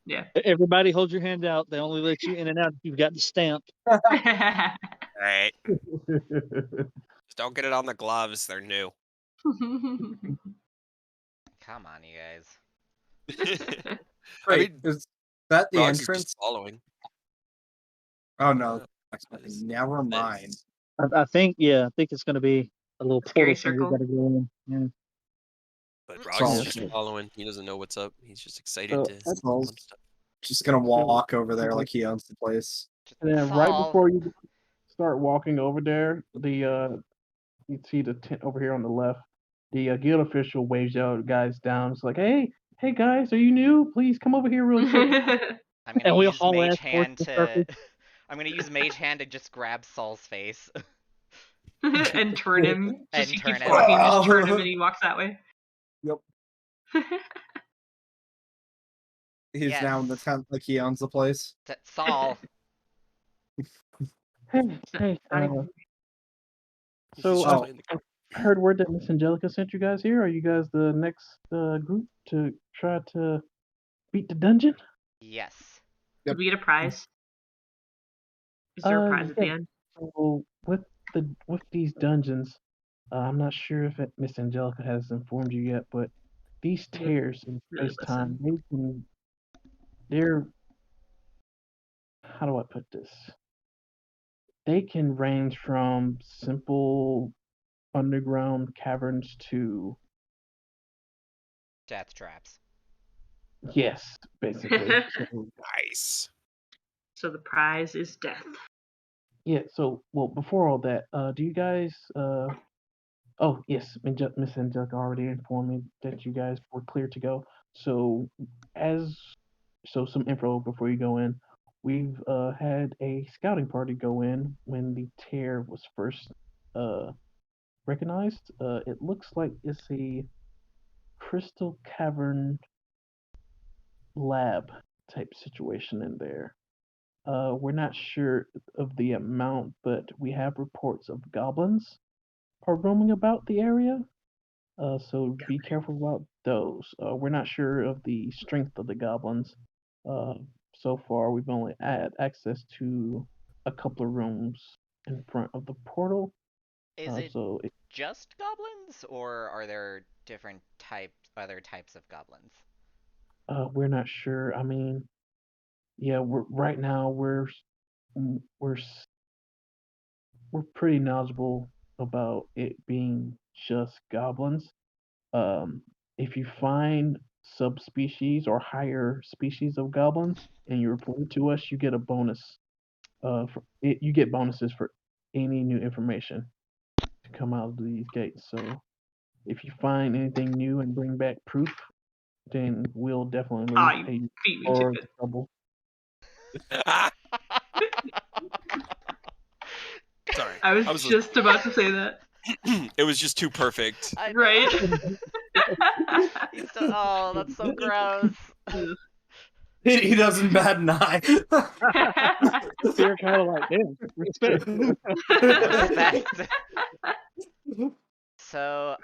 Yeah. Everybody hold your hand out. They only let you in and out if you've got the stamp. Right. Just don't get it on the gloves. They're new. Come on, you guys. Wait, is that the Rogs is entrance? just following. Oh no, That is- never mind. I think it's going to be a little Scary portal thing we circle. got to go in. Yeah. But So- Rogs is just following. He doesn't know what's up. He's just excited to that's punch stuff. Just gonna walk over there like he owns the place. And then right Saul. before you start walking over there, you see the tent over here on the left. The guild official waves out guys down. It's like, hey guys, are you new? Please come over here really quick. I'm gonna And we use all Mage ask for Hand the to. surface. I'm gonna use Mage Hand to just grab Saul's face. And turn him. And Just he turn keeps him. walking, just turn him and he walks that way. Yep. He's Yes. now in the tent like he owns the place. Saul. Hey, He's so just playing the I heard word that Miss Angelica sent you guys here. Are you guys the next group to try to beat the dungeon? Yes. Did we get a prize? Is there a prize at the Yeah. end? So with these dungeons, I'm not sure if Miss Angelica has informed you yet, but these Yeah, tears in really space time, they're how do I put this? They can range from simple underground caverns to Death traps. yes, basically. So, nice. So the prize is death. yeah. So well, before all that, do you guys? Oh yes, Miss Angelica already informed me that you guys were clear to go. So some info before you go in. We've had a scouting party go in when the tear was first recognized. It looks like it's a crystal cavern lab type situation in there. We're not sure of the amount, but we have reports of goblins are roaming about the area. So be careful about those. We're not sure of the strength of the goblins. So far, we've only had access to a couple of rooms in front of the portal. Is it So just goblins, or are there different other types of goblins? we're not sure. I mean, yeah, right now we're pretty knowledgeable about it being just goblins. If you find subspecies or higher species of goblins and you report it to us, you get a bonus. You get bonuses for any new information to come out of these gates. So if you find anything new and bring back proof, then we'll definitely Ah, you pay you beat me for to the trouble. Sorry. I was just about to say that. It was just too perfect. I know. Right? He's still. Oh, that's so gross. He doesn't bat an eye. They're kind of like, damn, respect. Respect. So,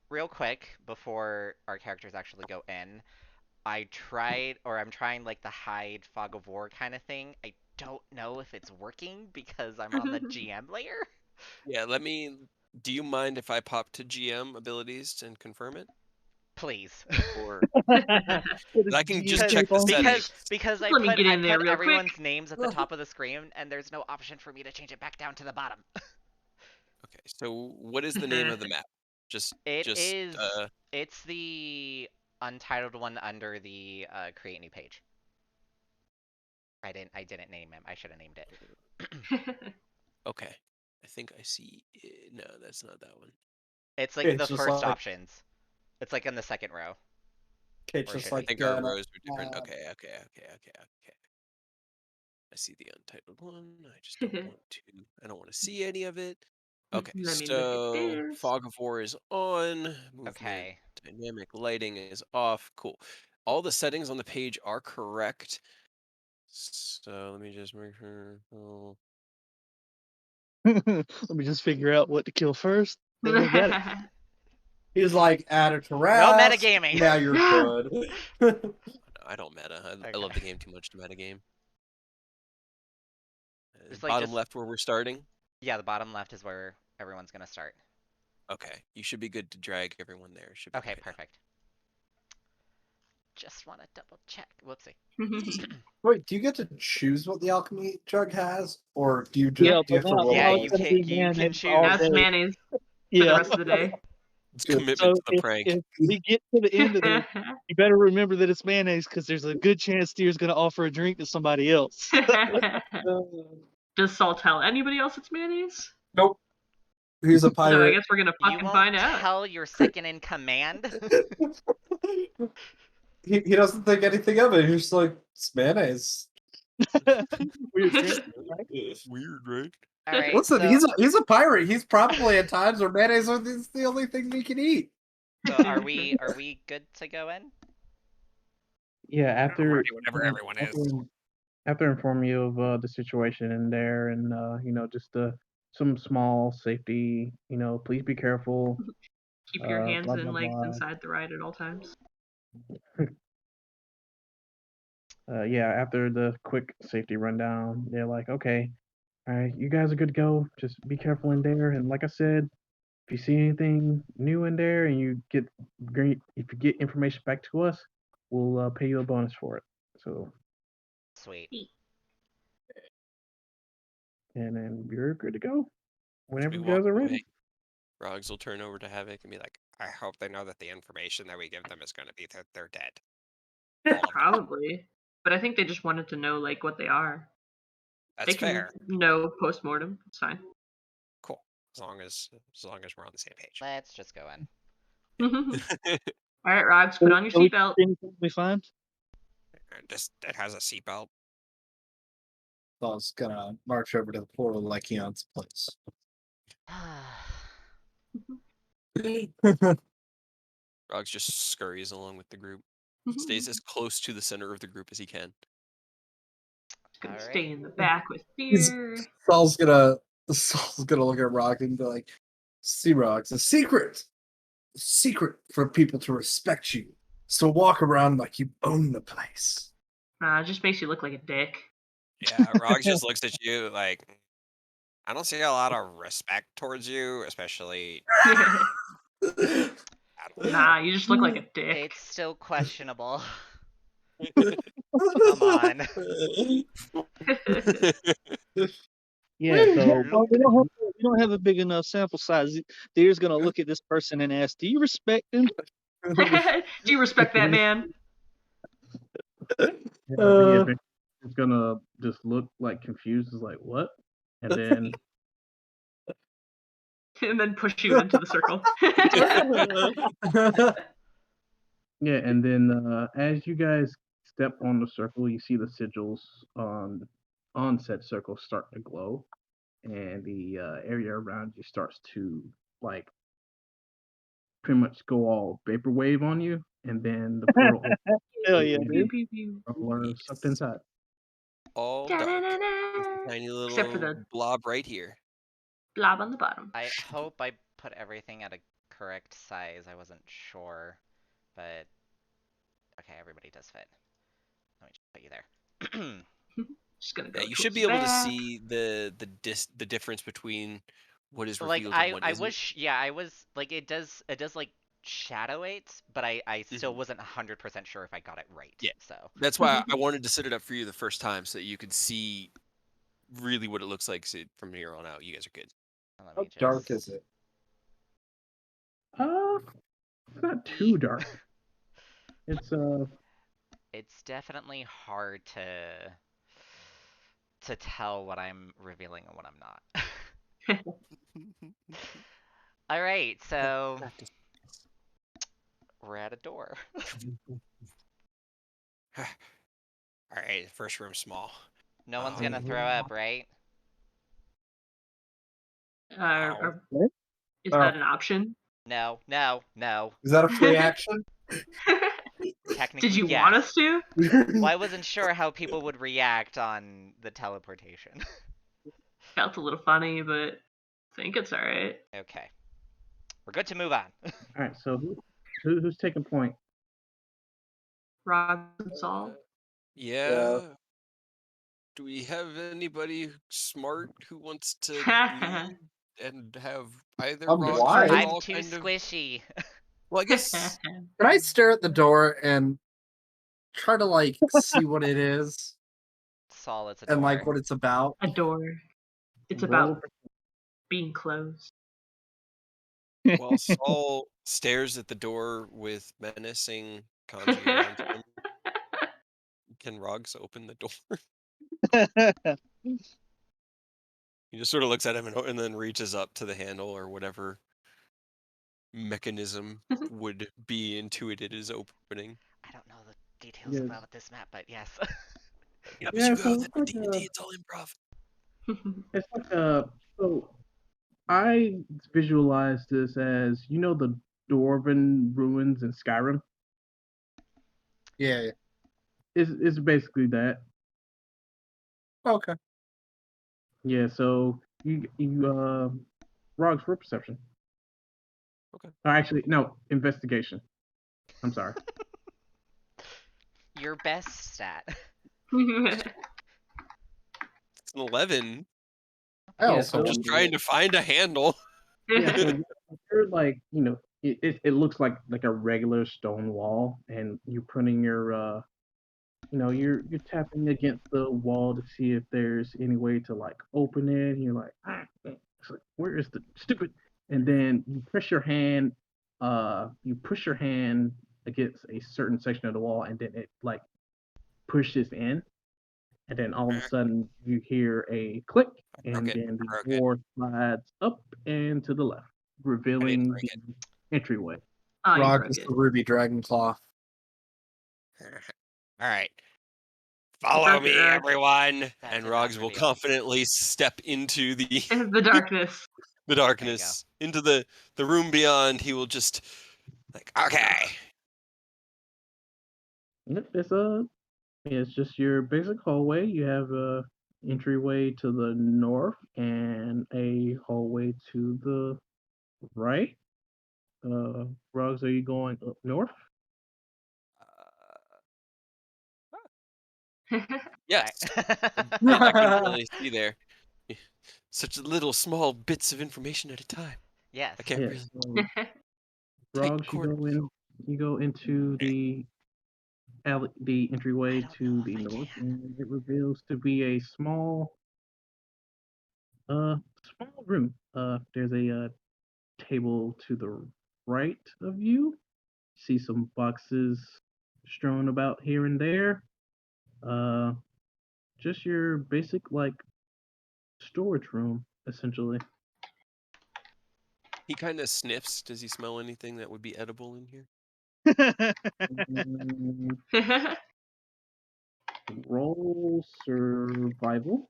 real quick before our characters actually go in, I'm trying like the hide fog of war kind of thing. I don't know if it's working because I'm on the GM layer. Yeah, do you mind if I pop to GM abilities and confirm it? Please. Or I can just check the settings. Because I Let me put get in there real everyone's quick. names at the top of the screen and there's no option for me to change it back down to the bottom. Okay, so what is the name of the map? It's the untitled one under the create new page. I didn't name him. I should have named it. Okay. I think I see it. No, that's not that one. It's like It's the just first like- options. It's like in the second row. Okay, Or just should I like think our rows are different. Okay. I see the untitled one. I don't want to see any of it. Okay, Let me look at so this. fog of war is on. Movement, Okay. dynamic lighting is off. Cool. All the settings on the page are correct. So let me just make sure. Oh. Let me just figure out what to kill first. Then we got it. he's like add a terrace. No metagaming. Now you're good. I don't meta. I Okay. love the game too much to metagame. Just like- Bottom just- left where we're starting. Yeah, the bottom left is where everyone's gonna start. Okay, you should be good to drag everyone there. Should be Okay, now. perfect. Just want to double check. Whoopsie. Wait, do you get to choose what the alchemy jug has, or do you just Yeah, do you have to but roll? Yeah, now it? it's gonna be mayonnaise all That's day. mayonnaise for the Yeah. rest of the day. It's Good. commitment So to the prank. if we get to the end of this, you better remember that it's mayonnaise because there's a good chance Steer's gonna offer a drink to somebody else. Does Saul tell anybody else it's mayonnaise? Nope. He's a So I pirate. guess we're gonna You fucking won't find out. tell your second in command. he doesn't think anything of it. He's just like, it's mayonnaise. Weird drink, right? Weird, right? All right. Listen, so, he's a pirate. He's probably at times where mayonnaise is the only thing he can eat. so are we good to go in? Yeah, after ready whenever everyone is. after informing you of the situation in there, and just some small safety. Please be careful. Keep your hands blah, and blah, legs blah. inside the ride at all times. Yeah, after the quick safety rundown, they're like, okay, all right, you guys are good to go. Just be careful in there. And like I said, if you see anything new in there and if you get information back to us, we'll pay you a bonus for it. So, Sweet. and then you're good to go whenever We you walk guys are ready. away. Rogs will turn over to Havoc and be like, I hope they know that the information that we give them is going to be that they're dead. All of them. Probably. But I think they just wanted to know like what they are. That's They can fair. know post-mortem. It's fine. Cool. As long as we're on the same page. Let's just go in. Alright, Rogs, put on your So we- seatbelt. anything we find? It has a seatbelt. Saul's gonna march over to the portal like he owns the place. Rogs just scurries along with the group. Stays as close to the center of the group as he can. Gonna Alright. stay in the back with He's- fear. Saul's gonna look at Rock and be like, "See, Rock, it's a secret for people to respect you. So walk around like you own the place." It just makes you look like a dick. Yeah, Rogs just looks at you like, I don't see a lot of respect towards you, especially. Nah, you just look like a dick. It's still questionable. Come on. Yeah, so Well, we don't have a big enough sample size. Deer's gonna look at this person and ask, "Do you respect him?" Do you respect that man? it's gonna just look like confused, is like what? And then And then push you into the circle. yeah, and then as you guys step on the circle, you see the sigils on said circle start to glow, and the area around you starts to like pretty much go all vaporwave on you, and then the portal Hell yeah, Pew, dude. pew, pew. are sucked inside. All dark. With a Da-da-da-da. tiny Except for little the blob right here. blob on the bottom. I hope I put everything at a correct size. I wasn't sure, but okay, everybody does fit. Let me just put you there. Just gonna go. Yeah, you towards should be the able to back. see the difference between what is Like revealed and what I isn't. was yeah, I was like it does like shadow it, but I still wasn't 100% sure if I got it right. Yeah. So That's why I wanted to set it up for you the first time so that you could see really what it looks like from here on out. You guys are good. let How me just... dark is it? It's not too dark. It's It's definitely hard to tell what I'm revealing and what I'm not. All right, so Practice. we're at a door. All right, first room small. No one's Um, gonna throw up, right? Or What? is that an option? No, no, no. Is that a free action? Technically, Did you yes. want us to? Well, I wasn't sure how people would react on the teleportation. Felt a little funny, but I think it's alright. Okay. We're good to move on. all right. So who's taking point? Rob and Saul. yeah. Do we have anybody smart who wants to lead and have either I'm Rogs wise. or I'm Saul too kind of? squishy. Well, I guess Can I stare at the door and try to like see what it is Saul, it's a door. and like what it's about? A door. It's Roll about being closed. while Saul stares at the door with menacing kanji around him, can Rogs open the door? He just sort of looks at him and then reaches up to the handle or whatever mechanism would be intuited as opening. I don't know the details Yes. about this map, but yes. Yeah, but Yeah, you so go. it's That's like D&D. It's all improv. It's like so I visualize this as the Dwarven ruins in Skyrim. Yeah. It's basically that. Okay. Yeah, so you Rogs for perception. Okay. Actually, no, investigation. I'm sorry. Your best stat. It's an 11. I Yeah, also so- I'm just trying to find a handle. Yeah, so you're like, it looks like a regular stone wall, and you're putting your you're tapping against the wall to see if there's any way to like open it. And you're like, it's like, where is the stupid? And then you push your hand against a certain section of the wall, and then it like pushes in, and then all of a sudden you hear a click, and Okay, then the okay. door slides up and to the left, revealing break the entryway. Oh, you Rock broke is it. the ruby dragon claw. All right. Follow broke it, me, Rogs. everyone. That And did not Rogs will reveal. confidently step into the The darkness. the darkness, into the room beyond. He will just like, okay. Yep, it's just your basic hallway. You have a entryway to the north and a hallway to the right. Ruggs, are you going up north? Yes. I- I can really see there. such little small bits of information at a time. Yes. I can't Yeah, really. so, Tight Frogs, quarters. you go into the alley, the entryway don't to know the if I north, can. and it reveals to be a small room. There's a table to the right of you. See some boxes strewn about here and there. Uh, just your basic like storage room, essentially. He kind of sniffs. Does he smell anything that would be edible in here? Mm, roll survival.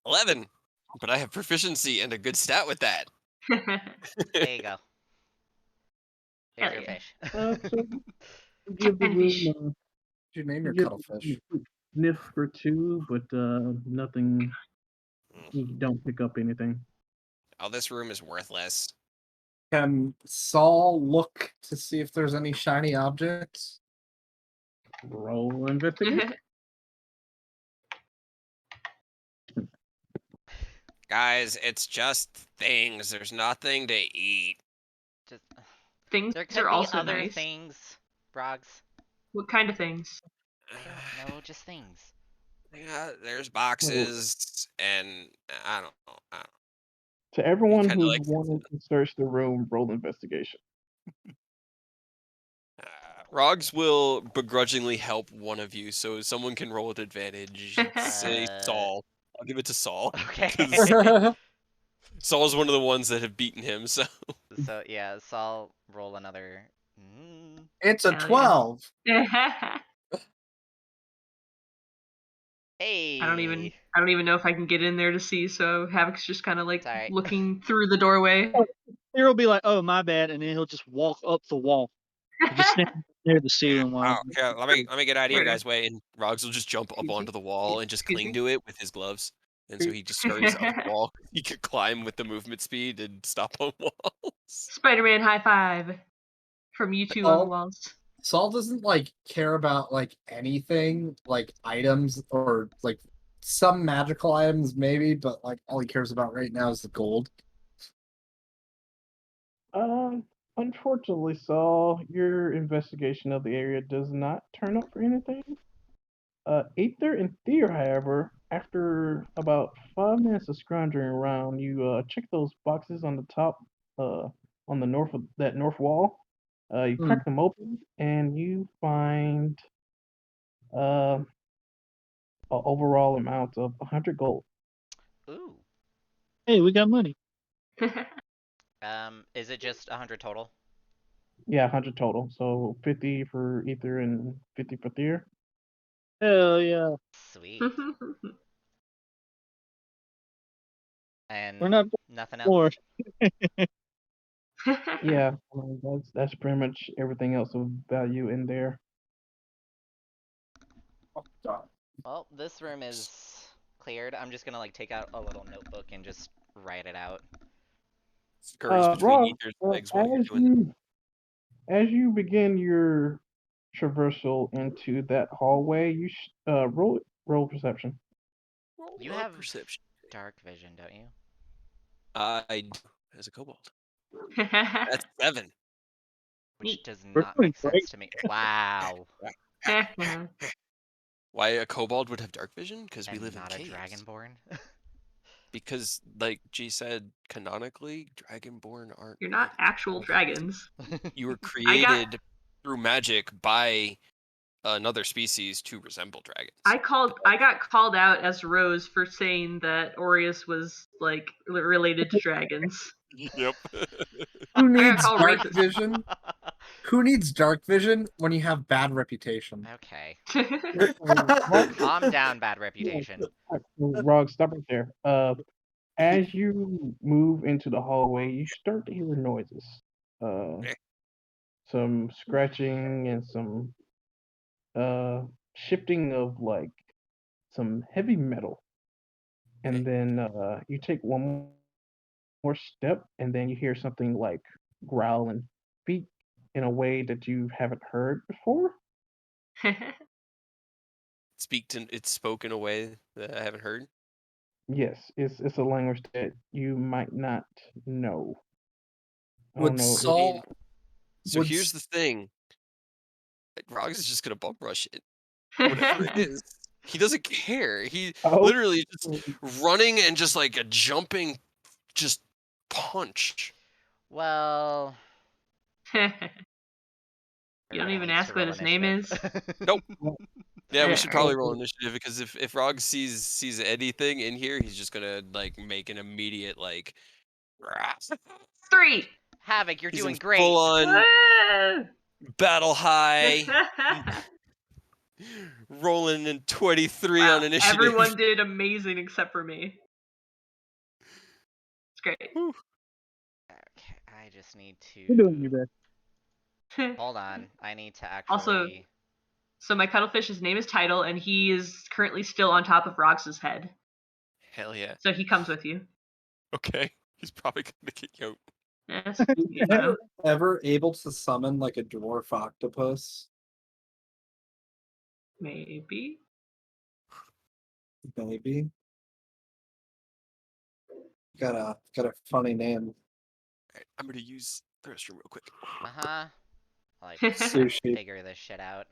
11. But I have proficiency and a good stat with that. There you go. There's Hell your yeah. fish. So you give the And room fish. What'd you name your give cuttlefish? the room a quick sniff or two, but nothing. You don't pick up anything. Oh, this room is worthless. Can Saul look to see if there's any shiny objects? Roll investigation. Guys, it's just things. There's nothing to eat. Just Things there could are be also other nice. things, Brogs. What kind of things? I don't know, just things. Yeah, there's boxes, and I don't know. To everyone kinda who's like wanting to search the room, roll investigation. Rogs will begrudgingly help one of you, so someone can roll at advantage. Say Saul. I'll give it to Saul. Okay. 'Cause Saul's one of the ones that have beaten him, so. So yeah, Saul roll another. It's a Hell yeah. 12. Hey. I don't even know if I can get in there to see, so Havoc's just kind of like Sorry. looking through the doorway. He'll be like, "Oh, my bad," and then he'll just walk up the wall, just stand near the ceiling while. Oh, yeah, let me get out of your Fair guys' way, and Rogs will just jump up Excuse me? onto the wall and just Excuse cling me? to it with his gloves. And so he just scurries up the wall. He could climb with the movement speed and stop on walls. Spider-Man high five from you two on the walls. Saul doesn't like care about like anything, like items or like some magical items maybe, but like all he cares about right now is the gold. Unfortunately, Saul, your investigation of the area does not turn up for anything. Aether and Thea, however, after about 5 minutes of scrounging around, you check those boxes on the top, on the north of that north wall. You crack them open, and you find an overall amount of 100 gold. Ooh. Hey, we got money. Is it just 100 total? Yeah, 100 total. So 50 for Aether and 50 for Thea. Hell yeah. Sweet. And We're not nothing else. more. Yeah, I mean, that's pretty much everything else of value in there. Well, this room is cleared. I'm just gonna like take out a little notebook and just write it out. Scurries between Rob, Aether's legs while you're as doing as you begin your traversal into that hallway, you roll perception. that. You have perception. dark vision, don't you? I do, as a kobold. That's 7. Which Neat. does We're not doing make sense great. to me. Wow. Why a kobold would have dark vision? Because we And live in not a caves. dragonborn. Because, like G said, canonically, dragonborn aren't. You're not actual dragons. You were I got- created through magic by another species to resemble dragons. I got called out as Rose for saying that Aureus was like related to dragons. Yep. Who needs call dark racist. vision? Who needs dark vision when you have bad reputation? Okay. Rob, Calm down, bad reputation. Rog, stop right there. As you move into the hallway, you start to hear noises. Some scratching and some shifting of like some heavy metal. And then you take one more step, and then you hear something like growl and speak in a way that you haven't heard before. it's spoken a way that I haven't heard? Yes, it's a language that you might not know. I Would don't know. Saul? So would here's S- the thing. Rogs is just gonna bum rush it. Whatever it is. He doesn't care. He Oh, literally just running and just like a jumping just punch. Well, You we're don't gonna even need to ask what roll his name is. initiative. Nope. Yeah, we Yeah, should probably roll initiative because if Rog sees anything in here, he's just gonna like make an immediate like 3. Havoc, you're he's doing in great. full on Ah! battle high, rolling in 23 Wow, on initiative. everyone did amazing except for me. It's great. Okay, I just need you're doing your to. best. Hold on. I need to actually. Also, so my cuttlefish's name is Title, and he is currently still on top of Rox's head. Hell yeah. So he comes with you. Okay. He's probably gonna get yoked. Yes, you know. ever able to summon like a dwarf octopus? Maybe. Maybe. Got a funny name. Alright, I'm gonna use the restroom real quick. Like Sushi. figure this shit out.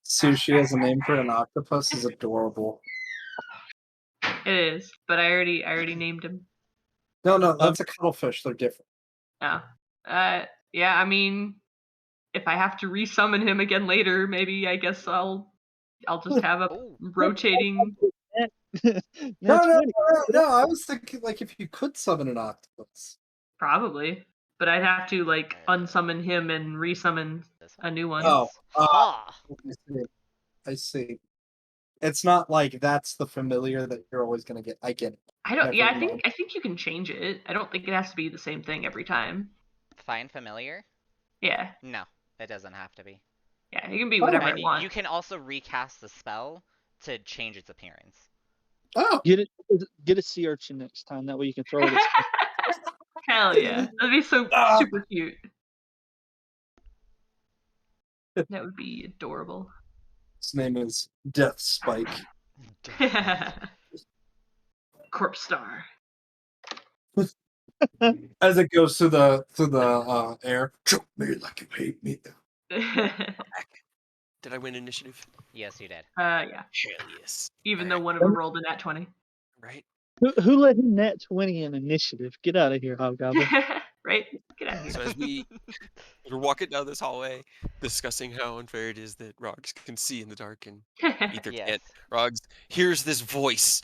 Sushi as a name for an octopus is adorable. It is, but I already named him. No, that's a cuttlefish. They're different. Oh. Yeah, I mean, if I have to resummon him again later, maybe I guess I'll just have a Oh, rotating. No. I was thinking like if you could summon an octopus. Probably. But I'd have to like unsummon him and resummon this a new one. Oh, Ah. I see. It's not like that's the familiar that you're always gonna get. I get it. I don't. Yeah, Never mind. I think you can change it. I don't think it has to be the same thing every time. Find familiar? Yeah, No, it doesn't have to be. yeah, it can be whatever And I want. you can also recast the spell to change its appearance. Oh, Get a sea urchin next time. That way you can throw it. Hell yeah, that'd be so super cute. That would be adorable. his name is Death Spike. Corpse Star. As it goes through the air. Choke me like you hate me. Did I win initiative? Yes, you did. Yeah. Hell yes. Even though Alright. one of them rolled a nat 20. Right? Who let him nat 20 in initiative? Get out of here, Hobgoblin. Right? Get out of here. So as we're walking down this hallway, discussing how unfair it is that Rogs can see in the dark and Ether Yes. can't. Rogs hears this voice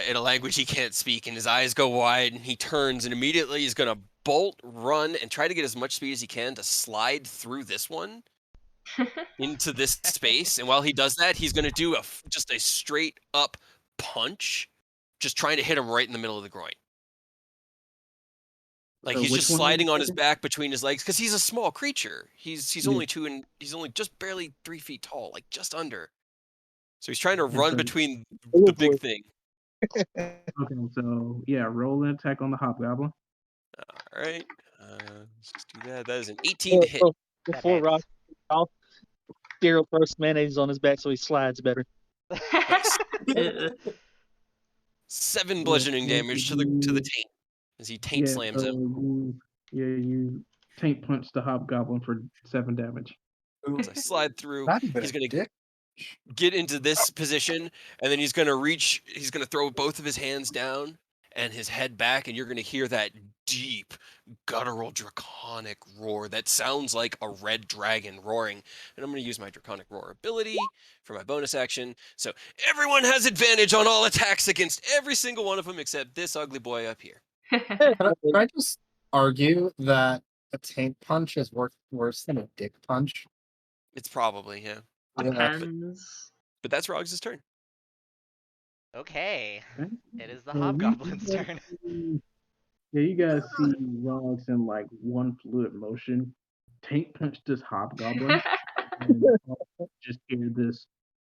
in a language he can't speak, and his eyes go wide, and he turns, and immediately he's gonna bolt, run, and try to get as much speed as he can to slide through this one into this space. And while he does that, he's gonna do just a straight up punch, just trying to hit him right in the middle of the groin. Like So he's which just one sliding was on his it? back between his legs because he's a small creature. He's Yeah. only he's only just barely 3 feet tall, like just under. So he's trying to And run so- between Oh, the big boy. thing. Okay, so yeah, roll an attack on the hobgoblin. All right, let's just do that. That is an 18 to hit. Before hits. Rock off, Daryl throws mayonnaise on his back so he slides better. Nice. Ugh. 7 bludgeoning damage to the taint as he taint slams him. You taint punch the hobgoblin for 7 damage. As I slide through, Not even he's a gonna dick. get into this position, and then he's gonna reach. He's gonna throw both of his hands down and his head back, and you're gonna hear that deep, guttural, draconic roar that sounds like a red dragon roaring. And I'm gonna use my draconic roar ability for my bonus action. So everyone has advantage on all attacks against every single one of them except this ugly boy up here. Can I just argue that a taint punch is worse than a dick punch? It's probably yeah, Depends. but that's Rogs' turn. Okay. It is the So you hobgoblin's guys turn. see- Yeah, you guys see Rogs in like one fluid motion. Taint punch this hobgoblin. And just hear this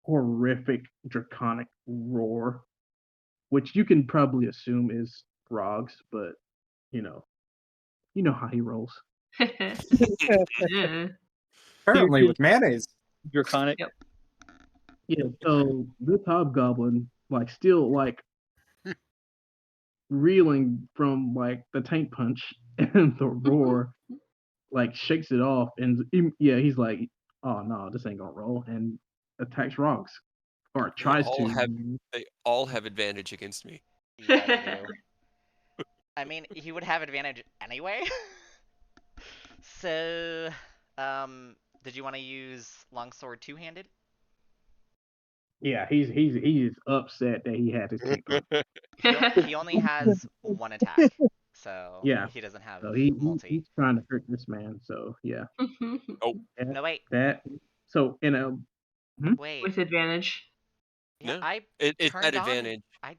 horrific draconic roar, which you can probably assume is Rogs, but you know how he rolls. Yeah. Apparently with mayonnaise. Draconic. Yep. Yeah, so this hobgoblin, like, still like reeling from like the tank punch and the roar, like shakes it off, and he's like, "Oh no, this ain't gonna roll," and attacks Rogs, or They tries all to. have they all have advantage against me. Yeah, they do. I mean, he would have advantage anyway. So, did you want to use longsword two-handed? Yeah, he's upset that he had his tank punch. He only has one attack, so Yeah, he doesn't have so multi. he's trying to hurt this man. So yeah, Oh No, wait, that. So in a wait. With advantage. Yeah, no, I it's at turned on. advantage. I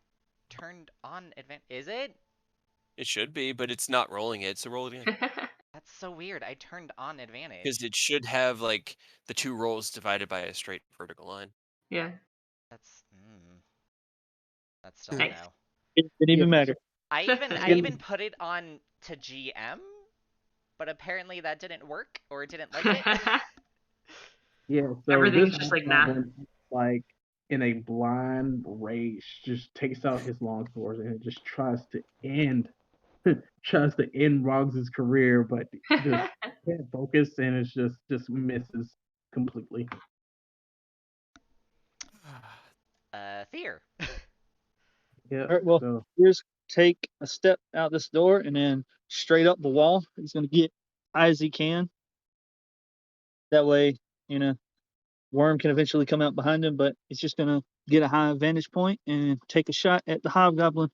turned on advantage. Is it? It should be, but it's not rolling it. So roll it again. That's so weird. I turned on advantage. Because it should have like the two rolls divided by a straight vertical line. Yeah. That's still a Nice. no. It didn't even matter. I even put it on to GM, but apparently that didn't work, or it didn't like it. yeah, so Everything's this just like, nah. hobgoblin, like in a blind rage, just takes out his longsword and just tries to end Rogs' career, but just can't focus, and it's just misses completely. Fear. Yeah. All right, well, So here's take a step out this door and then straight up the wall. He's gonna get high as he can. That way, Worm can eventually come out behind him, but he's just gonna get a high vantage point and take a shot at the hobgoblin.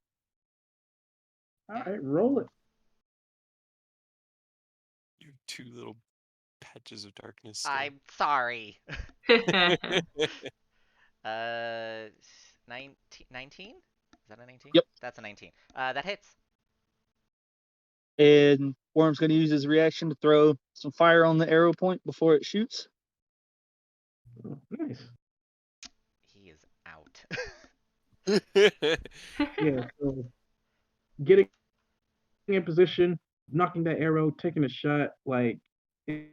all right, roll it. You two little patches of darkness. I'm sorry. 19? Is that a 19? Yep. That's a 19. That hits. And Worm's gonna use his reaction to throw some fire on the arrow point before it shoots. Oh, nice. He is out. Yeah. So getting in position, knocking that arrow, taking a shot, like it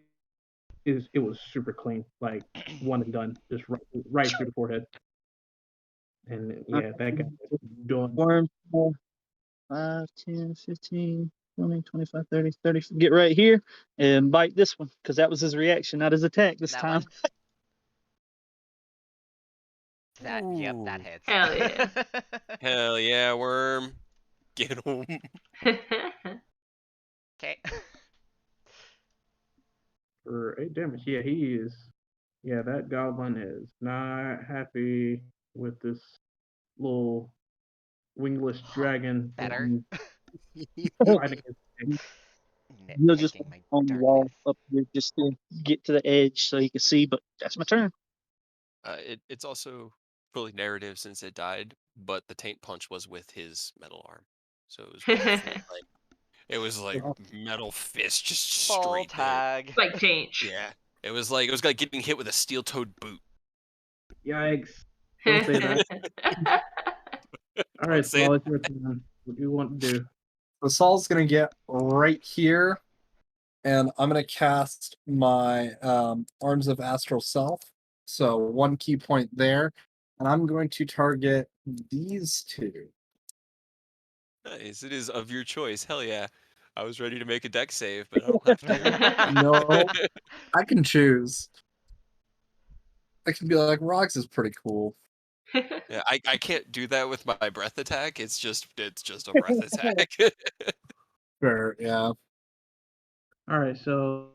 was super clean, like one and done, just right through the forehead. And yeah, that guy is done. Worm, 5, 10, 15, 20, 25, 30, 30. Get right here and bite this one, because that was his reaction, not his attack this That time. one? Yep, that Ooh. hits. Hell yeah. Hell yeah, Worm. Get him. Okay. For 8 damage. Yeah, he is. Yeah, that goblin is not happy with this little wingless dragon. Better. Fighting his You'll just Nitpicking my on the wall darkness. up here just to get to the edge so you can see, but that's my turn. It's also fully narrative since it died, but the taint punch was with his metal arm, so it was like metal fist just Full straight hit. tag. Like change. Yeah, it was like getting hit with a steel-toed boot. Yikes. Don't say that. All right, say Saul, it's your turn. What do you want to do? So Saul's gonna get right here, and I'm gonna cast my Arms of Astral Self. So 1 key point there, and I'm going to target these two. Nice. It is of your choice. Hell yeah. I was ready to make a deck save, but I don't have to. No, I can choose. I can be like, Rox is pretty cool. Yeah, I can't do that with my breath attack. It's just a breath attack. Sure, yeah. All right, so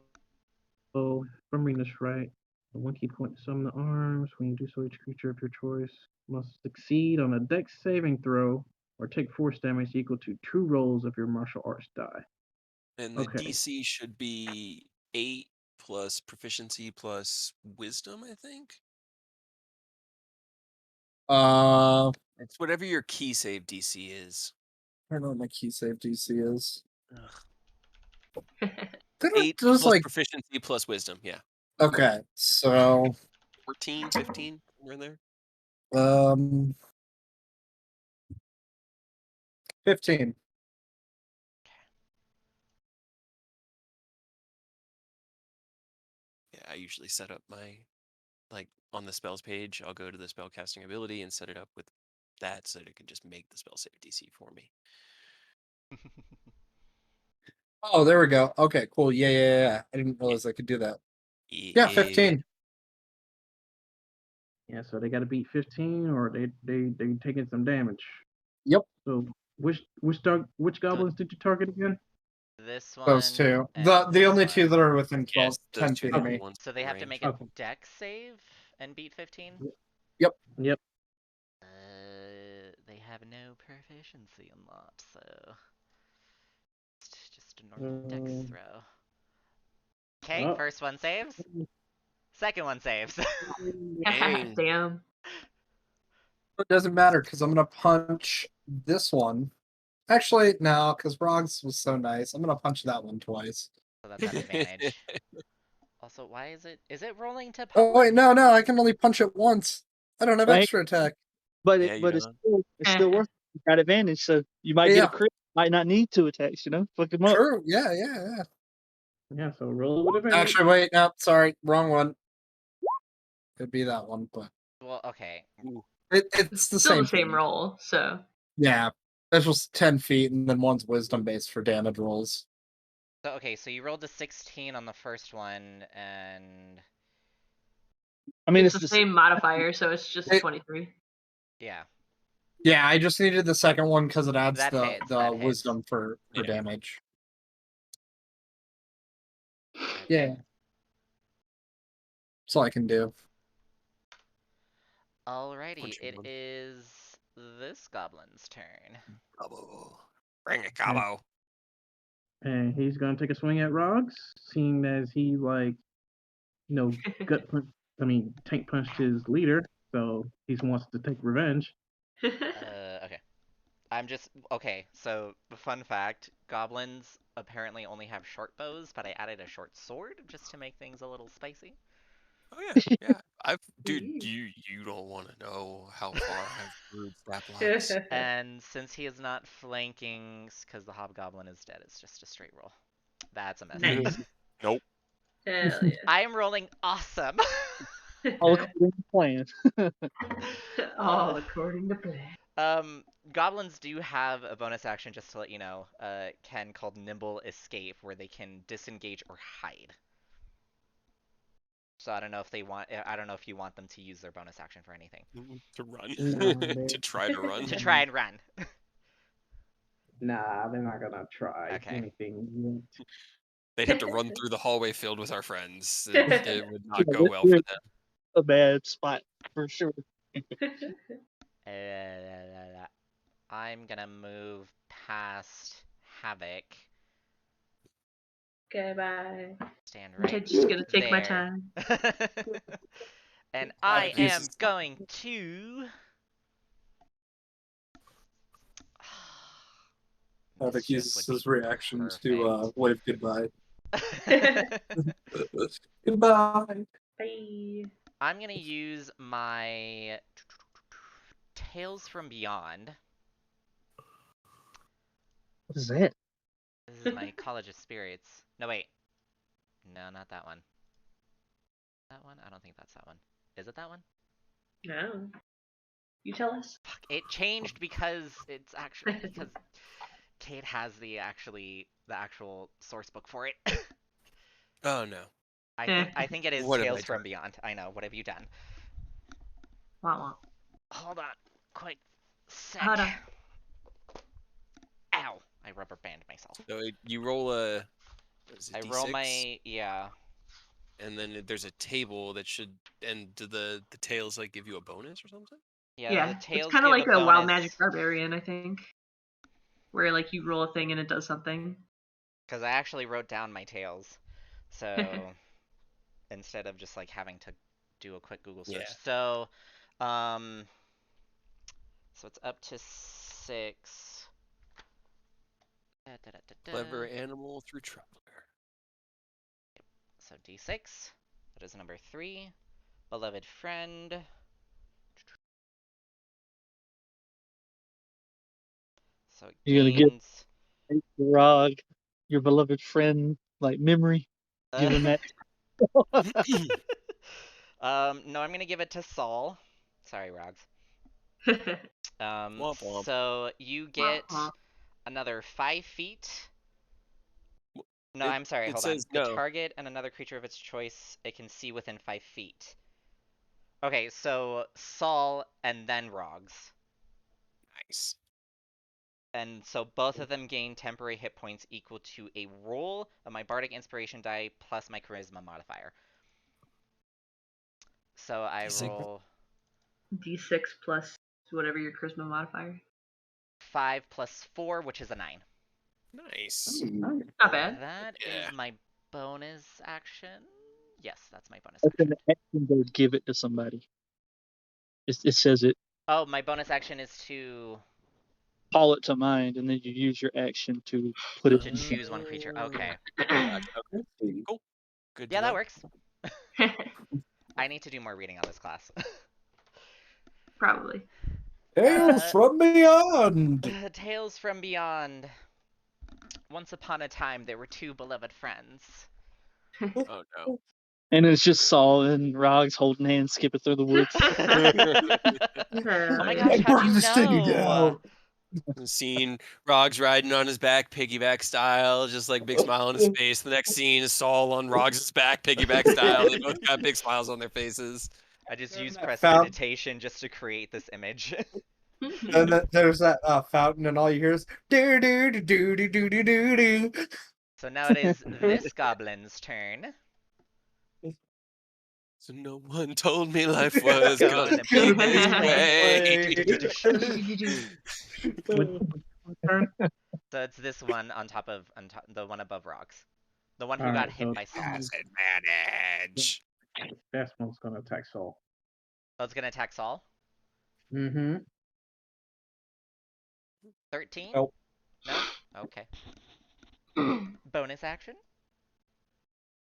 if I'm reading this right, 1 key point to summon the arms. When you do so, each creature of your choice must succeed on a dex saving throw or take force damage equal to 2 rolls of your martial arts die. And the Okay. DC should be 8 plus proficiency plus wisdom, I think. It's whatever your key save DC is. I don't know what my key save DC is. Ugh. They don't 8 just plus like proficiency plus wisdom, yeah. okay, so 14, 15, somewhere in there. 15. Yeah, I usually set up my like on the spells page, I'll go to the spell casting ability and set it up with that so that it can just make the spell save DC for me. Oh, there we go. Okay, cool. Yeah. I didn't realize I could do that. Yeah, 15. Yeah, so they got to beat 15, or they taking some damage. Yep. So which goblins did you target again? This one. Those two. and The this only two one. that are within 12, Yes, those 10 two feet of are the me. ones So they have to range. make a Okay. dex save and beat 15? Yep. They have no proficiency unlocked, so it's just a normal dex throw. Okay, Oh. first one saves. Second one saves. Dang. Damn. It doesn't matter because I'm gonna punch this one. Actually, no, because Rogs was so nice. I'm gonna punch that one twice. So that's at advantage. Also, why is it rolling to Oh public? wait, no, I can only punch it once. I don't have Right. extra attack. But Yeah, you it's don't. still worth it. You got advantage, so you might get Yeah. a crit, might not need 2 attacks, Fuck him up. True. Yeah. Yeah, so roll with advantage. Actually, wait, no, sorry, wrong one. Could be that one, but Well, okay. it's the Still same the same thing. roll, so. Yeah, that's just 10 feet, and then one's wisdom based for damage rolls. So okay, so you rolled a 16 on the first one, and I mean, It's the same modifier, so it's just 23. yeah. Yeah, I just needed the second one because it adds That hits, the that hits. wisdom for Yeah. damage. Okay. Yeah. That's all I can do. Alrighty, Punch it one. is this goblin's turn. Combo. Bring it, combo. And he's gonna take a swing at Rogs, seeing as he tank punched his leader, so he wants to take revenge. Okay. Okay, so fun fact, goblins apparently only have short bows, but I added a short sword just to make things a little spicy. Oh yeah. Dude, you don't want to know how far I've brewed stat blocks. And since he is not flanking, because the hobgoblin is dead, it's just a straight roll. That's a mess. Nice. Nope. Hell yeah. I am rolling awesome. all according to plan. All according to plan. Goblins do have a bonus action, just to let you know, Ken, called Nimble Escape, where they can disengage or hide. So I don't know if you want them to use their bonus action for anything. To run. No, To try to run. To try and run. Nah, they're not gonna try Okay. anything yet. They'd have to run through the hallway filled with our friends. It would not go well we're- for them. A bad spot for sure. I'm gonna move past Havoc. Okay, bye. Stand I'm right just gonna take my there. time. And I Havoc am uses- going to. Havoc Mischief uses would his be reactions to perfect. wave goodbye. Goodbye. Bye. I'm gonna use my Tales from Beyond. What is that? This is my College of Spirits. No, wait. No, not that one. That one? I don't think that's that one. Is it that one? No. You tell us. Fuck, it changed because it's actually because Kate has the actual source book for it. Oh no. I think it is What have Tales I from done? Beyond. I know. What have you done? Wah wah. Hold on. Quick sec. Hold on. Ow! I rubber band myself. So you roll a. What is it, I D6? roll my yeah. And then there's a table that should. And do the tails like give you a bonus or something? Yeah, the It's tails kind of give like a a Wild bonus. Magic Barbarian, I think. Where like you roll a thing and it does something. Because I actually wrote down my tails, so instead of just like having to do a quick Google search. Yeah. So, so it's up to 6. Clever animal through traveler. So D6. That is number 3. Beloved friend. So it You're gonna give- gains. Rog, your beloved friend, like memory. Give him that. No, I'm gonna give it to Saul. Sorry, Rogs. Womp womp. So you get Womp. another 5 feet. No, It- I'm sorry, it hold on. says The no. target and another creature of its choice it can see within 5 feet. Okay, so Saul and then Rogs. Nice. And so both of them gain temporary hit points equal to a roll of my Bardic Inspiration die plus my Charisma modifier. So I D6. roll D6 plus whatever your charisma modifier. 5 plus 4, which is a 9. Nice. Not bad. That Yeah. is my bonus action. Yes, that's my bonus Open action. the action, go give it to somebody. It says it. Oh, my bonus action is to Call it to mind, and then you use your action to put it. choose one creature. Okay. Gotcha. Okay. Cool. Good. Yeah, to that know. works. I need to do more reading on this class. Probably. Tales from beyond. Tales from Beyond. Once upon a time, there were 2 beloved friends. Oh no. And it's just Saul and Rogs holding hands, skipping through the woods. Oh my yeah. gosh, how'd you Burn the city know? down. Scene, Rogs riding on his back, piggyback style, just like big smile on his face. The next scene is Saul on Rogs' back, piggyback style. They both got big smiles on their faces. I just used That fountain. prestidigitation just to create this image. And then there's that fountain, and all you hear is do do do do do do do do. So now it is this goblin's turn. So no one told me life was Gonna gonna be be this this way. Turn. So it's this one on top of the one above Rocks. The one who Alright, got hit so by Saul. Advantage. that one's gonna attack Saul. Oh, it's gonna attack Saul. Mm-hmm. 13? Nope. No? Okay. Bonus action?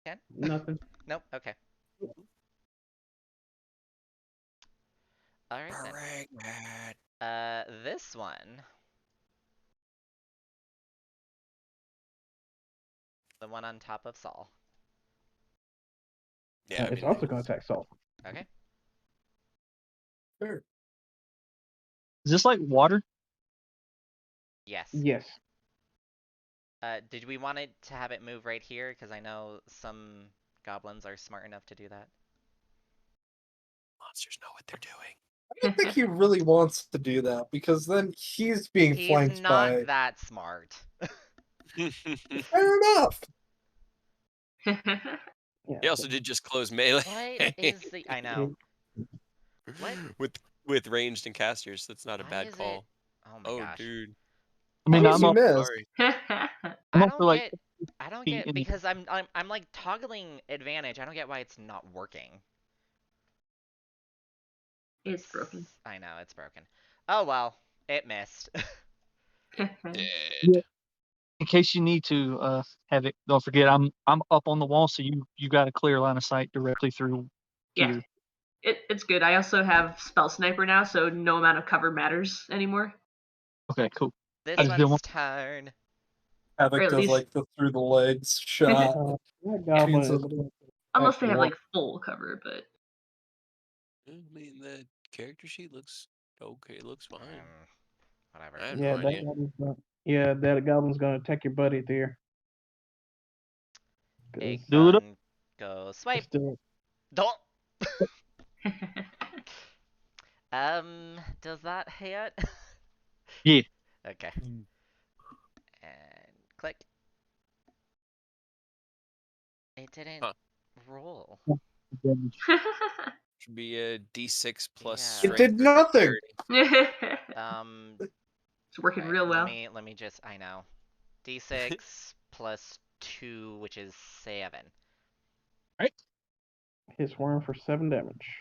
Ken? Nothing. Nope, okay. Alright then. This one. The one on top of Saul. Yeah, I It's mean, also gonna attack Saul. Okay. Sure. Is this like water? Yes. Yes. Did we want it to have it move right here? Because I know some goblins are smart enough to do that. monsters know what they're doing. I don't think he really wants to do that because then he's being He's flanked not by. that smart. Fair enough. Yeah. He also did just close melee. What is the... I know. What? with ranged and casters. That's not a Why bad is it- call. Oh my Oh, gosh. dude. I mean, How I'm did you up, miss? Sorry. I I'm don't up like get... I don't feet get... in- Because I'm like toggling advantage. I don't get why it's not working. It's broken. I know, it's broken. Oh well. It missed. Dead. Yeah. In case you need to have it, don't forget I'm up on the wall, so you got a clear line of sight directly through Yeah. here. It's good. I also have Spell Sniper now, so no amount of cover matters anymore. Okay, cool. This I just didn't one's want- turn. Havoc Or at does least- like the through the legs shot. That goblin Means is it- Unless they have Excellent. like full cover, but I mean, the character sheet looks okay. It looks fine. Whatever. I have Yeah, no that idea. goblin's gonna, that goblin's gonna attack your buddy there. A Do it up. gun go swipe. Let's do it. Don't. Does that hit? Yeah. Okay. And click. It didn't Huh. roll. Should be a D6 plus Yeah. It strength. did or nothing. dexterity. It's working Alright, real well. Let me just... I know. D6 plus 2, which is 7. Hits worm for 7 damage.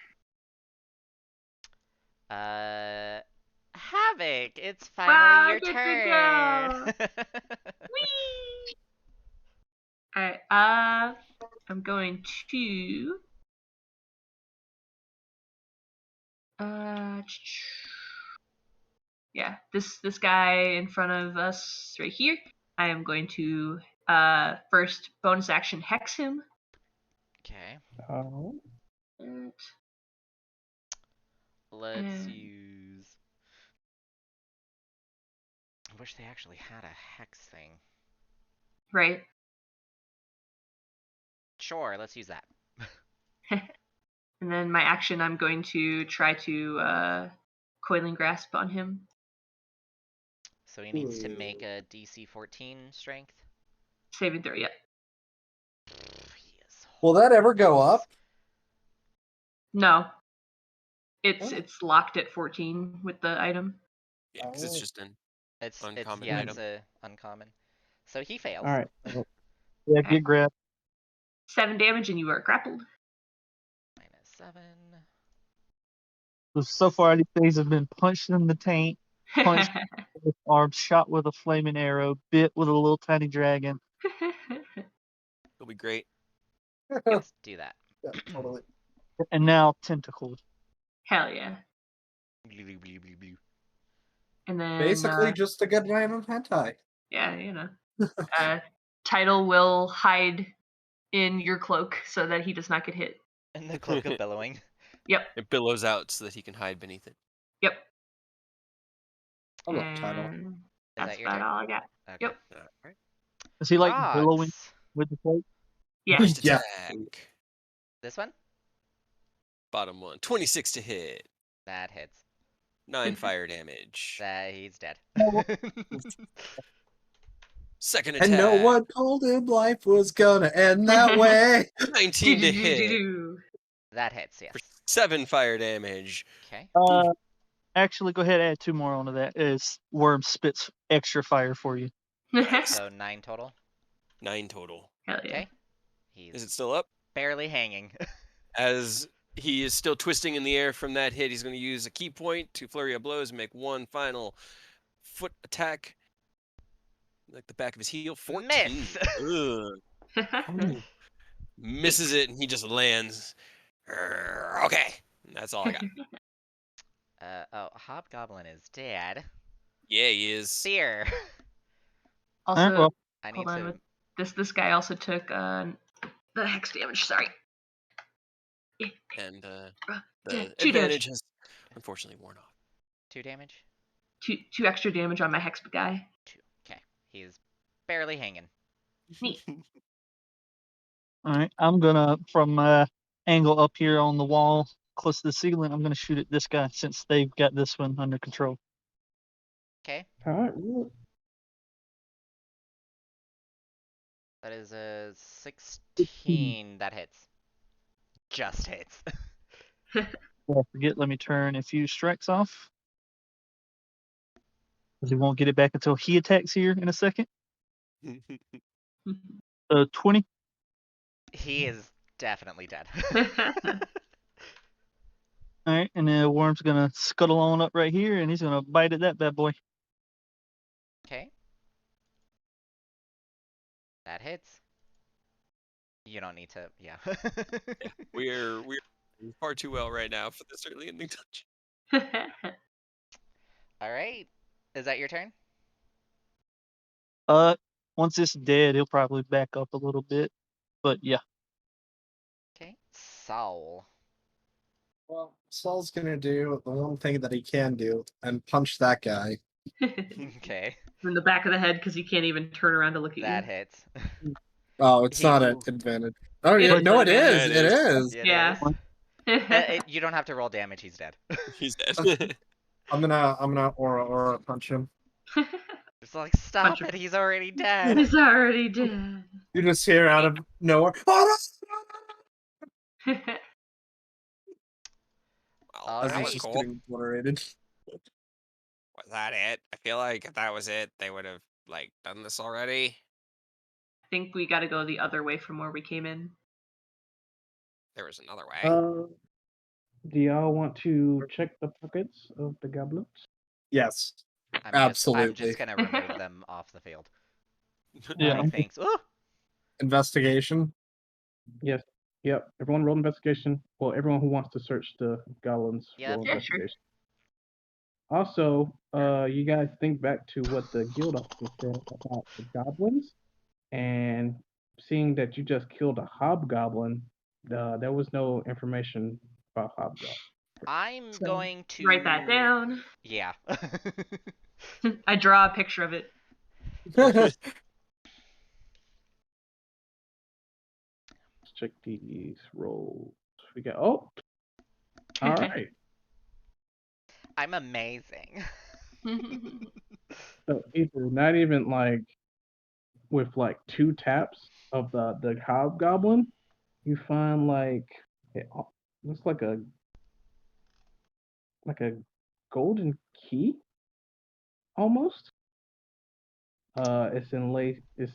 Havoc! It's Wow, finally your get to turn! Whee! Alright, I'm going to yeah, this guy in front of us right here. I am going to first bonus action hex him. Okay. Oh. it. Let's Mm. use. I wish they actually had a hex thing. Right. Sure, let's use that. And then my action, I'm going to try to Coiling Grasp on him. So he needs to make a DC 14 strength. Saving throw, yeah. He is Will that ever go horrendous. up? No. It's Oh. it's locked at 14 with the item. Yeah, because it's Oh. just an It's uncommon yeah, item. it's a uncommon. So he fails. All right. So, Yeah, Okay. get grabbed. 7 damage and you are grappled. -7. So far, these things have been punched in the taint, punched with arms, shot with a flaming arrow, bit with a little tiny dragon. It'll be great. Let's do that. Yeah, totally. And now tentacles. Hell yeah. Blue, blue, blue, blue. And then Basically, just a good night of hentai. yeah, you know. Title will hide in your cloak so that he does not get hit. And the cloak of billowing. Yep. It billows out so that he can hide beneath it. Yep. I love title. And Is that's that your about turn? all I got. Okay. Yep. Alright. Is he like Frogs. billowing with the plate? Yeah. First Yeah. attack. This one? Bottom one. 26 to hit. That hits. 9 fire damage. He's dead. Second attack. And no one told him life was gonna end that way. 19 to hit. That hits, yes. For 7 fire damage. Okay. Actually, go ahead and add 2 more onto that. Is Worm spits extra fire for you. So 9 total. 9 total. Hell yeah. Okay. He's Is it still up? barely hanging. As he is still twisting in the air from that hit, he's going to use a key point to flurry of blows and make one final foot attack. Like the back of his heel. 14. Miss. Ugh. Misses it, and he just lands. Okay. That's all I got. Oh, Hobgoblin is dead. Yeah, he is. Seer. Also, well, I need hold on. to. With this guy also took the hex damage. Sorry. And the 2 advantage damage. has unfortunately worn off. 2 damage? 2 extra damage on my hex guy. 2. Okay. He's barely hanging. Neat. All right, I'm gonna from angle up here on the wall close to the ceiling. I'm gonna shoot at this guy since they've got this one under control. Okay. all right. Well, That is a 16 that hits. Just hits. I forget. Let me turn a few strikes off. 'Cause he won't get it back until he attacks here in a second. 20. He is definitely dead. All right, and then Worm's gonna scuttle on up right here, and he's gonna bite at that bad boy. Okay. That hits. You don't need to, yeah. We're far too well right now for this early ending touch. Alright. Is that your turn? Once it's dead, he'll probably back up a little bit, but yeah. Okay. Saul. Well, Saul's gonna do the one thing that he can do and punch that guy. Okay. In the back of the head because he can't even turn around to look at That you. hits. Oh, it's not an advantage. Oh, yeah, no, it is. It It is. is. It Yeah. is. You don't have to roll damage, he's dead. He's dead. I'm gonna aura punch him. It's like, stop Punch him. it, he's already dead. He's already dead. You just hear out of nowhere. Well, As that he's was just cool. getting obliterated. Was that it? I feel like if that was it, they would have like done this already. I think we got to go the other way from where we came in. There was another way. do y'all want to check the pockets of the goblins? Yes. I'm Absolutely. just gonna remove them off the field. Yeah. Alright, thanks. Ooh! Investigation. Yes. Yep. Everyone roll investigation. Well, everyone who wants to search the goblins Yep. roll Yeah, sure. investigation. Also, you guys think back to what the guild officer said about the goblins, and seeing that you just killed a hobgoblin, there was no information about Hobgoblin. I'm So, going to Write that down. Yeah. I draw a picture of it. Let's check these rolls. We got all right. I'm amazing. So either not even like with like 2 taps of the Hobgoblin, you find like it looks like a golden key almost. It's inlaid. It's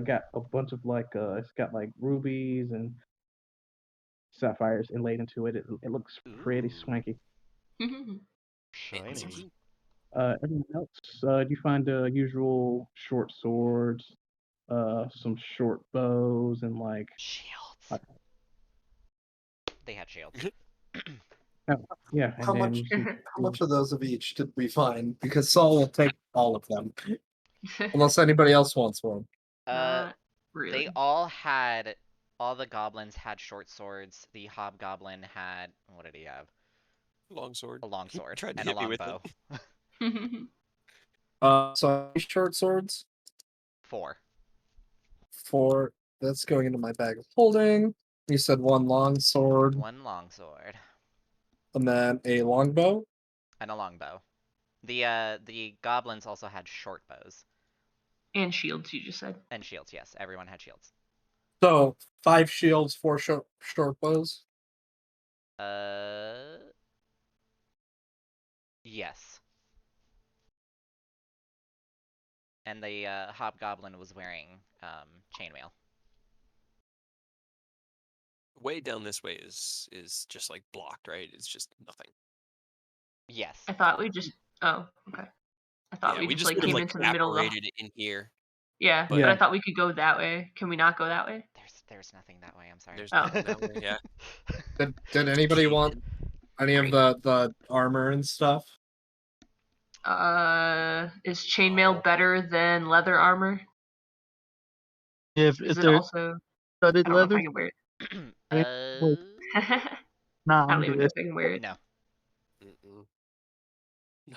got a bunch of like it's got like rubies and sapphires inlaid into it. It looks pretty Ooh. swanky. Shiny. Everyone else, you find the usual short swords, some short bows, and like Shields. They had shields. yeah. And How then much? you see How much of those of each did we find? Because Saul will take all of them, unless anybody else wants one. Not really. They all the goblins had short swords. The hobgoblin had, what did he have? Longsword. A longsword Tried to and a hit me with longbow. So short swords. 4. 4. That's going into my bag of holding. You said 1 long sword, 1 longsword and then a longbow. and a longbow. The goblins also had short bows And shields, you just said. and shields. Yes, everyone had shields. So 5 shields, 4 short bows. Yes. And the hobgoblin was wearing chainmail. Way down this way is just like blocked, right? It's just nothing. Yes. I thought we just. Oh, okay. I thought Yeah, we we just just like would have came like into the middle of the. evaporated it in here. Yeah, But- but I thought we could go that way. Can we not go that way? There's nothing that way. I'm sorry. There's Oh. nothing that way. Yeah. Did anybody want any of the armor and stuff? Is chainmail better than leather armor? If Is it they're also? studded I don't know if leather, I can wear Wait. it. nah, I I'm don't even know good. if I can wear it. No. Mm-mm.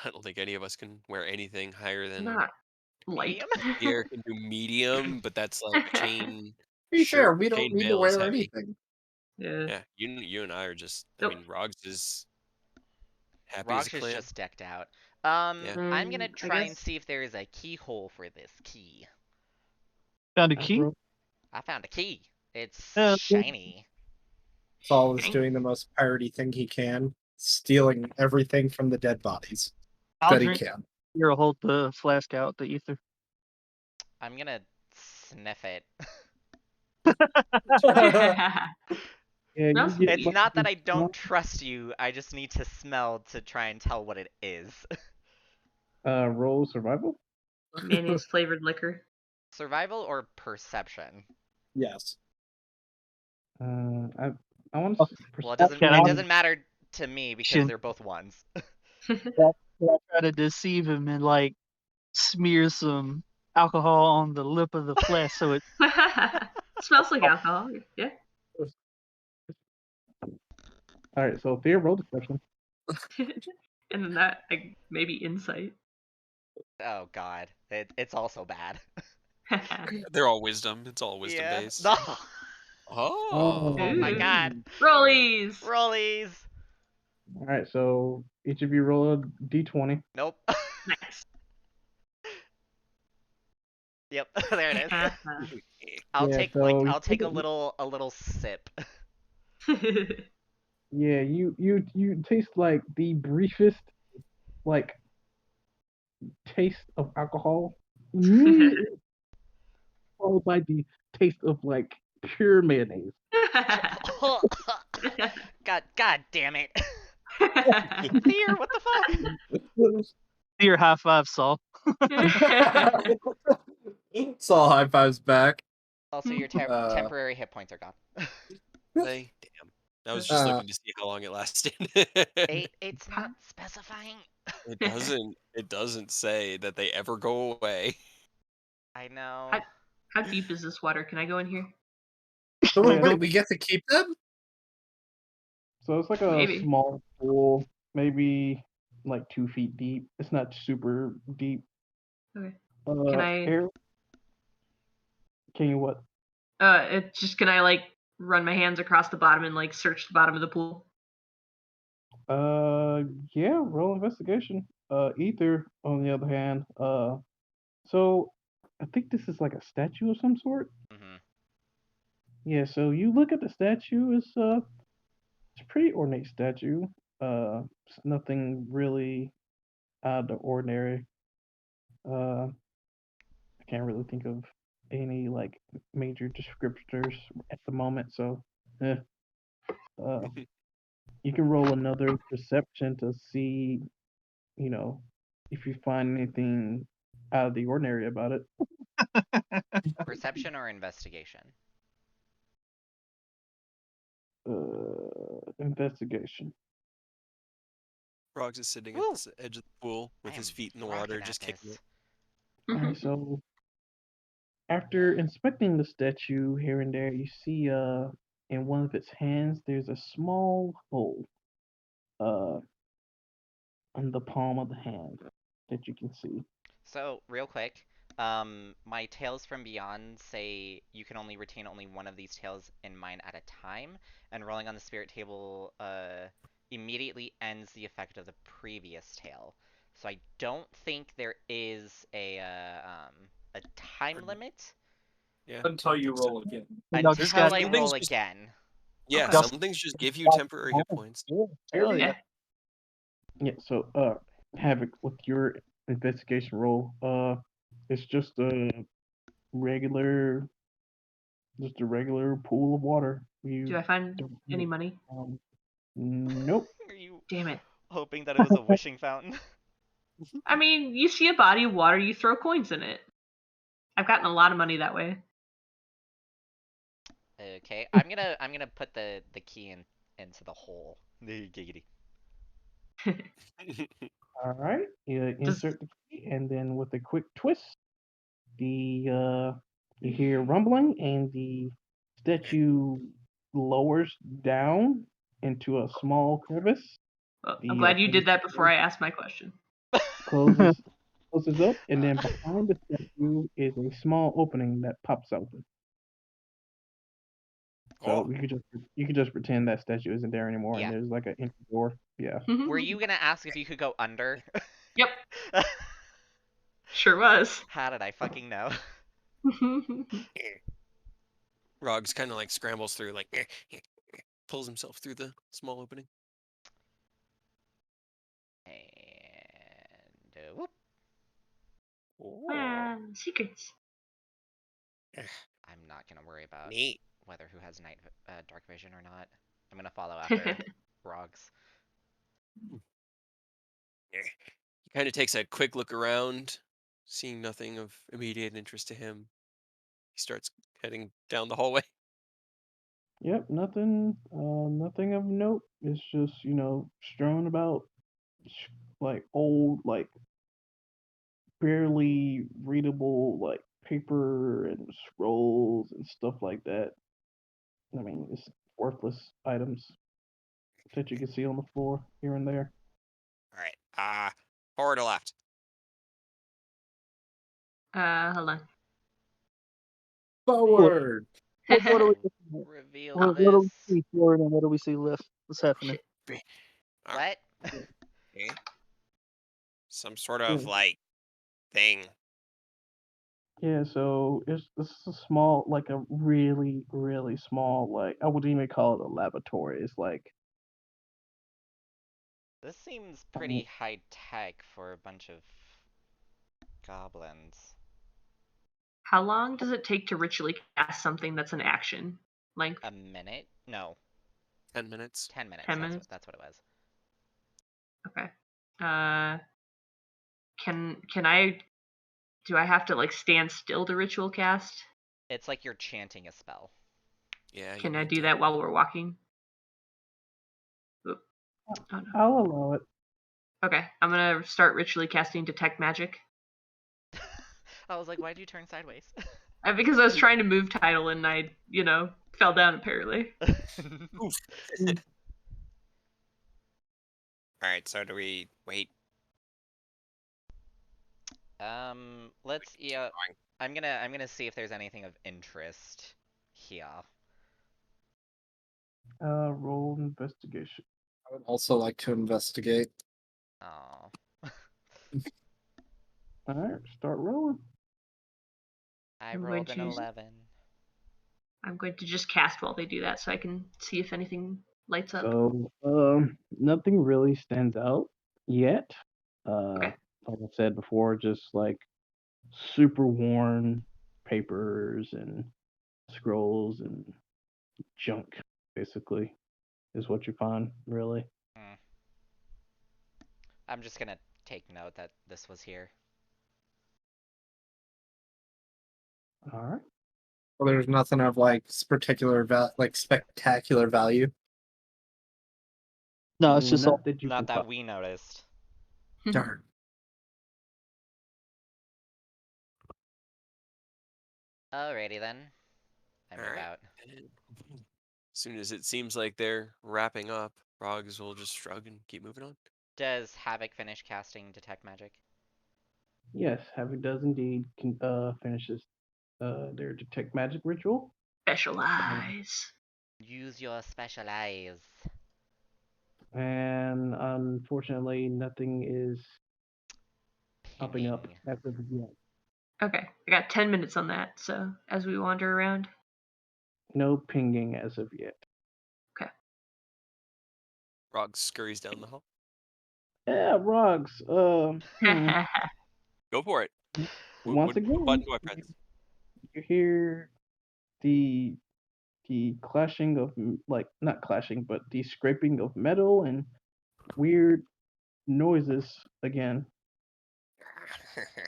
I don't think any of us can wear anything higher than Not light. Medium? Pierre can do medium, but that's like chain. Be fair, shirt, we don't need to chainmail is wear heavy. anything. Yeah. Yeah, you and I are just. Nope. I mean, Rogs is happy as a Rox is clam. just decked out. Yeah. I'm gonna I try and guess- see if there is a keyhole for this key. Found a key. I found a key. It's Yeah. shiny. Saul is doing the most piratey thing he can, stealing everything from the dead bodies I'll that he drink. can. Here, I'll hold the flask out, the ether. I'm gonna sniff it. Yeah, Smells you get It's It's not that I don't trust you, I just need to smell to try and tell what it is. roll survival. Mayonnaise flavored liquor. Survival or perception? Yes. I want Oh, to. Well, it Can I- doesn't matter to me because Shouldn't- they're both ones. I'll try to deceive him and like smear some alcohol on the lip of the flask so it. Smells like alcohol. Yeah. All right, so Thea, roll deception. And then that, like, maybe insight. Oh god, it's also bad. They're all wisdom. It's all wisdom Yeah. based. No. Oh. Oh my god. Rollies! Rollies. All right, so each of you roll a d20. Nope. Nice. Yep, there it is. I'll Yeah, take so I'll take a you- little sip. Yeah, you taste like the briefest, like, taste of alcohol, followed by the taste of like pure mayonnaise. God damn it. Fear, what the fuck? Your high five, Saul. Saul high fives back. Also, your temporary hit points are gone. Damn. I was just Uh, looking to see how long it lasted. It's not specifying. It doesn't say that they ever go away. I know. How deep is this water? Can I go in here? So Yeah. wait, we get to keep them? So it's like a Maybe. small pool, maybe like 2 feet deep. It's not super deep. Okay. Can I? Air, can you what? It's just can I like run my hands across the bottom and like search the bottom of the pool? Yeah, roll investigation. Ether, on the other hand, so I think this is like a statue of some sort. Hmm. Yeah, so you look at the statue, it's a pretty ornate statue. It's nothing really out of the ordinary. I can't really think of any like major descriptors at the moment, so eh. Uh, you can roll another perception to see, you know, if you find anything out of the ordinary about it. Perception or investigation? Investigation. Frogs is sitting Woo! at the edge of the pool with I his am feet in the rocking water, at just kicking this. it. Alright, so after inspecting the statue here and there, you see in one of its hands there's a small hole uh on the palm of the hand that you can see. So, real quick, my Tales from Beyond say you can only retain only one of these tales in mind at a time, and rolling on the spirit table immediately ends the effect of the previous tale. So I don't think there is a time limit Yeah. Until you roll again. Y'all just until got I some things roll just- again. Yeah, Okay. some things just give you temporary hit points. Hell Yeah. yeah. Yeah, so Havoc, with your investigation roll, it's just a regular pool of water. You Do I find don't any money? Nope. Are you Damn it. hoping that it was a wishing fountain? I mean, you see a body of water, you throw coins in it. I've gotten a lot of money that way. Okay, I'm gonna put the key into the hole. The giggity. All right, you insert the key, and then with a quick twist, you hear rumbling, and the statue lowers down into a small crevice. Well, The I'm glad you did crevice that before I asked my question. closes up, and then behind the statue is a small opening that pops open. So Oh. you could just pretend that statue isn't there anymore, Yeah. and there's like an empty door. Yeah. Were you gonna ask if you could go under? Yep, sure was. How did I fucking know? Rogs kind of like scrambles through, like pulls himself through the small opening. And whoop. Secrets. I'm not gonna worry about Neat. whether who has dark vision or not. I'm gonna follow after Rogs. He kind of takes a quick look around, seeing nothing of immediate interest to him. He starts heading down the hallway. Yep. Nothing. Nothing of note. It's just strewn about like old, like barely readable, like paper and scrolls and stuff like that. I mean, it's worthless items that you can see on the floor here and there. All right. Forward or left? Hold on. Forward. What do we Reveal what do we this. see forward and what do we see left? What's happening? What? Okay. Some sort of like thing. Yeah, so this is a small, like a really, really small, like I wouldn't even call it a laboratory. It's like This seems pretty high tech for a bunch of goblins. How long does it take to ritually cast something that's an action? Length? A minute? No, 10 minutes. 10 minutes. 10 minutes? That's what it was. Okay. Can I? Do I have to like stand still to ritual cast? It's like you're chanting a spell. Yeah. Can you I need do to- that while we're walking? Oop. Oh, no. I'll allow it. Okay, I'm gonna start ritually casting detect magic. I was like, why'd you turn sideways? Because I was trying to move title and I, fell down apparently. Alright, so do we wait? Let's I'm gonna see if there's anything of interest here. Roll investigation. I would also like to investigate. Oh. All right, start rolling. I I'm rolled going an to- 11. I'm going to just cast while they do that so I can see if anything lights up. So, nothing really stands out yet. Okay. Like I said before, just like super worn papers and scrolls and junk, basically, is what you find, really. I'm just gonna take note that this was here. All right. Well, there's nothing of like spectacular value. No, it's just all Not that you Not can that find. we noticed. Darn. Alrighty then. I move Alright. out. As soon as it seems like they're wrapping up, Rogs will just shrug and keep moving on. Does Havoc finish casting Detect Magic? Yes, Havoc does indeed finishes their detect magic ritual. Specialize. Use your specialize. And unfortunately, nothing is popping up Pinging. as of yet. Okay, I got 10 minutes on that, so as we wander around. No pinging as of yet. Rogs scurries down the hall. Yeah, Rogs. Go for it. Once What again, button do I press? you hear the clashing of not clashing, but the scraping of metal and weird noises again.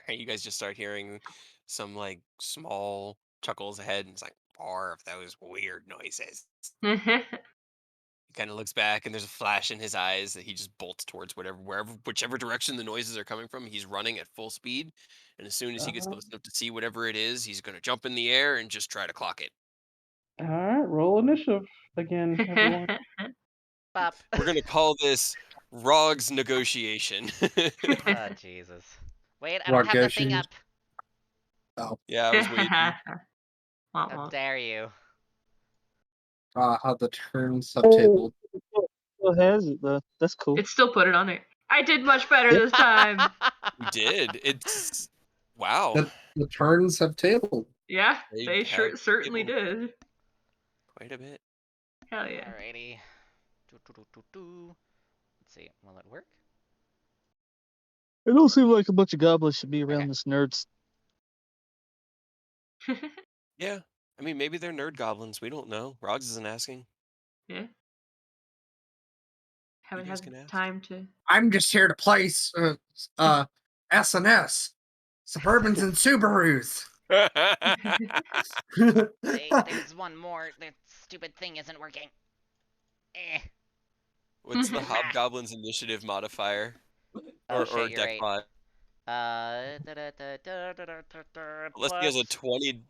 You guys just start hearing some like small chuckles ahead, and it's like more of those weird noises. He kind of looks back, and there's a flash in his eyes that he just bolts towards whichever direction the noises are coming from. He's running at full speed, and as soon as he gets close enough to see whatever it is, he's gonna jump in the air and just try to clock it. All right, roll initiative again, everyone. Bop. We're gonna call this Rogs negotiation. Oh, Jesus. Wait, I don't have the thing up. Yeah, I was waiting. Womp How womp. dare you? How the turn subtable. still has it though. That's cool. It still put it on there. I did much better this time. You did. It's wow. The turns have tabled. Yeah, They they have certainly tabled. did. Quite a bit. Hell yeah. Alrighty. Let's see, will it work? It don't seem like a bunch of goblins should be around Okay. this nerds. Yeah. I mean, maybe they're nerd goblins. We don't know. Rogs isn't asking. Yeah. Haven't guys had can ask. time to. I'm just here to place S&S. Suburbans and Subarus. There's one more. The stupid thing isn't working. Eh. What's the Hobgoblin's initiative modifier? Oh, Or shit, you're deck right. mod? Unless he has a 20,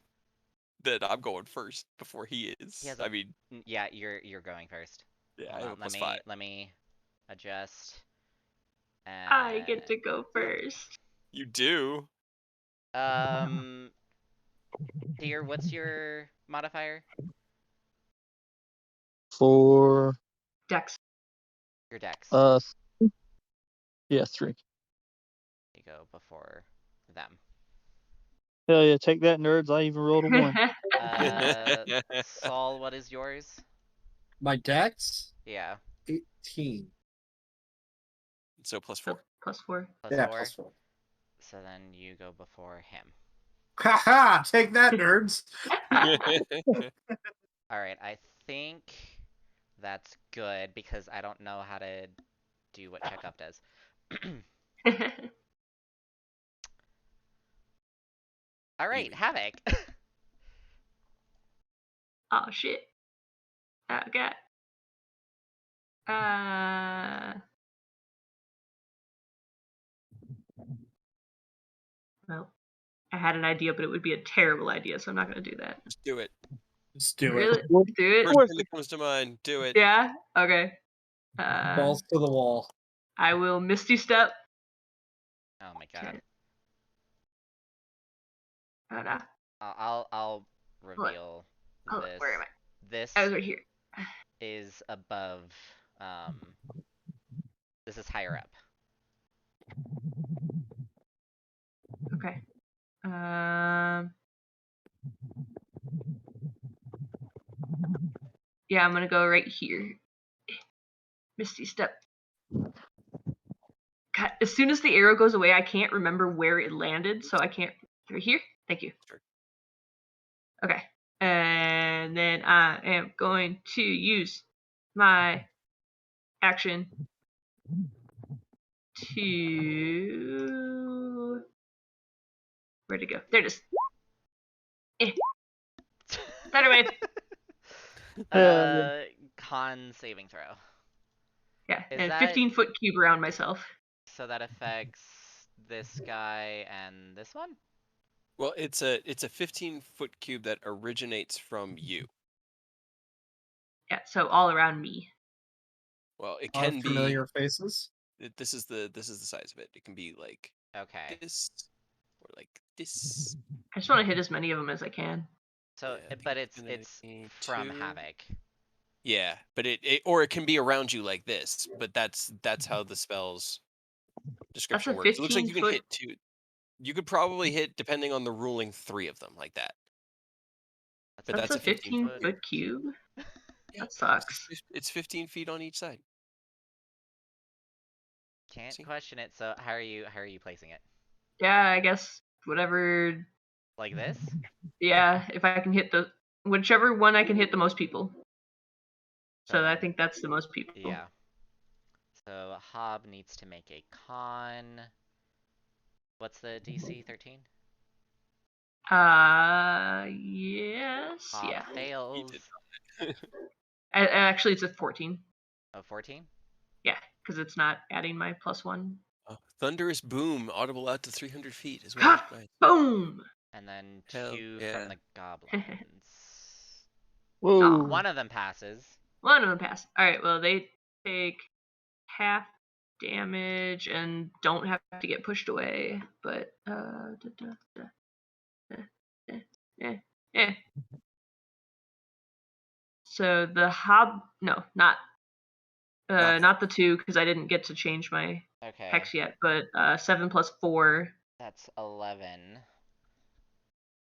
then I'm going first before he is. He has I mean, yeah, you're going first. yeah, Hold I have on, a +5. let me adjust. I get to go first. You do. Dear, what's your modifier? For Dex. Your dex. Yeah, 3. You go before them. Hell yeah, take that, nerds. I even rolled a 1. Saul, what is yours? My dex? Yeah. 18. So +4. +4. Yeah, +4. +4. So then you go before him. Haha! Take that, nerds! Alright, I think that's good because I don't know how to do what checkup does. Alright, Havoc. Oh shit. Okay. Well, I had an idea, but it would be a terrible idea, so I'm not gonna do that. Just do it. Just do Really? it. Do it? First thing that comes to mind. Do it. Yeah? Okay. Balls to the wall. I will Misty Step. Oh my god. No. I'll reveal Hold on, this. where am I? This I was right here. is above. This is higher up. Okay. Yeah, I'm gonna go right here. Misty Step. God, as soon as the arrow goes away, I can't remember where it landed, so I can't. Right here? Thank you. Sure. Okay. And then I am going to use my action to. Where'd it go? There it is. Thunder Wave. Con saving throw. Yeah, Is and that- 15-foot cube around myself. So that affects this guy and this one? Well, it's a 15-foot cube that originates from you. Yeah, so all around me. Well, it Are can be. familiar faces. This is the size of it. It can be like Okay. this or like this. I just want to hit as many of them as I can. So, Yeah, I but think it's gonna be from 2. Havoc. Yeah, but it or it can be around you like this. But that's how the spell's description works. It looks like you can 15-foot. hit 2. You could probably hit, depending on the ruling, 3 of them like that. But That's a 15 15-foot cube? Yeah, That sucks. It's 15 feet on each side. Can't See? question it. So how are you placing it? Yeah, I guess whatever. Like this? Yeah, if I can hit whichever one I can hit the most people. So I think that's the most people. Yeah. So Hob needs to make a con. What's the DC? 13? Yes. Hob Yeah. fails. Actually, it's a 14. Oh, 14? Yeah, because it's not adding my +1. Thunderous boom, audible out to 300 feet as well. Nice. Boom! And then Hell 2 yeah. from the goblins. Whoa. One of them passes. One of them passed. Alright, well, they take half damage and don't have to get pushed away. But, So the Hob... No, not the 2, because I didn't get to change my Okay. hex yet. But 7 plus 4... That's 11.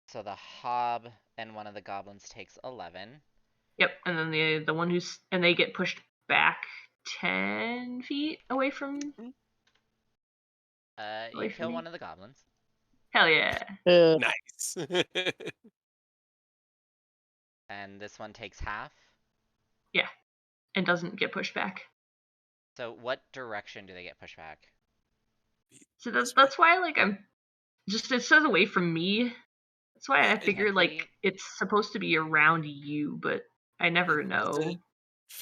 So the Hob and one of the goblins takes 11. Yep, and then the one who's... And they get pushed back 10 feet away from... You kill one of the goblins. Hell yeah. Nice. And this one takes half. Yeah, and doesn't get pushed back. So what direction do they get pushed back? So that's why, like, I'm just... It says away from me. That's why I figure, like, it's supposed to be around you, but I never know. It's a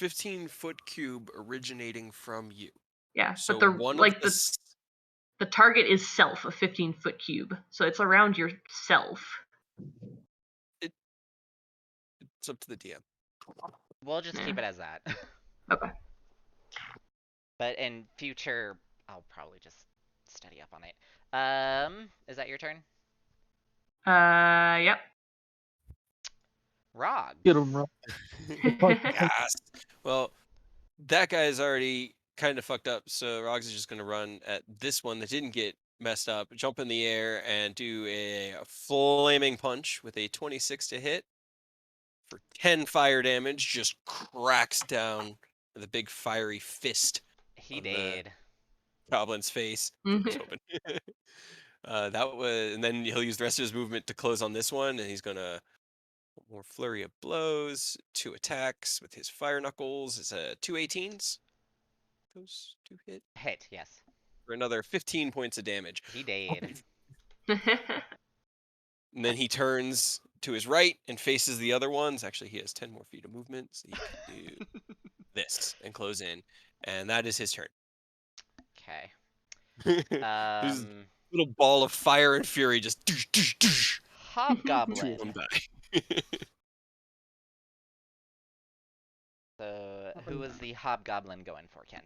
15-foot cube originating from you. Yeah, So but one like of the the target is self, a 15-foot cube, so it's around yourself. It's up to the DM. We'll just keep it as that. Okay. But in future, I'll probably just study up on it. Is that your turn? Yep. Rog. Get him, Rob. Yes. Well, that guy's already kind of fucked up, so Rogs is just going to run at this one that didn't get messed up, jump in the air, and do a flaming punch with a 26 to hit for 10 fire damage. Just cracks down with a big fiery fist. He on the did. Goblin's face. Just hoping. That was, and then he'll use the rest of his movement to close on this one, and he's gonna more flurry of blows, 2 attacks with his fire knuckles. It's 2 18s. Those 2 hit Hit, yes. for another 15 points of damage. He did. And then he turns to his right and faces the other ones. Actually, he has 10 more feet of movement, so he can do this and close in. And that is his turn. Okay. There's a little ball of fire and fury just Hobgoblin. 2 of them die. So, who is the hobgoblin going for, Ken?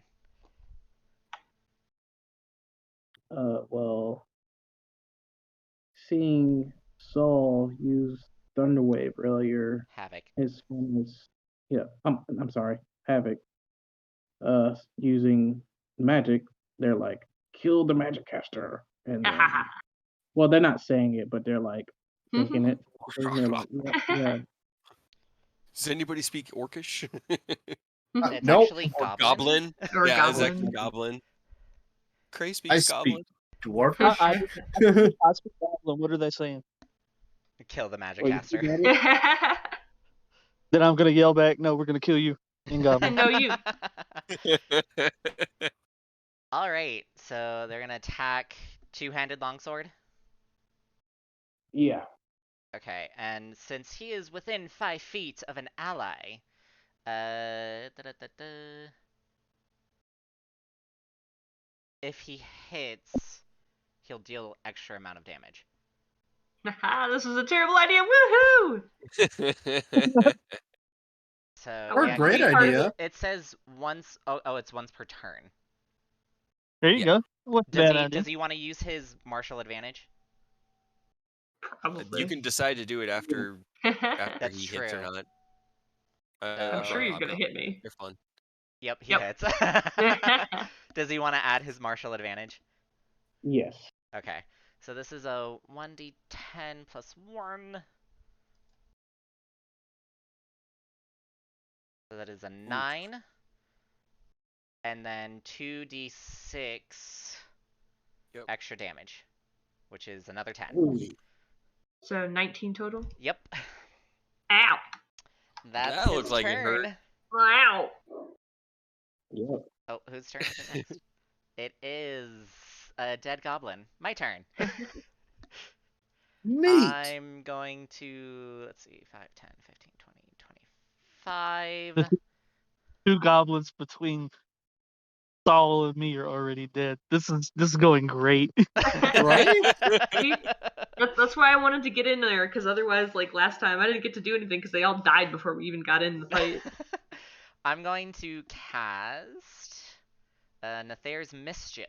well, seeing Saul use Thunderwave earlier, Havoc. his one was, yeah, I'm sorry, Havoc. Using magic, they're like, kill the magic caster, and then, well, they're not saying it, but they're like thinking it. And they're like, yeah. Does anybody speak Orcish? It's Nope. actually Or Goblin. Goblin? Or Yeah, Goblin. exactly, Goblin. Cray I speaks speak Goblin. Dwarfish. I speak Goblin. What are they saying? Kill the magic Oh, you caster. got it? Then I'm gonna yell back, "No, we're gonna kill you." In Goblin. No, you. All right, so they're gonna attack two-handed longsword. Yeah. Okay, and since he is within 5 feet of an ally, if he hits, he'll deal extra amount of damage. This is a terrible idea. Woohoo! So Or yeah, a great Can we idea. it says once. Oh, it's once per turn. There you Yeah. go. What's Does bad he idea? does he want to use his martial advantage? Probably. You can decide to do it after That's he hits or true. not. I'm sure he's gonna hit me. They're fun. Yep, he Yep. hits. Does he want to add his martial advantage? Yes. Okay, so this is a 1d10 plus 1. So that is a 9. And then 2d6 Yep. extra damage, which is another 10. Ooh. So 19 total. Yep. Ow! That's That his looks like it hurt. turn. Ow! Yep. Oh, whose turn is it next? It is a dead goblin. My turn. Neat. I'm going to, let's see, 5, 10, 15, 20, 25. Two goblins between Saul and me are already dead. This is going great. Right? See? That's why I wanted to get in there, because otherwise, like last time, I didn't get to do anything because they all died before we even got in the fight. I'm going to cast Nathair's Mischief.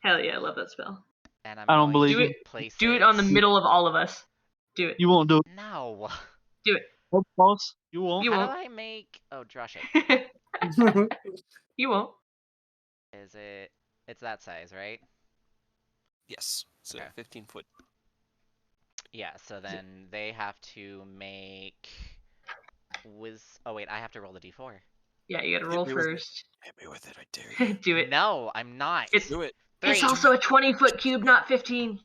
Hell yeah, I love that spell. And I'm I don't going believe to you. place Do it on the middle of all of us. Do it. You won't do it. No. Do it. Oh, boss, you won't. You How won't. do I make... Oh, draw shape. You won't. Is it... It's that size, right? Yes. So Okay. 15 foot. Yeah, so then they have to make... Oh wait, I have to roll the d4. Yeah, you gotta Hit roll me with it. first. Hit me with it, I dare you. Do it. No, I'm not. Do it. It's 3. also a 20-foot cube, not 15.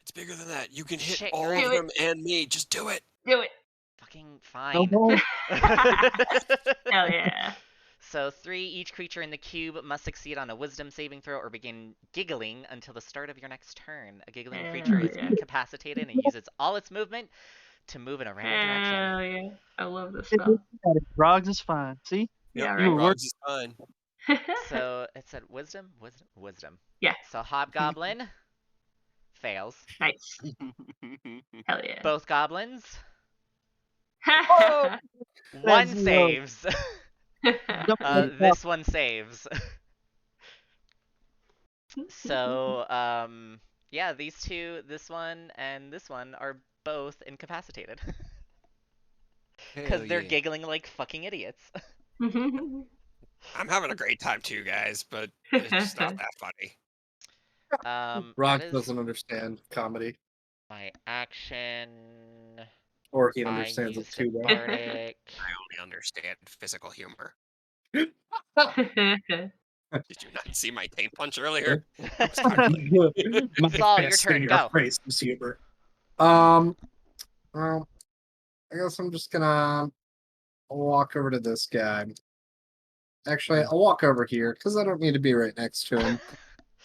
It's bigger than that. You can hit Shit, all you're of right. them and me. Just do it. Do it. Fucking No fine. more. Hell yeah. So 3, each creature in the cube must succeed on a wisdom saving throw or begin giggling until the start of your next turn. A giggling creature is yeah. incapacitated and uses all its movement to move in a random direction. Hell yeah. I love this spell. Frogs is fine. See? Yeah, You right. were Rogs is fine. So it said wisdom? Wisdom. Yeah. So Hobgoblin fails. Nice. Hell yeah. Both goblins. Oh! One That's saves. Yep. This one saves. So, yeah, these two, this one and this one, are both incapacitated. Because Hell they're yeah. giggling like fucking idiots. I'm having a great time too, guys, but it's just not that funny. Rock that is doesn't understand comedy, my action. or he I understands it used too well. Cathartic. I only understand physical humor. Hell Did you not see my taint punch earlier? My Saul, your fist turn, in your go. face is humor. Well, I guess I'm just gonna walk over to this guy. Actually, I'll walk over here because I don't need to be right next to him.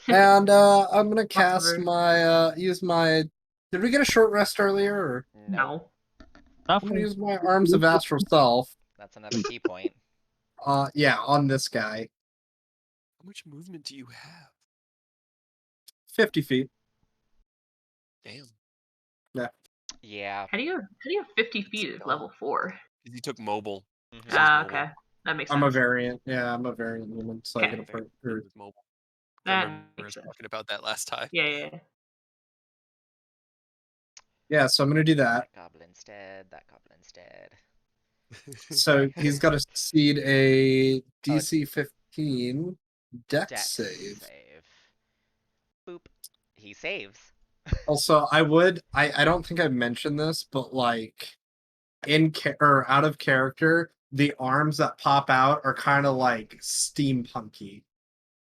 And I'm gonna cast over. my use my. Did we get a short rest earlier? Or... No. Not I'm for gonna use my Arms of Astral Self. That's another key point. Yeah, on this guy. How much movement do you have? 50 feet. Damn. Yeah. How do you have 50 feet at level 4? Because he took mobile. Mhm. So he's Ah, mobile. okay. That makes sense. I'm a variant. Yeah, I'm a variant human, so I Okay. get a He was mobile. That remember makes us sense. talking about that last time. Yeah. Yeah, so I'm gonna do that. That goblin's dead. That goblin's dead. So he's got to succeed a DC 15 Dex Dex save. Boop. He saves. Also, I don't think I mentioned this, but like or out of character, the arms that pop out are kind of like steampunky,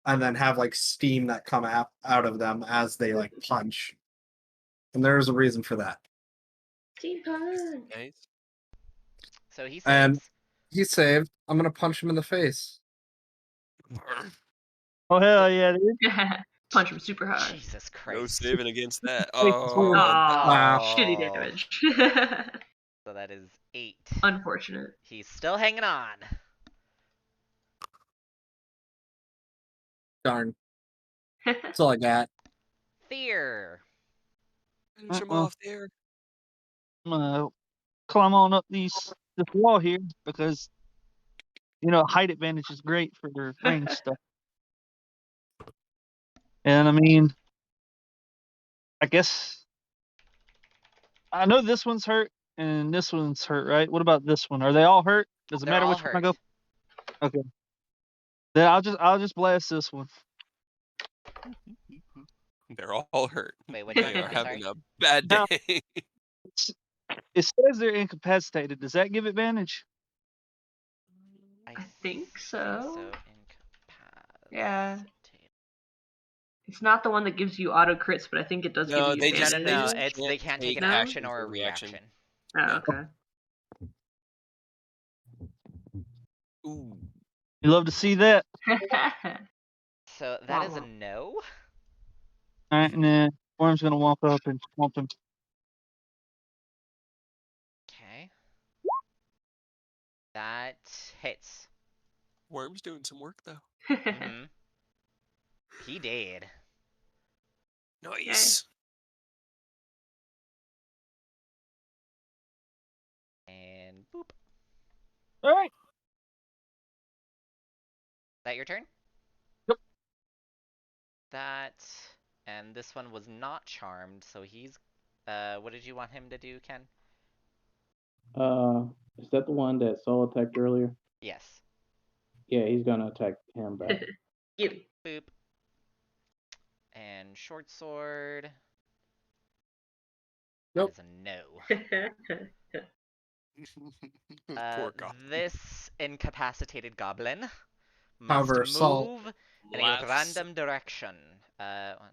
and then have like steam that come out of them as they like punch. And there's a reason for that. Steampunk. Nice. So he saves. And he saved. I'm gonna punch him in the face. Oh hell yeah, dude. Punch him super hard. Jesus No Christ. saving against that. Wait, Oh, Wow. Shitty damage. So that is 8. Unfortunate. He's still hanging on. Darn. That's all I got. Fear. finish him Uh-uh. off there. I'm gonna climb on up this wall here because height advantage is great for their range stuff. And I mean, I guess I know this one's hurt and this one's hurt, right? What about this one? Are they all hurt? Does it They're matter all which one I hurt. go? Okay. Then I'll just blast this one. They're all hurt. Wait, which one? They are having Sorry? a bad Now- day. It says they're incapacitated. Does that give advantage? I think so. Incapacitated. Yeah. It's not the one that gives you auto crits, but I think it does No, give you they just- advantage. they just No, they can't take an No? action or a reaction. Oh, Yeah. okay. Ooh. You love to see that. So that is a Wow. no. Alright, and then Worm's gonna walk up and swamp him. Okay. That hits. Worm's doing some work though. Mhm. He did. Nice. And boop. Alright. That your turn? Yep. That, and this one was not charmed, so he's, what did you want him to do, Ken? Is that the one that Soul attacked earlier? Yes. Yeah, he's gonna attack him back. Get him. Boop. And short sword. Nope. That is a no. Poor goblin. This incapacitated goblin must However, move Saul- in a Last- random direction. 1, 2,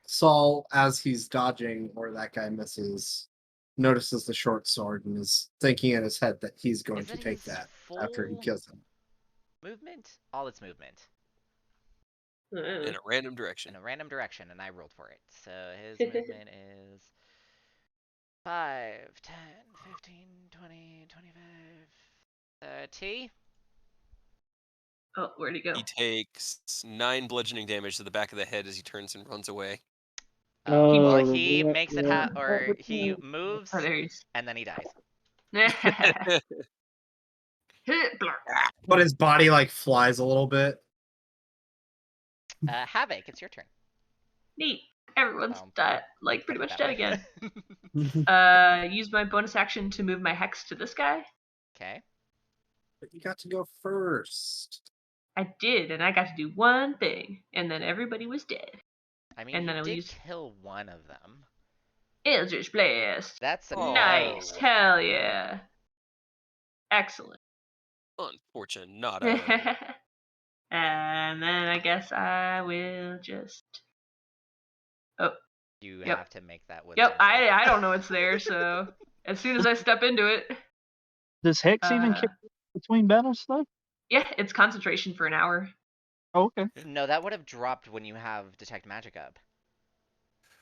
Saul, as he's dodging or that guy misses, notices the short sword and is thinking in his head that he's going Is to it take his that after he full kills him. movement? All its movement. In a random direction. In a random direction, and I rolled for it. So his movement is 5, 10, 15, 20, 25, 30. Oh, where'd he go? He takes 9 bludgeoning damage to the back of the head as he turns and runs away. Well, Oh, he yeah, makes it yeah. or he moves, Oh, there he is. and then he dies. Blur. But his body like flies a little bit. Havoc, it's your turn. Neat. Everyone's Oh, dead, like pretty put it much that dead way. again. Use my bonus action to move my hex to this guy. Okay. But you got to go first. I did, and I got to do one thing, and then everybody was dead. I mean, And you then I'll did use- kill one of them. Eldritch Blast. That's a Nice. no. Hell yeah. Excellent. Unfortunate, not And then I guess I will just. You Yep. have to make that with. Yep, I don't know it's there, so as soon as I step into it, Does Hex even kick between battles though? yeah, it's concentration for an hour. Oh, okay. No, that would have dropped when you have detect magic up.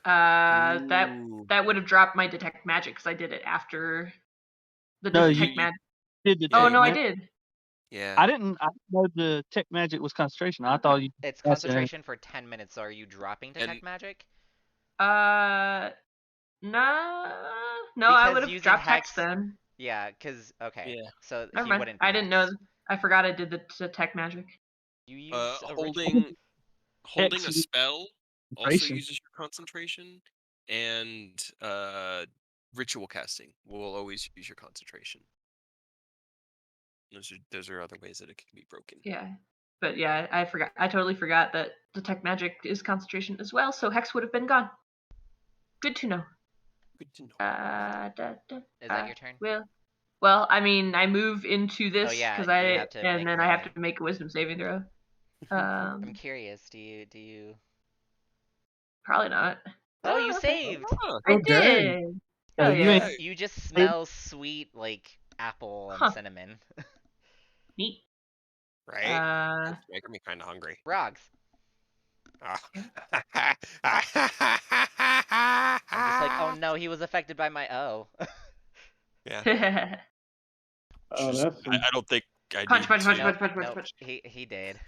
Ooh. That would have dropped my detect magic because I did it after the No, detect magic. Did the Oh tech no, I mag- did. Yeah. I didn't know the tech magic was concentration. I thought you. It's That's it. concentration for 10 minutes. So are you dropping detect And- magic? No, I Because would have using dropped hex- hex then. Yeah, because okay. Yeah. So Never he mind. wouldn't. Be I didn't know. hexed. I forgot I did the detect magic. You used Holding Holding a Hex spell also concentration. uses your concentration, and ritual casting will always use your concentration. Those are other ways that it can be broken. Yeah. But yeah, I forgot. I totally forgot that detect magic is concentration as well, so hex would have been gone. Good to know. Good to know. Is that your turn? Well, I mean, I move into this Oh, yeah, because you have to and make then I have the- to make a wisdom saving throw. I'm curious. Do you? Probably not. Oh, you okay. saved. Huh. I Oh, dang. did. Oh, Hell you yeah. ain't- You just smell sweet like apple and Huh. cinnamon. Neat. Right? Uh, It's making me kind of hungry. Rogs. Ah. I'm just like, oh no, he was affected by my O. Yeah. Oh, Just- that's I don't think I punch, need punch, to. punch, punch, punch, Nope, punch. he did.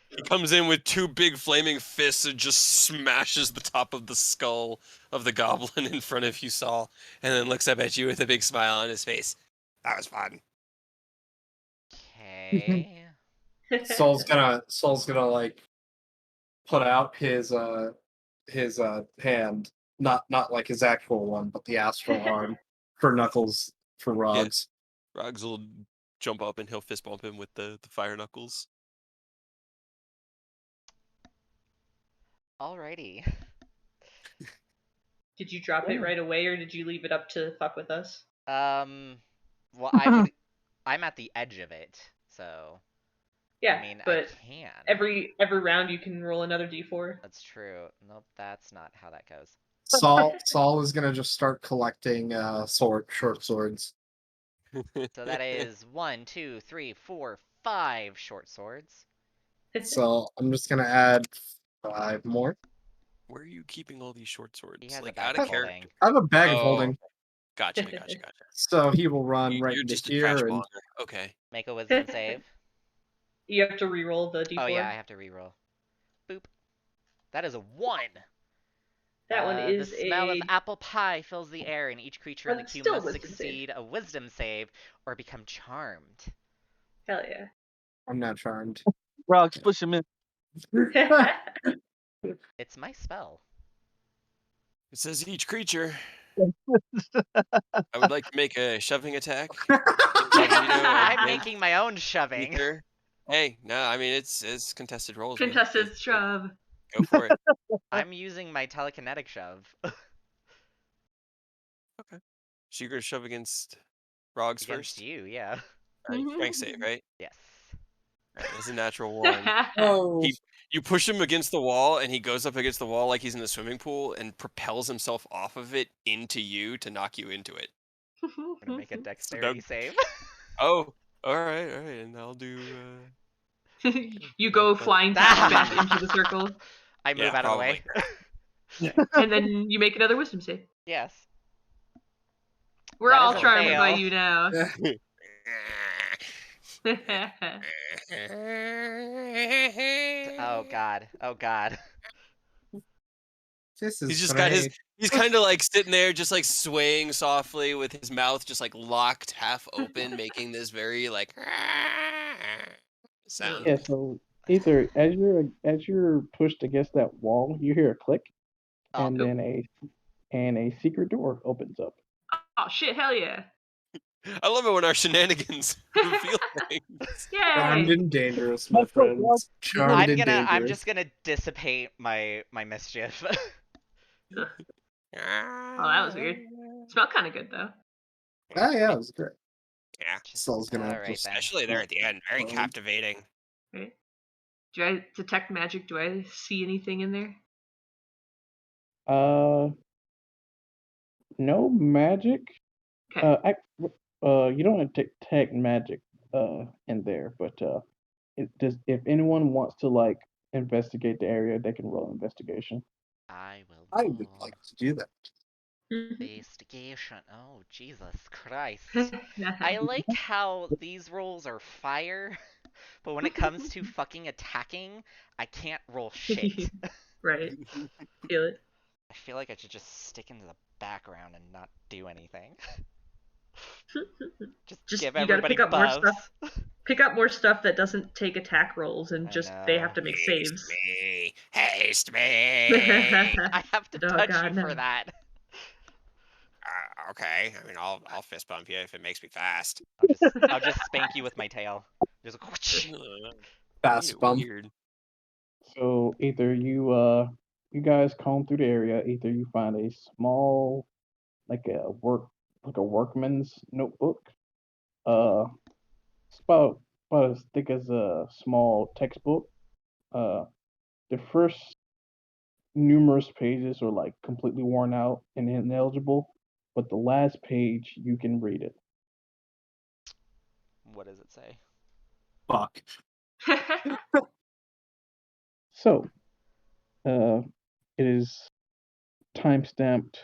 He comes in with two big flaming fists and just smashes the top of the skull of the goblin in front of you, Saul, and then looks up at you with a big smile on his face. That was fun. Okay. Saul's gonna like put out his hand, not like his actual one, but the astral arm for Knuckles for Rogs. Rogs will jump up and he'll fist bump him with the fire knuckles. Alrighty. Did you drop it right away, or did you leave it up to fuck with us? Well, I'm at the edge of it, so. Yeah, I mean, but I can. every round you can roll another d4. That's true. Nope, that's not how that goes. Saul is gonna just start collecting short swords. So that is 1, 2, 3, 4, 5 short swords. So I'm just gonna add 5 more. Where are you keeping all these short swords? He has a Like bag out of of character. holding. I have a bag of Oh, holding, Gotcha. so he will run right You're into just a trash here and monger. Okay. Make a wisdom save. You have to re-roll the d4. Oh yeah, I have to reroll. Boop. That is a 1. That one is the smell of a. apple pie fills the air, and each creature in the But cube still must wisdom save. succeed a wisdom save or become charmed. Hell yeah. I'm not charmed. Rogs, push him in. It's my spell. It says each creature. I would like to make a shoving attack. I'm making my own shoving. Creature. Hey, no, I mean it's contested rolls. man. Contested shove. Go for it. I'm using my telekinetic shove. Okay. So you're gonna shove against Rogs Against first. you, yeah. Alright, strength save, right? Yes. Alright, that's a natural 1. Oh, You push him against the wall, and he goes up against the wall like he's in the swimming pool, and propels himself off of it into you to knock you into it. I'm gonna make a dexterity save. Oh, all right, and I'll do. You go flying back into the circle, I move Yeah, out of the way. and then you make another wisdom save. Yes. We're That all is a charmed by fail. you now. Oh god. Oh god. this is He's just got his. great. He's kind of like sitting there, just like swaying softly with his mouth just like locked half open, making this very like sound. Yeah, so either as you're pushed against that wall, you hear a click, Oh. and then a secret door opens up. Oh shit! Hell yeah! I love it when our shenanigans reveal things. Charmed Yay! and dangerous, my friends. Charmed and dangerous. I'm just gonna dissipate my mischief. Oh, that was weird. Smelled kind of good though. Oh yeah, it was great. Yeah, Saul's gonna Alright, just then. especially there at the end, very captivating. Right? Do I detect magic? Do I see anything in there? No magic. Okay. You don't detect magic in there, but if anyone wants to like investigate the area, they can roll investigation. I will I roll would like to do that. investigation. Oh, Jesus Christ. I like how these rolls are fire, but when it comes to fucking attacking, I can't roll shit. Right. Feel it. I feel like I should just stick into the background and not do anything. Just give you gotta everybody pick up more buffs. stuff. Pick up more stuff that doesn't take attack rolls and I just they know. have to make saves. Haste me! I have to Oh, touch God, you no. for that. Okay, I mean, I'll fist bump you if it makes me fast. I'll just spank you with my tail. Just a whoosh. Fast bump. Weird. So either you guys comb through the area, either you find a small like a workman's notebook. It's about as thick as a small textbook. The first numerous pages are like completely worn out and ineligible, but the last page you can read it. What does it say? Fuck. So, it is timestamped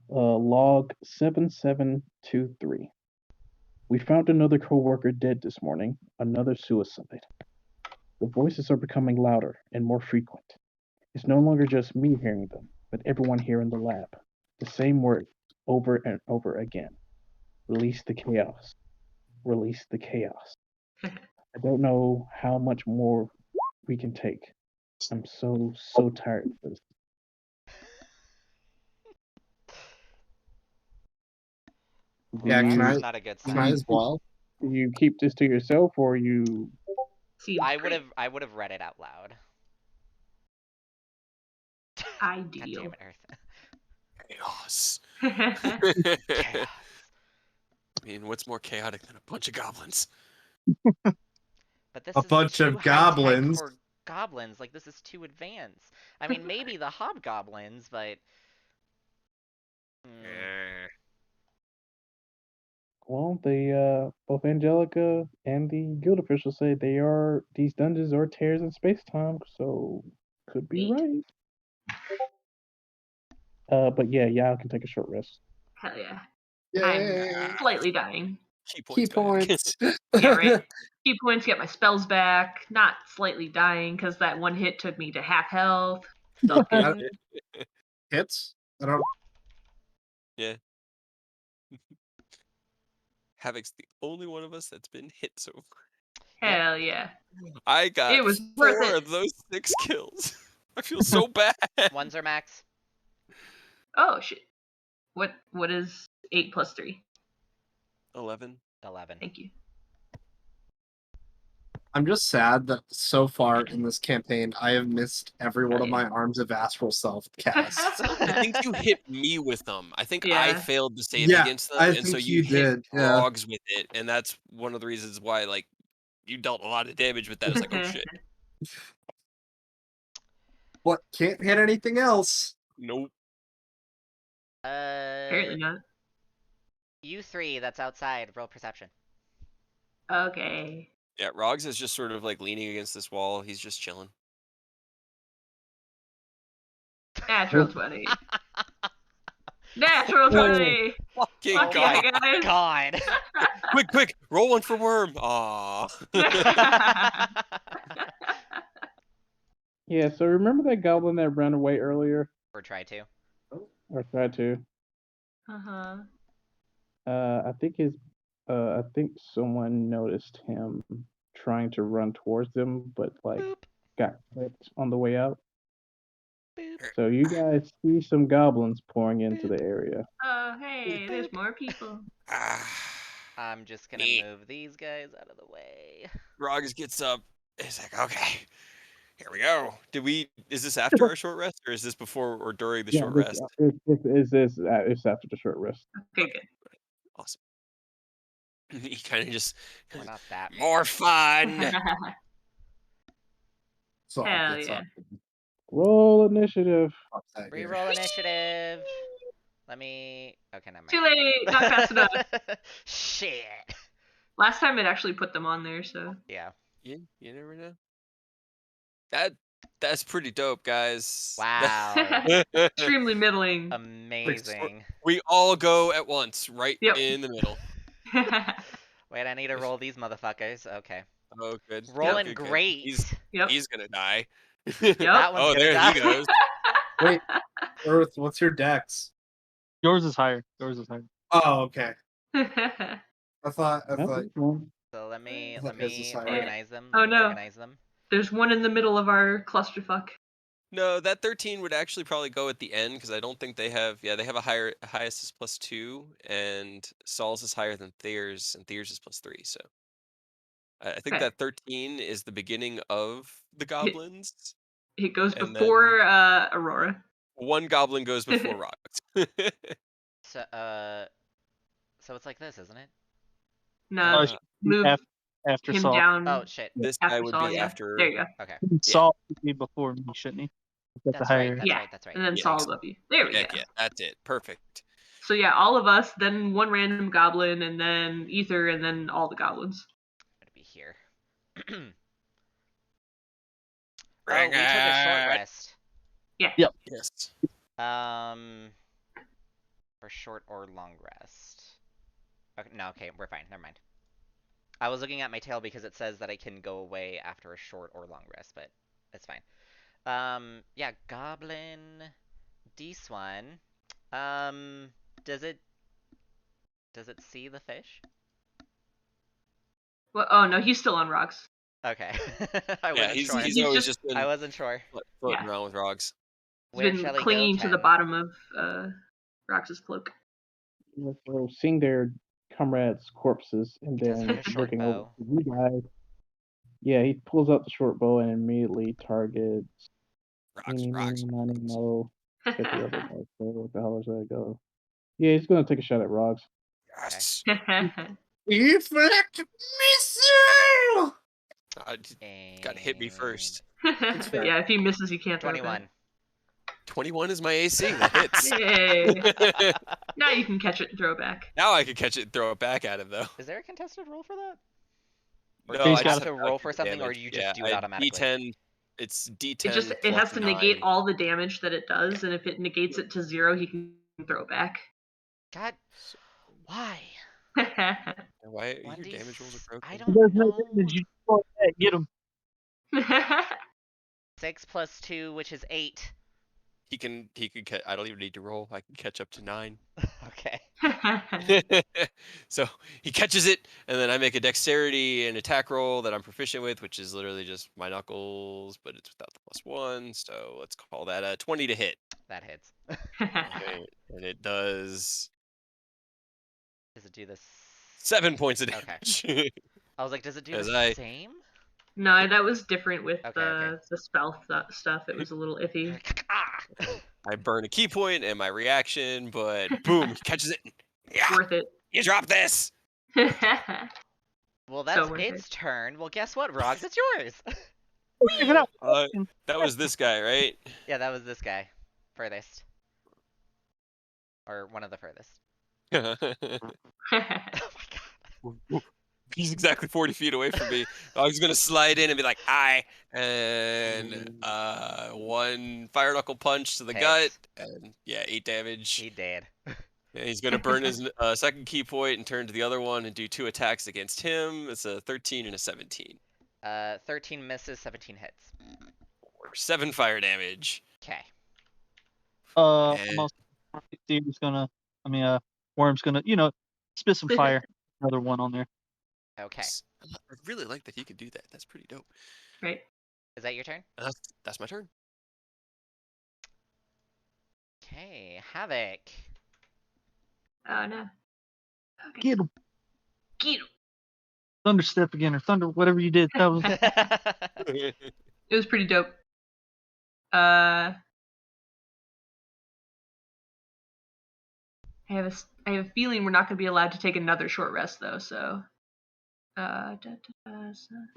log 7723. We found another coworker dead this morning, another suicide. The voices are becoming louder and more frequent. It's no longer just me hearing them, but everyone here in the lab. The same word over and over again. Release the chaos. Release the chaos. I don't know how much more we can take. I'm so tired of this. Yeah, Do can you- I- Not a good Can sign. I as well? Do you keep this to yourself, or you? Seems I great. would have read it out loud. God Ideal. damn it, Earth. Chaos. Chaos. I mean, what's more chaotic than a bunch of goblins? But this A is bunch too of high-tech goblins. for goblins. Like, this is too advanced. I mean, maybe the hobgoblins, but... Eh. Well, both Angelica and the guild officials say these dungeons are tears in space time, so could be Neat. right. But yeah, Yao can take a short rest. Hell yeah. Yay. I'm slightly dying. Key Key points. Back. points. Yeah, right. Key points, get my spells back. Not slightly dying, because that one hit took me to half health. Felt good. Hits? I don't. Yeah. Havoc's the only one of us that's been hit so far. Hell yeah. I got It was worth 4 it. of those 6 kills. I feel so bad. Ones are max. Oh shit. What is 8 plus 3? 11. 11. Thank you. I'm just sad that so far in this campaign, I have missed every one of my Arms of Astral Self casts. I think you hit me with them. I think I Yeah. failed to save Yeah, against them, I and so think you you hit did, yeah. frogs with it, and that's one of the reasons why, like, you dealt a lot of damage with that. It's like, oh shit. What? Can't hit anything else. Nope. Apparently not. You 3 that's outside, roll perception. Okay. Yeah, Rogs is just sort of like leaning against this wall. He's just chilling. Natural 20. Natural 20! Fucking Fuck god. yeah, guys! God. Quick, roll one for worm. Aw. Yeah, so remember that goblin that ran away earlier? Or try to. Or tried to? Uh-huh. I think someone noticed him trying to run towards them, but like Boop. got clipped on the way out. Boop. So you guys see some goblins pouring into the area. Oh, hey, there's more people. I'm just gonna Neat. move these guys out of the way. Rogs gets up. He's like, okay, here we go. Is this after our short rest, or is this before or during the short rest? It's after the short rest. Okay, good. Awesome. He kind of just We're not that. more fun. So Hell it's yeah. Roll initiative. upside here. Reroll initiative. Let me. Okay, never mind. Too late, not fast enough. Shit. Last time it actually put them on there, so. Yeah. You never know. That's pretty dope, guys. Wow. Extremely middling. Amazing. We all go at once, right Yep. in the middle. Wait, I need to roll these motherfuckers. Okay. Oh, good. Rolling Good, good. great. Yep. He's gonna die. That one's Oh, gonna there die. he goes. Wait, Earth, what's your dex? Yours is higher. Yours is higher. Oh, okay. I thought That's one. So let me That is a siren. organize them. Oh, Let me no. organize them. There's one in the middle of our clusterfuck. No, that 13 would actually probably go at the end because I don't think they have. Yeah, they have a highest is +2, and Saul's is higher than Thayer's, and Thayer's is +3. So I think Okay. that 13 is the beginning of the goblins, It goes and before Aurora. one goblin goes before rocks. So it's like this, isn't it? No, Uh, move after him Saul. down. Oh shit. This guy After would Saul, be yeah. after. There you go. Okay. Saul would be before me, shouldn't he? That's That's the right. higher. That's Yeah. right. That's right. And then Yeah, Saul above you. There we Heck go. yeah, that's it. Perfect. So yeah, all of us, then one random goblin, and then Ether, and then all the goblins. I'm gonna be here. Oh, we took a short rest. Yeah. Yep. Yes. For short or long rest. Okay, no, okay, we're fine. Never mind. I was looking at my tail because it says that I can go away after a short or long rest, but it's fine. Yeah, goblin D1. Does it see the fish? Well, oh no, he's still on rocks. Okay. I Yeah, wasn't sure. he's He's always just- just been I wasn't sure. floating Yeah. around with Rogs. He's Where been shall I go, clinging to the Ken? bottom of Rox's cloak. So seeing their comrades' corpses and He does then have a short looking over bow. to you guys. Yeah, he pulls out the short bow and immediately targets. Rocks, rocks. No. Get the other guy. So what the hell is that go? Yeah, he's gonna take a shot at Rogs. Yes. Deflect missile! Got hit me first. fair. Yeah, if he misses, he can't throw it 21. back. 21 is my AC. That hits. Yay! Now you can catch it and throw it back. Now I can catch it and throw it back at him, though. Is there a contested roll for that? Or No, do you I have just to have roll for calculated something, or damage. do you just Yeah, do it automatically? D10. It's D10. It has plus to negate 9. all the damage that it does, and if it negates it to 0, he can throw it back. God, why? Why your 1d6 damage rolls are broken? I He don't does no know. damage. You throw that, get him. 6 plus 2, which is 8. He can I don't even need to roll. I can catch up to 9. Okay. So he catches it, and then I make a dexterity and attack roll that I'm proficient with, which is literally just my knuckles, but it's without the +1. So let's call that a 20 to hit. That hits. Okay, and it does Does it do this? 7 points of Okay. damage. I was like, does it do As the I- same? No, that was different with Okay. the spell stuff. It was a little iffy. Ah! I burn a key point and my reaction, but boom, he catches it. Yeah, Worth it. you drop this. Well, that's worth its it. turn. Well, guess what, Rogs? It's yours. Check it out. That was this guy, right? Yeah, that was this guy. Furthest. Or one of the furthest. Oh my god. He's exactly 40 feet away from me. I was gonna slide in and be like, "Hi," and one fire knuckle punch to the gut, Hits. and yeah, 8 damage. He did. And he's gonna burn his second key point and turn to the other one and do 2 attacks against him. It's a 13 and a 17. 13 misses, 17 hits. Or 7 fire damage. Okay. And- Almost. Steve's gonna. Worm's gonna. Spit some fire. Another one on there. Okay. I really like that he could do that. That's pretty dope. Right. Is that your turn? That's my turn. Okay. Havoc. Oh no. Okay. Get him. Get him. Thunder step again, or thunder, whatever you did. That was. It was pretty dope. I have a feeling we're not going to be allowed to take another short rest though. So. You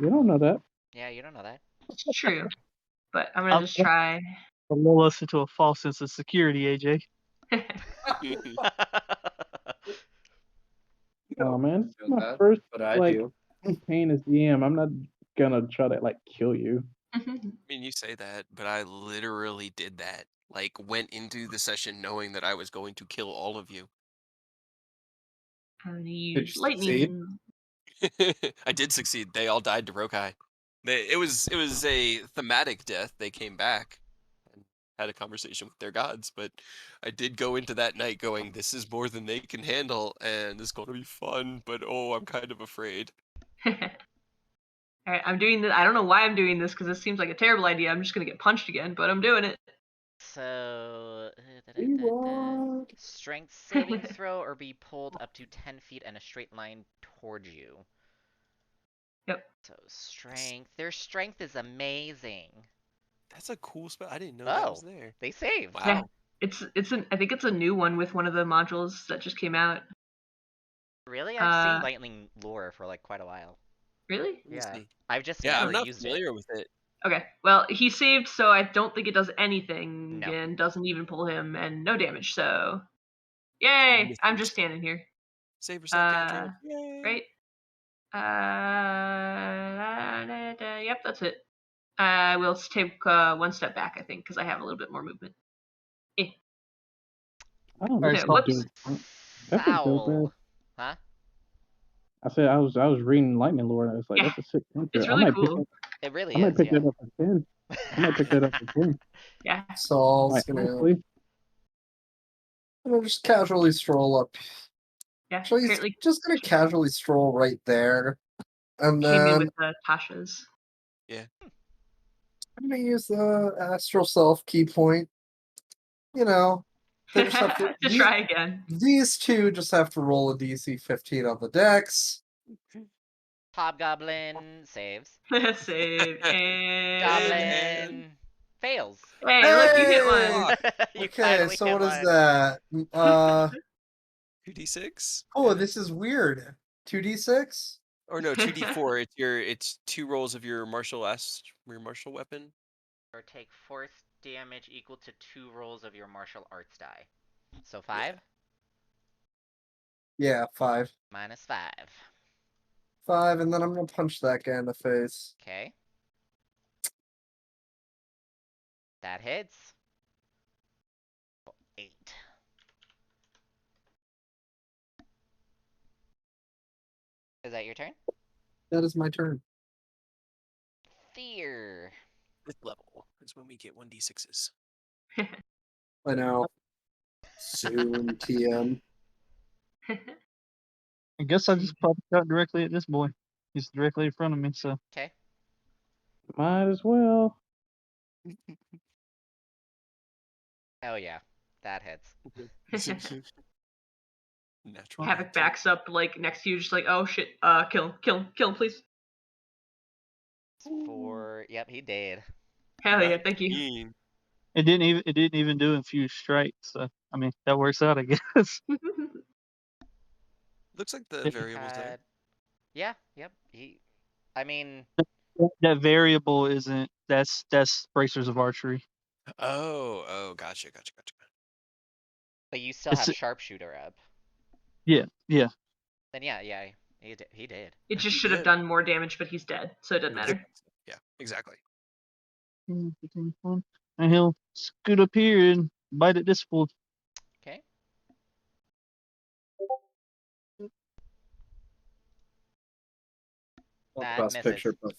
don't know that. Yeah, you don't know that. It's true. But I'm gonna just try. Lull us into a false sense of security, AJ. Oh man, this is my that, first but I like do. campaign as DM. I'm not gonna try to like kill you. I mean, you say that, but I literally did that. Like, went into the session knowing that I was going to kill all of you. I'm gonna Did use you lightning. I did succeed. They all died to Rokai. It was a thematic death. They came back and had a conversation with their gods, but I did go into that night going, "This is more than they can handle, and this is going to be fun." But oh, I'm kind of afraid. Alright, I'm doing this. I don't know why I'm doing this because this seems like a terrible idea. I'm just gonna get punched again, but I'm doing it. So, Reward. strength saving throw or be pulled up to 10 feet in a straight line towards you. Yep. So strength. Their strength is amazing. That's a cool spell. I didn't know that was Oh, there. they saved. Wow. Yeah. I think it's a new one with one of the modules that just came out. Really? I've seen lightning lore for like quite a while. Really? Let me Yeah. see. I've just Yeah, never I'm not used familiar with it. Okay. Well, he saved, so I don't think it does anything No. and doesn't even pull him and no damage. So, yay! Misses. I'm just standing here. Save yourself, cantrip. Yay. Right? Yep, that's it. I will take one step back, I think, because I have a little bit more movement. I don't know. Okay, That's whoops. That's a dope, man. Foul. Huh? I said I was reading Lightning Lord. And I was like, Yeah, that's a sick cantrip. it's I really might cool. It really I might is, pick yeah. that up for 10. I might pick that up for 10. Yeah. So I was Honestly, gonna just casually stroll up. Yeah. Actually, he's Apparently just gonna casually stroll right there, and came in then with Tasha's. I'm gonna use the Astral Self key point. You know, they just have to. To try again. These two just have to roll a DC 15 on the decks. Hobgoblin saves. Save and Goblin fails. Hey, look, you hit Hey! one. You Okay, finally so hit what is one. that? 2d6? Oh, this is weird. 2d6? Or no, 2d4. It's 2 rolls of your martial weapon. Or take force damage equal to 2 rolls of your martial arts die. So 5? Yeah, 5. Minus 5. 5, and then I'm gonna punch that guy in the face. Okay. That hits. 8. Is that your turn? That is my turn. Fear. This level is when we get 1d6s. I know. Soon, TM. I guess I just probably shot directly at this boy. He's directly in front of me, so Okay. might as well. Oh yeah. That hits. Natural. Havoc backs up like next to you, just like, oh shit, kill him, please. 4. Yep, he did. Hell yeah, thank you. 19. it didn't even do infused strike. So I mean that works out, I guess. Looks like the He variable's there. Yeah, yep. I mean, That variable isn't. That's bracers of archery. Oh, gotcha. but you still It's have sharpshooter up. yeah. Then yeah, he did. It just He should have did. done more damage, but he's dead, so it doesn't matter. Yeah, exactly. And he'll scoot up here and bite at this fool. Okay. That Best misses. picture, but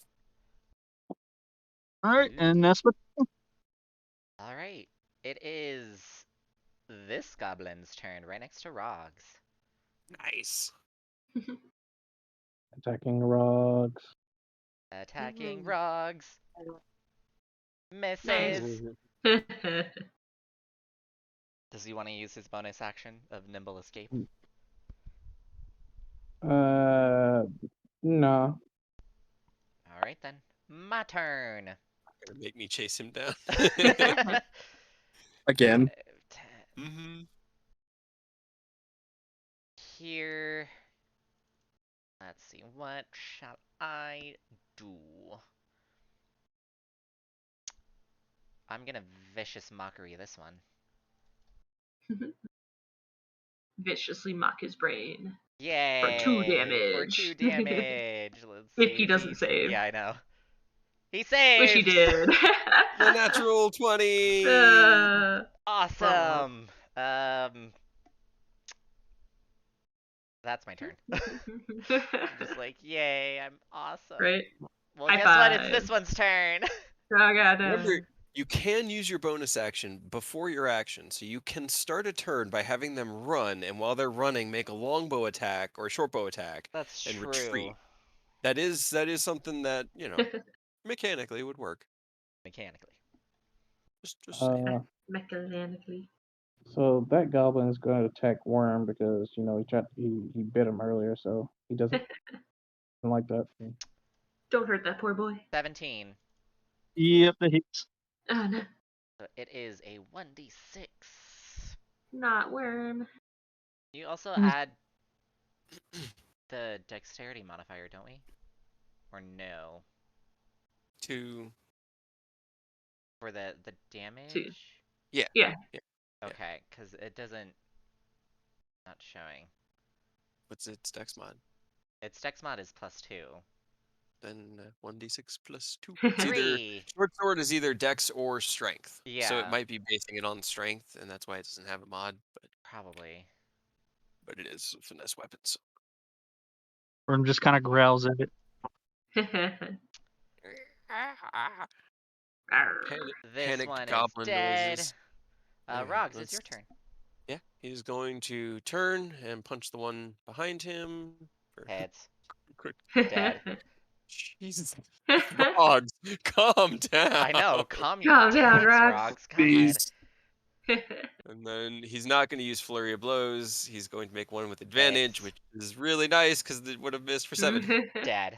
All right, and that's what. All right. It is this goblin's turn, right next to Rogs. Nice. Attacking Rogs. Attacking Rogs. Misses. Nice. Does he want to use his bonus action of nimble escape? No. All right then. My turn. Gonna make me chase him down. again. 10. Mm-hmm. Here. Let's see. What shall I do? I'm gonna vicious mockery this one. Viciously mock his brain. Yay! For 2 damage. For 2 damage. Let's If see he doesn't save. Yeah, I know. He saved. Wish he did. The natural 20. Awesome. That's my turn. I'm just like, yay! I'm awesome. Right? Well, High guess what? It's five. this one's turn. Oh god. Remember, you can use your bonus action before your action, so you can start a turn by having them run, and while they're running, make a longbow attack or a shortbow attack. That's And true. retreat. That is saying that, mechanically would work. Mechanically. Just saying. Mechanically. So that goblin is going to attack Worm because he bit him earlier, so he doesn't like that. Don't hurt that poor boy. 17. Yep, it hits. Oh no. So it is a 1d6. Not Worm. You also add the dexterity modifier, don't we? Or no? 2. For the damage? 2. Yeah. Yeah. Okay, because it doesn't... Not showing. What's its dex mod? Its dex mod is +2. Then 1d6 plus 2. It's either 3! short sword is either dex or strength. So Yeah. it might be basing it on strength, and that's why it doesn't have a mod. Probably. But it is a finesse weapon. So. Worm just kind of growls at it. This Panicked one is goblin dead. noises. Rogs, it's your turn. Yeah, he's going to turn and punch the one behind him. Heads. Quick. Dead. Jesus. Rogs, calm down. I know, calm your Calm down, tits, Rogs. Rogs. God. Please. And then he's not going to use Flurry of Blows. He's going to make one with advantage, which is really nice because it would have missed for 7. Dead.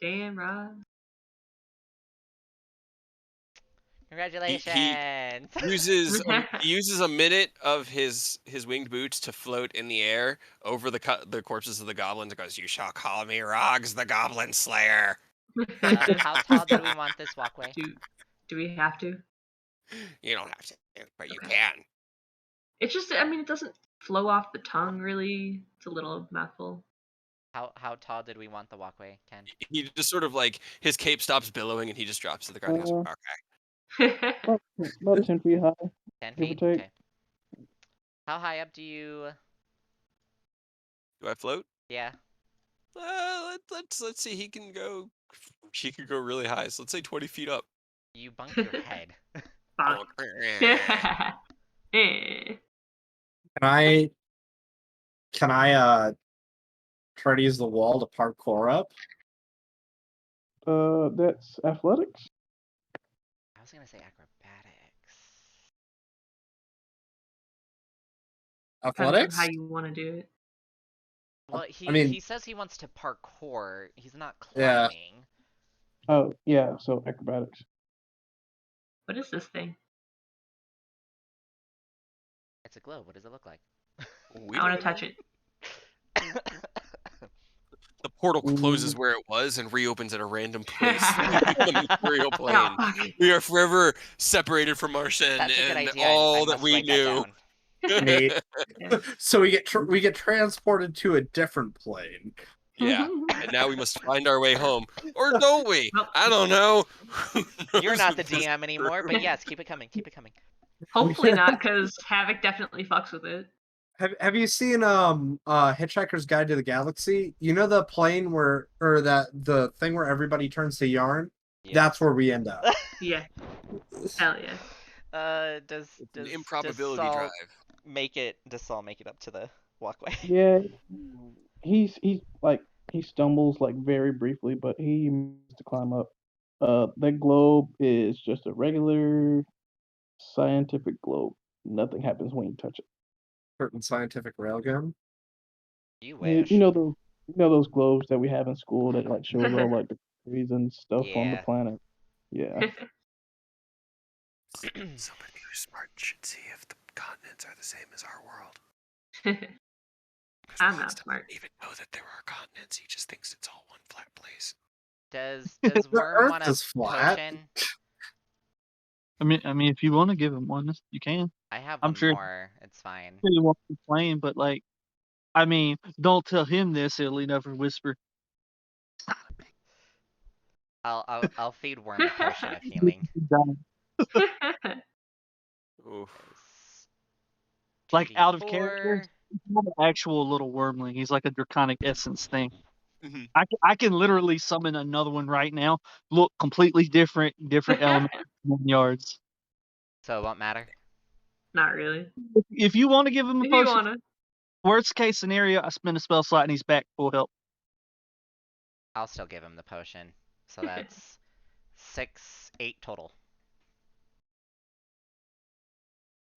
Damn, Rob. Congratulations. He uses a minute of his winged boots to float in the air over the corpses of the goblins and goes, "You shall call me Rogs, the Goblin Slayer." How tall do we want this walkway? Do we have to? You don't have to, but you can. It's just, it doesn't flow off the tongue really. It's a little mouthful. How tall did we want the walkway, Ken? He just sort of like his cape stops billowing and he just drops to the ground. And goes, "Okay." About 10 feet high. 10 Give or feet? take. Okay. How high up do you... Do I float? Yeah. Let's see. He can go really high. So let's say 20 feet up. You bunk your head. Bonk. Can I try to use the wall to parkour up? That's athletics. I was gonna say acrobatics. Depends Athletics? on how you want to do it. Well, he says he wants to parkour. He's not Yeah. climbing. Oh, yeah, so acrobatics. What is this thing? It's a globe. What does it look like? We I want don't to touch know. it. The portal closes where it was and reopens at a random place in the material plane. fuck. We are forever separated from Marshen That's a good and idea. all I that must we write knew. That Neat. Yeah. So we get transported to a different plane. Yeah, and now we must find our way home. Or don't we? Well- I don't know. down. You're not the DM anymore, but yes, keep it coming. Keep it coming. Hopefully not, because Havoc definitely fucks with it. Have you seen Hitchhiker's Guide to the Galaxy? You know the plane the thing where everybody turns to yarn? Yeah. That's where we end up. Yeah. Hell yeah. Does An improbability Saul drive. does Saul make it up to the walkway? Yeah, he stumbles like very briefly, but he manages to climb up. That globe is just a regular scientific globe. Nothing happens when you touch it. Certain scientific railgun. You You, wish. you know those globes that we have in school that like shows all like the countries and stuff on the Yeah. planet. Yeah. Somebody who's smart should see if the continents are the same as our world. I'm Rox not doesn't smart. even know that there are continents. He just thinks it's all one flat place. Does The Worm Earth want a is flat. potion? I mean, if you want to give him one, you can. I have I'm one sure- more. It's fine. He wants to complain, but like, I mean, don't tell him this. He'll lean over and whisper. "It's not a big I'll feed Worm a potion of healing. Oof. Like out of 2d4. character. He's not an actual little wormling. He's like a draconic essence thing. Mhm. I can literally summon another one right now. Look completely different element yards. So it won't matter. Not really. If you want to give him a If you potion, wanna. worst case scenario, I spend a spell slot and he's back full health. I'll still give him the potion. So that's 6, 8 total.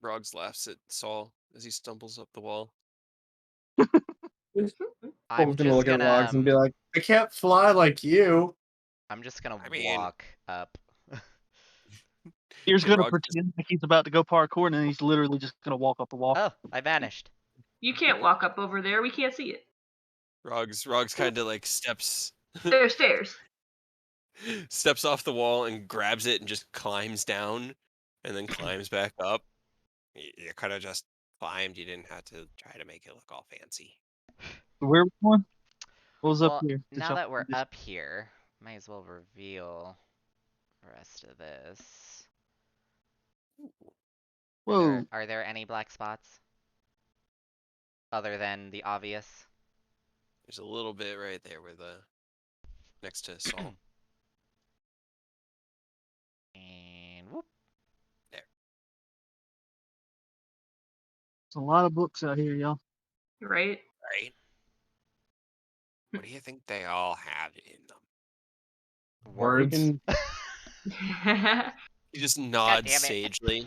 Rogs laughs at Saul as he stumbles up the wall. Paul's I'm gonna just look at gonna Logs and be like, I can't fly like you. I'm just gonna I mean- walk up. He's Okay, gonna Rog- pretend like he's about to go parkour, and then he's literally just gonna walk up the wall. Oh, I vanished. You can't walk up over there. We can't see it. Rogs kind of like steps There's stairs. steps off the wall and grabs it and just climbs down, and then climbs back up. You could have just climbed. You didn't have to try to make it look all fancy. Where was one? What was Well, up here? now that we're up here, might as well reveal the rest of this. Whoa. Are there any black spots? Other than the obvious? There's a little bit right there where the next to Saul. And whoop. There's a lot of books out here, y'all. Right? Right? What do you think they all have in them? Words. Freaking- He just nods damn it. sagely,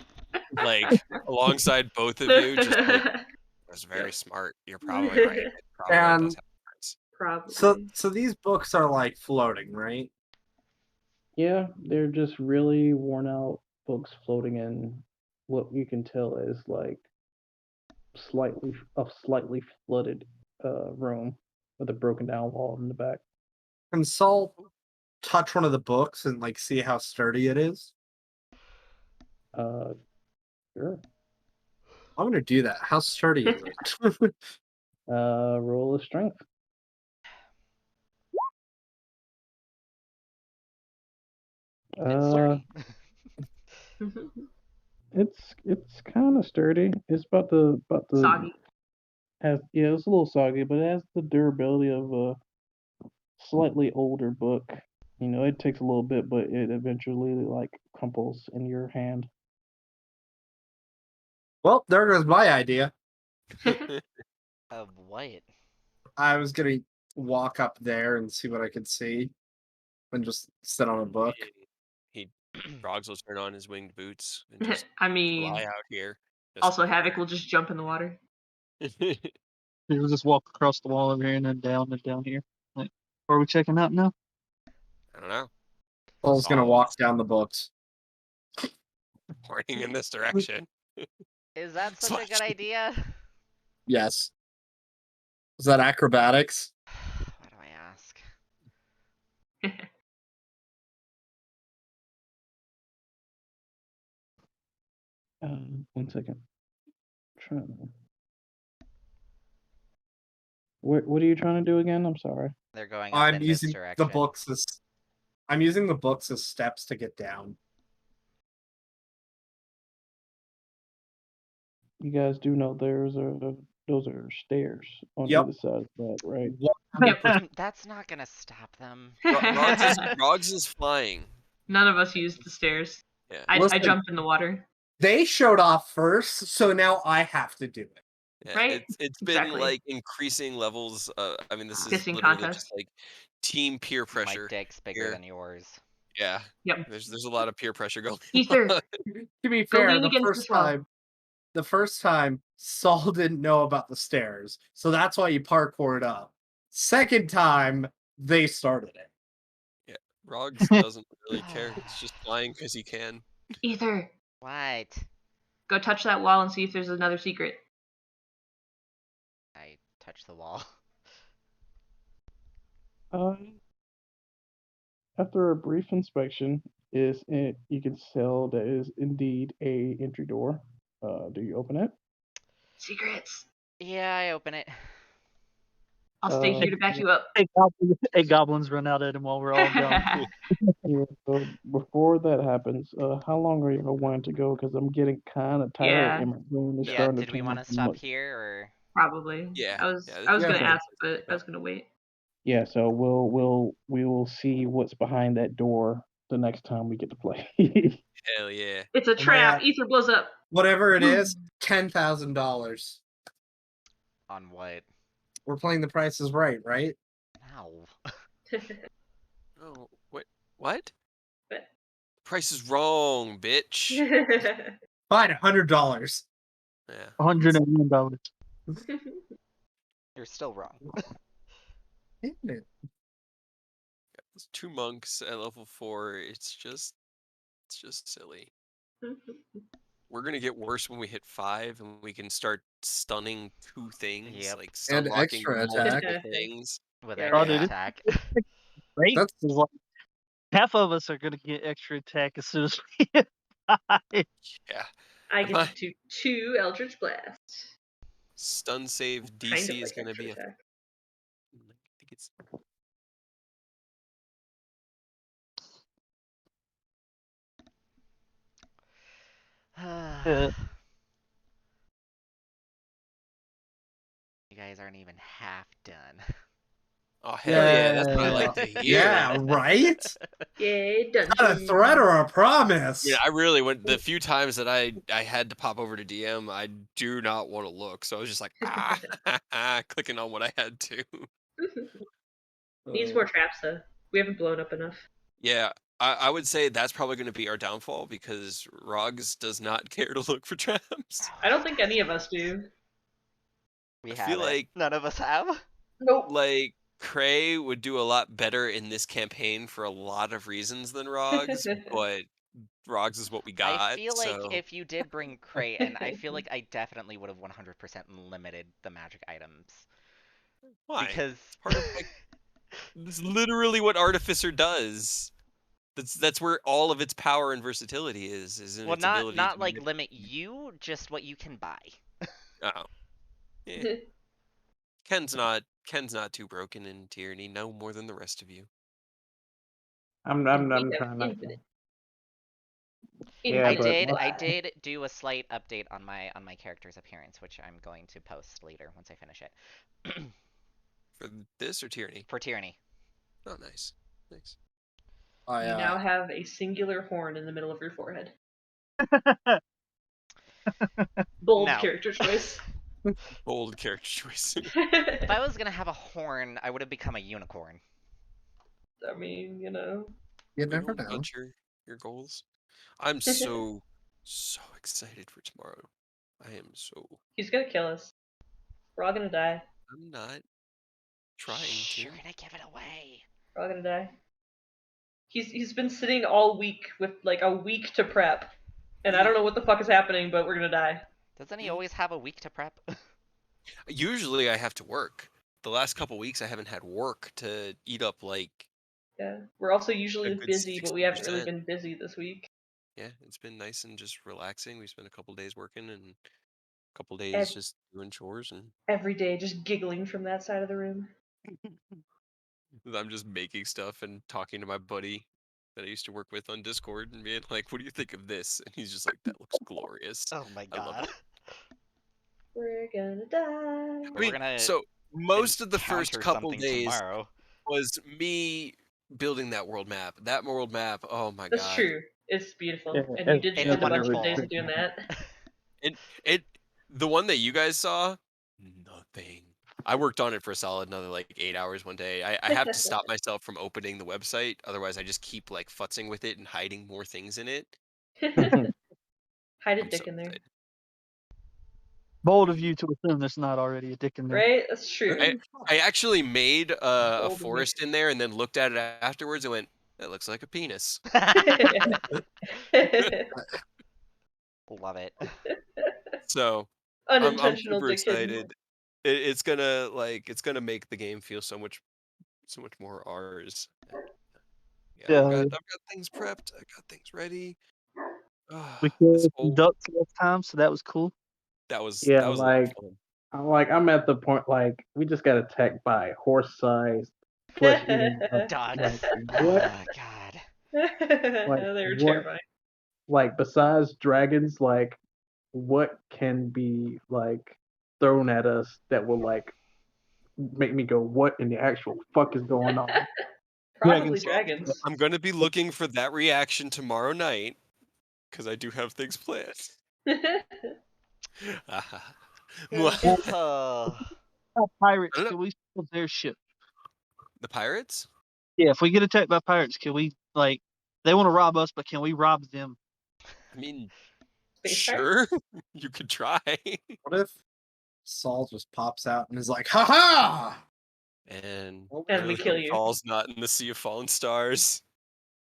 like alongside both of you. Just like, that's very smart. You're probably right. It probably does have words. Probably. So these books are like floating, right? Yeah, they're just really worn out books floating in what you can tell is like slightly flooded room with a broken down wall in the back. Can Saul touch one of the books and like see how sturdy it is? Sure. I'm gonna do that. How sturdy is it? Roll of strength. It's sturdy. It's kind of sturdy. It's about the Soggy. it's a little soggy, but it has the durability of a slightly older book. You know, it takes a little bit, but it eventually like crumples in your hand. Well, there goes my idea. Of what? I was gonna walk up there and see what I could see, and just sit on a book. Rogs will turn on his winged boots and just I mean, fly out here. Just- also Havoc will just jump in the water. We'll just walk across the wall over here and then down here. Like, are we checking out now? I don't know. Saul's gonna walk down the books. Pointing in this direction. Is that such a good Slash. idea? Yes. Is that acrobatics? Why do I ask? 1 second. Trying to... What are you trying to do again? I'm sorry. They're going up I'm in using this direction. the books as I'm using the books as steps to get down. You guys do know those are stairs on Yep. either side of that, right? That's not gonna stop them. Rogs is flying. None of us used the stairs. Yeah. I Listen. jumped in the water. They showed off first, so now I have to do it. Yeah, Right? It's been Exactly. like increasing levels. I mean, this is Kissing literally contest. just like team peer My pressure. dick's bigger here. than yours. Yeah. Yep. There's a lot of peer pressure going Ether. on. To be Go fair, lean the against this wall. first time Saul didn't know about the stairs, so that's why he parkoured up. Second time, they started it. Rogs doesn't really care. He's just flying because he can. Ether. What? Go touch that wall and see if there's another secret. I touched the wall. After a brief inspection, you can tell that is indeed a entry door. Do you open it? Secrets. Yeah, I open it. I'll stay here to back you up. Eight goblins run out at him while we're all gone. Yeah, so before that happens, how long are you wanting to go? Because I'm getting kind of tired. Yeah. And my brain is Yeah, starting did to we turn want to too stop much. here or? Probably. Yeah, I was yeah, gonna yeah. ask, but I was gonna wait. Yeah, so we will see what's behind that door the next time we get to play. Hell yeah. It's a my trap. God. Ether blows up. Whatever it is, $10,000. On what? We're playing The Price is Right, right? No. Oh, what? What? Price is wrong, bitch. Fine, $100. Yeah. $101. You're still wrong. Isn't it? It's 2 monks at level 4. It's just silly. We're gonna get worse when we hit 5 and we can start stunning 2 things, Yep. like And stun locking extra attack. multiple things. With Yeah, extra dude. attack. Great. That's- 'Cause, like, half of us are gonna get extra attack as soon as we hit 5. Yeah. I Am get I- to do 2 Eldritch Blasts. Stun save Kind DC of is like gonna extra be attack. I think it's You guys aren't even half done. Oh hell yeah, that's what I Yeah. like to hear. Yeah, right? Yay, done. Not a threat or a promise. Yeah, I really went the few times that I had to pop over to DM, I do not want to look. So I was just like clicking on what I had to. Needs more traps though. We haven't blown up enough. Yeah, I would say that's probably going to be our downfall because Rogs does not care to look for traps. I don't think any of us do. We I have feel it. like- None of us have. Nope. Like Cray would do a lot better in this campaign for a lot of reasons than Rogs, but Rogs is what we got. I feel like so... if you did bring Cray in, I feel like I definitely would have 100% limited the magic items. Why? Because Part of, like, that's literally what Artificer does. That's where all of its power and versatility is in well, its not ability not to like manip- limit you, just what you can buy. Oh. Yeah. Ken's not too broken in Tyranny, no more than the rest of you. I'm We trying have not to. infinite. Yeah, I but did once- I did do a slight update on my character's appearance, which I'm going to post later once I finish it. For this or Tyranny? For Tyranny. Oh, nice. Nice. I, You now have a singular horn in the middle of your forehead. Bold No. character choice. Bold character choice. If I was gonna have a horn, I would have become a unicorn. I mean, you know. you You never know know. about your goals. I'm so excited for tomorrow. I am so. He's gonna kill us. We're all gonna die. I'm not trying Shh, to. you're gonna give it away. We're all gonna die. He's been sitting all week with like a week to prep. And I don't know what the fuck is happening, but we're gonna die. Doesn't he always have a week to prep? Usually I have to work. The last couple weeks I haven't had work to eat up like. Yeah. We're also usually A good busy, but we haven't really 60%. been busy this week. Yeah, it's been nice and just relaxing. We spent a couple days working and a couple days Ev- just doing chores and Every day just giggling from that side of the room. I'm just making stuff and talking to my buddy that I used to work with on Discord and being like, "What do you think of this?" And he's just like, "That looks glorious." Oh my I love god. We're gonna die. I mean, gonna so most of the first Encounter couple something days tomorrow. was me building that world map. That world map, oh my That's god. true. It's beautiful. Yeah, And you it's did It's spend a bunch of wonderful. days doing that. The one that you guys saw, nothing. I worked on it for a solid another like 8 hours one day. I have to stop myself from opening the website, otherwise I just keep like futzing with it and hiding more things in it. Hide a I'm dick so in there. excited. Bold of you to assume there's not already a dick in there. Right? That's true. I actually made a Bold of me. forest in there and then looked at it afterwards and went, "That looks like a penis." Love it. So I'm Unintentional super dick hidden. excited. It's gonna make the game feel so much more ours. Yeah, I've got things prepped. I got things ready. We This killed whole- ducks last time, so that was cool. that was Yeah, that was a lot of like fun. I'm at the point like we just got attacked by horse-sized flesh eating Dogs. like what? Oh god. They were what- terrifying. Like besides dragons, like what can be like thrown at us that will like make me go, what in the actual fuck is going on? Probably Dragons. dragons. I'm gonna be looking for that reaction tomorrow night because I do have things planned. Oh. Pirates, I don't know. can we steal their ship? The pirates? Yeah, if we get attacked by pirates, can we they want to rob us, but can we rob them? I mean, Space sure, you could try. What if Saul just pops out and is like, "Ha ha!" And Oh, And we really kill hope you. Saul's not in the Sea of Fallen Stars.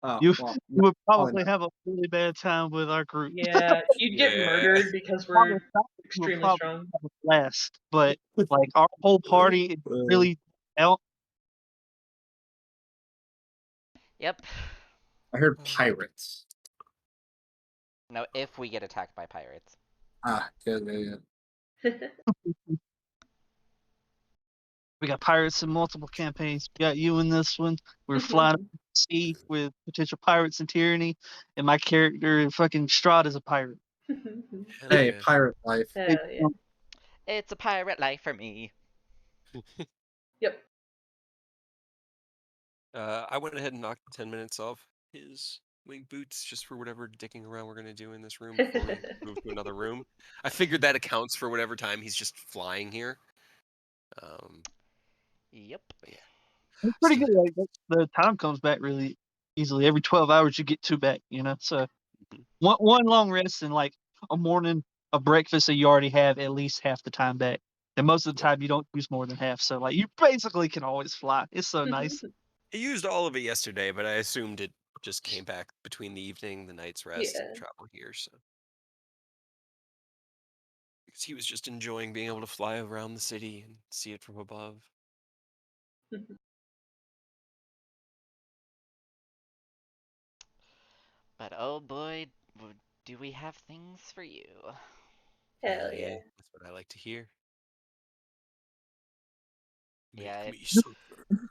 Oh, You well, you would probably probably have a really bad time with our group. Yeah, you'd get Yeah. murdered because Probably we're not- you would extremely probably strong. have a blast, but like our whole party is really out. Yep. I heard pirates. No, if we get attacked by pirates. Ah, yeah. We got pirates in multiple campaigns. We got you in this one. We're flying over the sea with potential pirates and tyranny, and my character fucking Strahd is a pirate. Hell Hey, yeah. pirate life. Hell yeah. It's a pirate life for me. Yep. I went ahead and knocked 10 minutes off his wing boots just for whatever dicking around we're gonna do in this room before we move to another room. I figured that accounts for whatever time he's just flying here. Yep. But yeah. It's pretty Still- good. Like, the time comes back really easily. Every 12 hours you get 2 back, So one long rest and like a morning, a breakfast, so you already have at least half the time back. And most of the time you don't use more than half. So like you basically can always fly. It's so nice. I used all of it yesterday, but I assumed it just came back between the evening, the night's rest, Yeah. and travel here, so. Because he was just enjoying being able to fly around the city and see it from above. But oh boy, do we have things for you. Hell yeah. That's what I like to hear. Make Yeah, me suffer.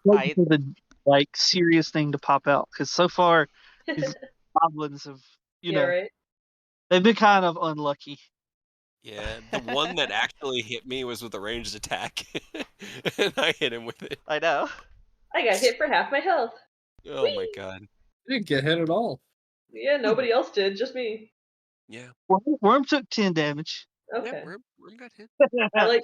Waiting for the serious thing to pop out because so far these goblins have Yeah, right. they've been kind of unlucky. Yeah, the one that actually hit me was with a ranged attack, and I hit him with it. I know. I got hit for half my health. Oh my god. You didn't get hit at all. Yeah, nobody else did, just me. Yeah. Worm took 10 damage. Okay. Yeah, Worm got hit. I like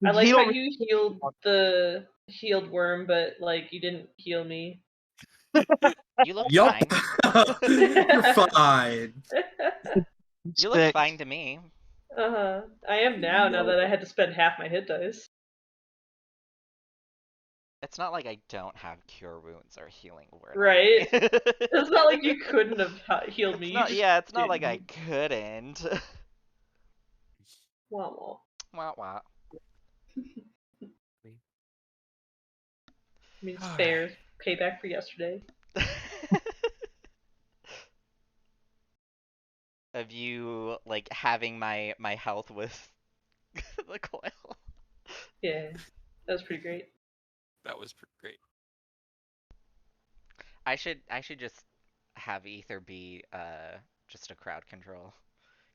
how Heal- you healed the healed worm, but like you didn't heal me. You look Yup. fine. You're fine. You look fine to me. I am now that I had to spend half my hit dice. It's not like I don't have cure wounds or healing word. Right. It's not like you couldn't have healed me. It's not like I didn't. couldn't. Wah wah. Wah wah. I mean, it's fair. Payback for yesterday. Of you like having my health with the coil. Yeah, that was pretty great. That was pretty great. I should just have Ether be just a crowd control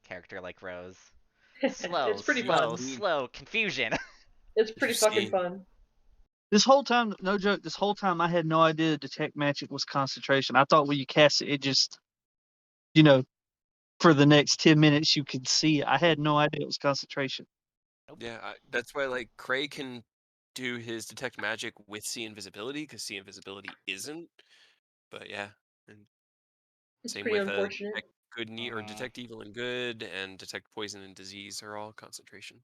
character like Rose. Slow, It's pretty slow, fun. slow, confusion. It's pretty you fucking see- fun. This whole time, no joke, this whole time I had no idea detect magic was concentration. I thought when you cast it, it just, for the next 10 minutes you could see it. I had no idea it was concentration. Yeah, that's why like Cray can do his detect magic with see invisibility because see invisibility isn't. But yeah, and It's same pretty with unfortunate. detect good or detect evil and good and detect poison and disease are all concentration.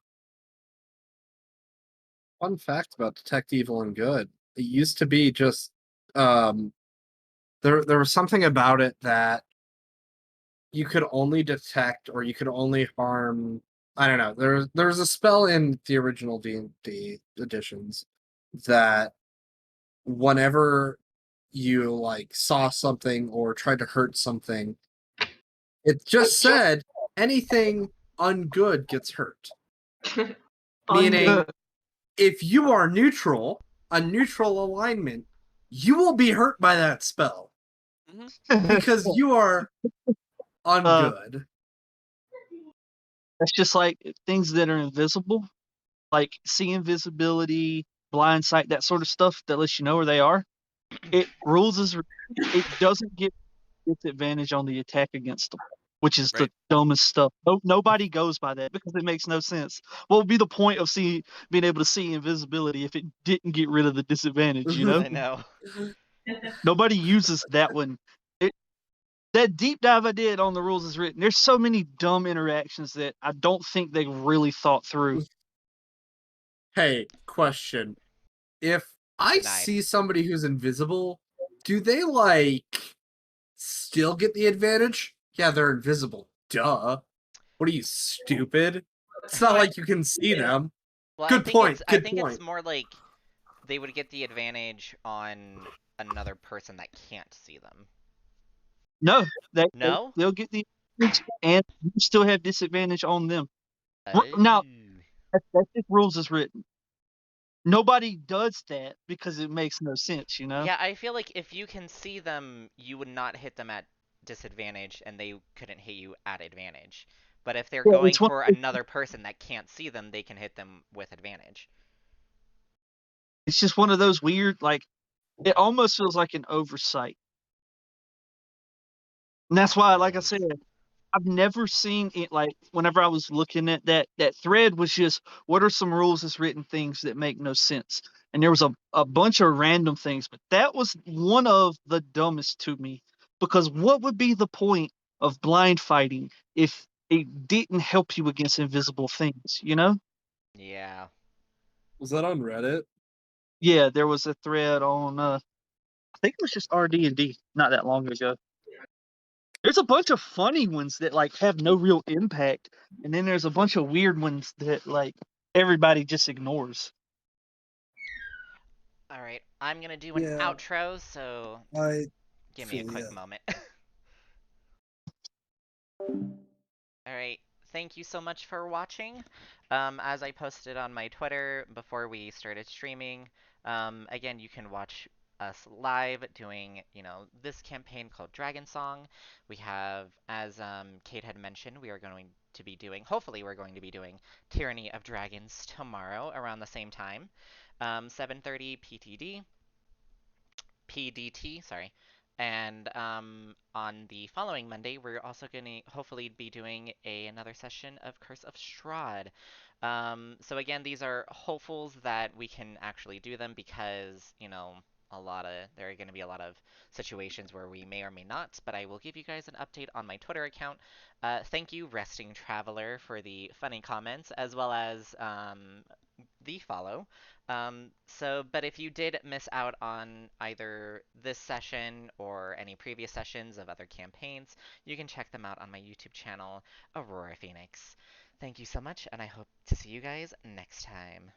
Fun fact about Detect Evil and Good. It used to be just there was something about it that you could only detect or you could only harm. I don't know. There's a spell in the original D&D editions that whenever you like saw something or tried to hurt something, it just said anything ungood gets hurt. Meaning, if you are neutral, a neutral alignment, you will be hurt by that spell because you are ungood. That's just like things that are invisible, like see invisibility, blind sight, that sort of stuff that lets you know where they are. It doesn't get disadvantage on the attack against them, which is the dumbest stuff. Nobody goes by that because it makes no sense. What would be the point of being able to see invisibility if it didn't get rid of the disadvantage? I know. Nobody uses that one. That deep dive I did on the rules is written. There's so many dumb interactions that I don't think they really thought through. Hey, question. If I Denied. see somebody who's invisible, do they, like, still get the advantage? Yeah, they're invisible. Duh. What are you, stupid? It's not like you can see them. Well, Good point. I Good think point. it's more like they would get the advantage on another person that can't see them. No, No? they'll get the advantage, and you still have disadvantage on them. Now, Ooh. that's just rules is written. Nobody does that because it makes no sense, you know? Yeah, I feel like if you can see them, you would not hit them at disadvantage, and they couldn't hit you at advantage. But if they're Yeah, going it's one. for another person that can't see them, they can hit them with advantage. It's just one of those weird, like, it almost feels like an oversight. And that's why, like I said, I've never seen it. Like, whenever I was looking at that thread was just, what are some rules as written things that make no sense? And there was a bunch of random things, but that was one of the dumbest to me, because what would be the point of blind fighting if it didn't help you against invisible things, you know? Yeah. Was that on Reddit? Yeah, there was a thread on I think it was just RD&D not that long ago. There's a bunch of funny ones that like have no real impact, and then there's a bunch of weird ones that like everybody just ignores. Alright, I'm gonna do an Yeah. outro, so I give me a feel quick ya. moment. Alright, thank you so much for watching. As I posted on my Twitter before we started streaming, again, you can watch us live doing, this campaign called DragonSong. We have, as Kate had mentioned, we are going to be doing, hopefully we're going to be doing Tyranny of Dragons tomorrow around the same time, 7:30 PDT, sorry. And on the following Monday, we're also going to hopefully be doing another session of Curse of Strahd. So again, these are hopefuls that we can actually do them because, there are going to be a lot of situations where we may or may not, but I will give you guys an update on my Twitter account. Thank you, Resting Traveler, for the funny comments, as well as the follow. But if you did miss out on either this session or any previous sessions of other campaigns, you can check them out on my YouTube channel, Aurora Phoenix. Thank you so much, and I hope to see you guys next time.